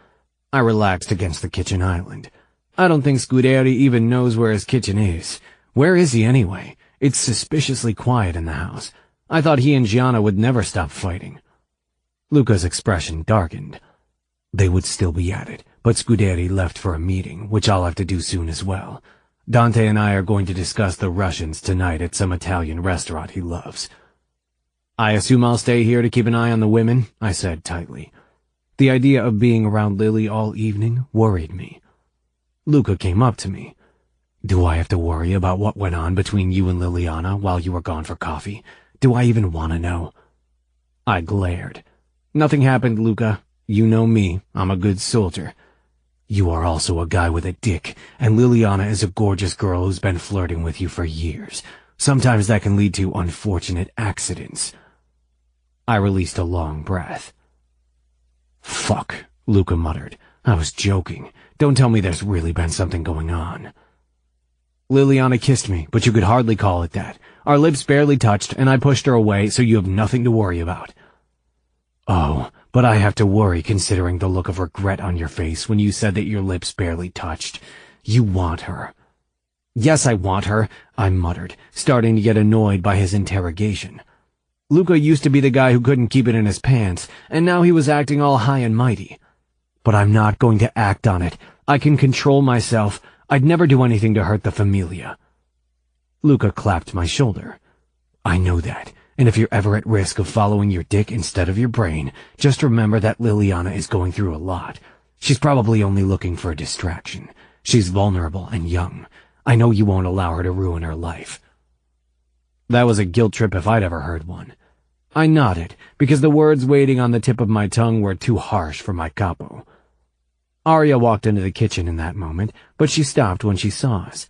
I relaxed against the kitchen island. I don't think Scuderi even knows where his kitchen is. Where is he anyway? It's suspiciously quiet in the house. I thought he and Gianna would never stop fighting. Luca's expression darkened. They would still be at it, but Scuderi left for a meeting, which I'll have to do soon as well. Dante and I are going to discuss the Russians tonight at some Italian restaurant he loves. I assume I'll stay here to keep an eye on the women, I said tightly. The idea of being around Lily all evening worried me. Luca came up to me. Do I have to worry about what went on between you and Liliana while you were gone for coffee? Do I even want to know? I glared. Nothing happened, Luca. You know me. I'm a good soldier. You are also a guy with a dick, and Liliana is a gorgeous girl who's been flirting with you for years. Sometimes that can lead to unfortunate accidents. I released a long breath. Fuck, Luca muttered. I was joking. Don't tell me there's really been something going on. Liliana kissed me, but you could hardly call it that. Our lips barely touched, and I pushed her away, so you have nothing to worry about. Oh, but I have to worry considering the look of regret on your face when you said that your lips barely touched. You want her. Yes, I want her, I muttered, starting to get annoyed by his interrogation. Luca used to be the guy who couldn't keep it in his pants, and now he was acting all high and mighty. But I'm not going to act on it. I can control myself. I'd never do anything to hurt the familia. Luca clapped my shoulder. I know that, and if you're ever at risk of following your dick instead of your brain, just remember that Liliana is going through a lot. She's probably only looking for a distraction. She's vulnerable and young. I know you won't allow her to ruin her life. That was a guilt trip if I'd ever heard one. I nodded, because the words waiting on the tip of my tongue were too harsh for my capo. Arya walked into the kitchen in that moment, but she stopped when she saw us.